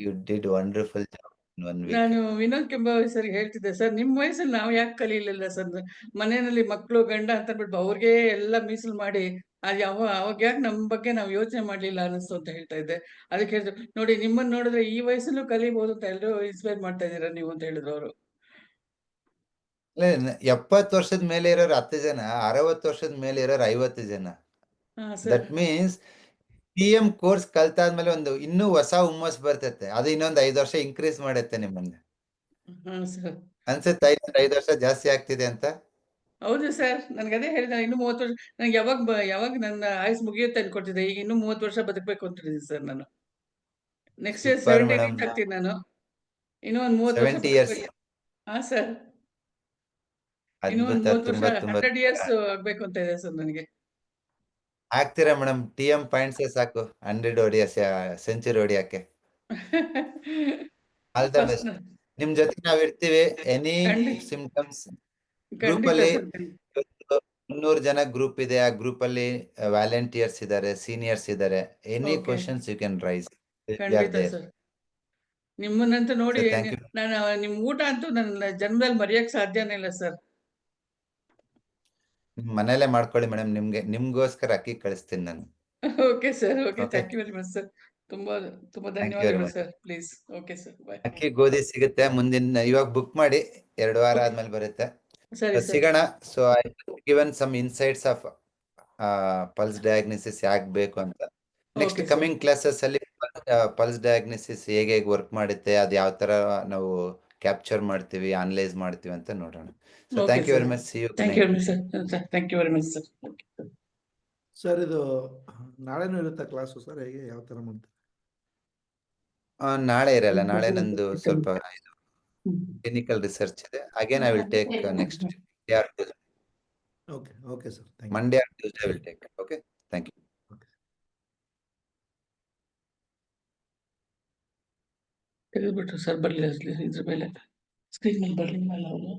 you did wonderful job in 1 week. ನಾನು ವಿನೋದ್ ಕೆಂಬಾವಿ ಸರ್ ಹೇಳ್ತಿದ್ದೆ ಸರ್, ನಿಮ್ಮ ವಯಸ್ಸಲ್ಲಿ ನಾವು ಯಾಕೆ ಕಲೀಲಿಲ್ಲ ಸರ್, ಮನೆಯಲ್ಲಿ ಮಕ್ಕಳು ಗಂಡ ಅಂತ ಅಂದ್ಬಿಟ್ಟು ಅವ್ರಿಗೆ ಎಲ್ಲ ಮೀಸಲು ಮಾಡಿ ಅದು ಅವಾಗ ಯಾಕೆ ನಮ್ಮ ಬಗ್ಗೆ ನಾವು ಯೋಚನೆ ಮಾಡ್ಲಿಲ್ಲ ಅನಿಸ್ತು ಅಂತ ಹೇಳ್ತಾ ಇದ್ದೆ. ಅದಕ್ಕೆ ಹೇಳಿದ್ರು, ನೋಡಿ ನಿಮ್ಮನ್ನ ನೋಡಿದ್ರೆ ಈ ವಯಸ್ಸಲ್ಲೂ ಕಲಿಬಹುದು ಅಂತ ಎಲ್ಲರೂ ಇನ್ಸ್ಪೈರ್ ಮಾಡ್ತಾ ಇದ್ದೀರಾ ನೀವು ಅಂತ ಹೇಳಿದ್ರು ಅವರು. 70 ವರ್ಷದ ಮೇಲೆ ಇರೋರು 10 ಜನ, 60 ವರ್ಷದ ಮೇಲೆ ಇರೋರು 50 ಜನ. ಹಾ sir. That means PM course ಕಲ್ತಾದ್ಮೇಲೆ ಒಂದು ಇನ್ನೂ ಹೊಸ ಹುಮ್ಮಸ್ ಬರ್ತೈತೆ, ಅದು ಇನ್ನೊಂದು 5 ವರ್ಷ ಇನ್ಕ್ರೀಸ್ ಮಾಡುತ್ತೆ ನಿಮ್ಮನ್ನ. ಹಾ ಸರ್. ಅನ್ಸುತ್ತೆ 5 ವರ್ಷ ಜಾಸ್ತಿ ಆಗ್ತಿದೆ ಅಂತ. ಹೌದು ಸರ್, ನನ್ಗೆ ಅದೇ ಹೇಳಿದ ಇನ್ನು 30 ವರ್ಷ ನನಗೆ ಯಾವಾಗ ನನ್ನ ಆಯುಸ್ ಮುಗಿಯುತ್ತೆ ಅನ್ಕೊಟ್ಟಿದ್ದೆ, ಈಗ ಇನ್ನೂ 30 ವರ್ಷ ಬದುಕಬೇಕು ಅಂತಿದ್ದೀನಿ ಸರ್ ನಾನು. Next year super 70 madam. Reach ಆಗ್ತೀನಿ ನಾನು. ಇನ್ನೂ ಒಂದು 30 ವರ್ಷ 70 ಇಯರ್ಸ್. ಬದುಕಬೇಕು. ಹಾ ಸರ್. ಇನ್ನೂ ಒಂದು ಅದ್ಭುತ, 30 ವರ್ಷ ತುಂಬಾ ತುಂಬಾ 100 ಇಯರ್ಸ್ ಆಗ್ಬೇಕು ಅಂತ ಇದೆ ಸರ್ ನನಗೆ. ಆಗ್ತೀರಾ ಮೇಡಮ್, TM ಪಾಯಿಂಟ್ಸೇ ಸಾಕು 100 ಹೊಡಿಯ ಸೆಂಚುರಿ ಹೊಡಿಯಕ್ಕೆ. All the first best. ನಿಮ್ ಜೊತೆ ನಾವ್ ಇರ್ತೀವಿ. ಎನಿ ಸಿಂಪ್ಟಮ್ಸ್ ಗ್ರೂಪ್ ಖಂಡಿತ ಅಲ್ಲಿ ಸರ್. 300 ಜನ ಗ್ರೂಪ್ ಇದೆ, ಆ ಗ್ರೂಪ್ ಅಲ್ಲಿ ವ್ಯಾಲೆಂಟಿಯರ್ಸ್ ಇದ್ದಾರೆ, ಸೀನಿಯರ್ಸ್ ಇದ್ದಾರೆ. Any okay. Questions you can raise, we are ಖಂಡಿತ ದೇರ್. ಸರ್. ನಿಮ್ಮನ್ನಂತೂ ನೋಡಿ ಥ್ಯಾಂಕ್ ಯು. ನಾನು ನಿಮ್ ಊಟ ಅಂತೂ ನನ್ನ ಜನ್ಮದಲ್ಲಿ ಮರೆಯಕ್ ಸಾಧ್ಯನೇ ಇಲ್ಲ ಸರ್. ನಿಮ್ ಮನೇಲೆ ಮಾಡ್ಕೊಳ್ಳಿ ಮೇಡಮ್, ನಿಮ್ಗೋಸ್ಕರ ಅಕ್ಕಿ ಕಳಿಸ್ತೀನಿ ನಾನು. Okay sir. Okay. Okay, thank you very much sir. ತುಂಬಾ ತುಂಬಾ ಥ್ಯಾಂಕ್ ಯು ವೆರಿ ಧನ್ಯವಾದಗಳು much. Sir. Please. Okay sir. Bye. ಅಕ್ಕಿ ಗೋಧಿ ಸಿಗುತ್ತೆ ಇವಾಗ ಬುಕ್ ಮಾಡಿ 2 ವಾರ ಓಕೆ. ಆದ್ಮೇಲೆ ಬರುತ್ತೆ. ಸರಿ ಸರ್. ಸಿಗೋಣ. So I given some insights of pulse diagnosis ಯಾಕೆ ಬೇಕು ಅಂತ. Next okay sir. Coming classes ಅಲ್ಲಿ ಪಲ್ಸ್ ಡಯಾಗ್ನೋಸಿಸ್ ಹೇಗೆ ವರ್ಕ್ ಮಾಡುತ್ತೆ, ಅದು ಯಾವ ತರ ನಾವು ಕ್ಯಾಪ್ಚರ್ ಮಾಡ್ತೀವಿ, ಅನಲೈಸ್ ಮಾಡ್ತೀವಿ ಅಂತ ನೋಡೋಣ. So okay thank you sir. Very much. See you thank you very much sir. Thank you very much sir. Sir ಇದು ನಾಳೆನೂ ಇರುತ್ತಾ ಕ್ಲಾಸು ಸರ್, ಹೇಗೆ ಯಾವ ತರ ಮಾಡ್ತಾರೆ? ನಾಳೆ ಇರಲ್ಲ, ನಾಳೆ ನಂದು ಸ್ವಲ್ಪ ಕ್ಲಿನಿಕಲ್ ರಿಸರ್ಚ್ ಇದೆ. Again I will take next okay okay sir, thank you. Monday or Tuesday will take. Okay, thank you. ತೆಗೆದ್ಬಿಟ್ರು ಸರ್, ಬರ್ಲಿಲ್ಲ ಇದ್ರ ಮೇಲೆ ಸ್ಕ್ರೀನ್ ಮೇಲೆ ಬರ್ಲಿಲ್ಲ ಅವರು.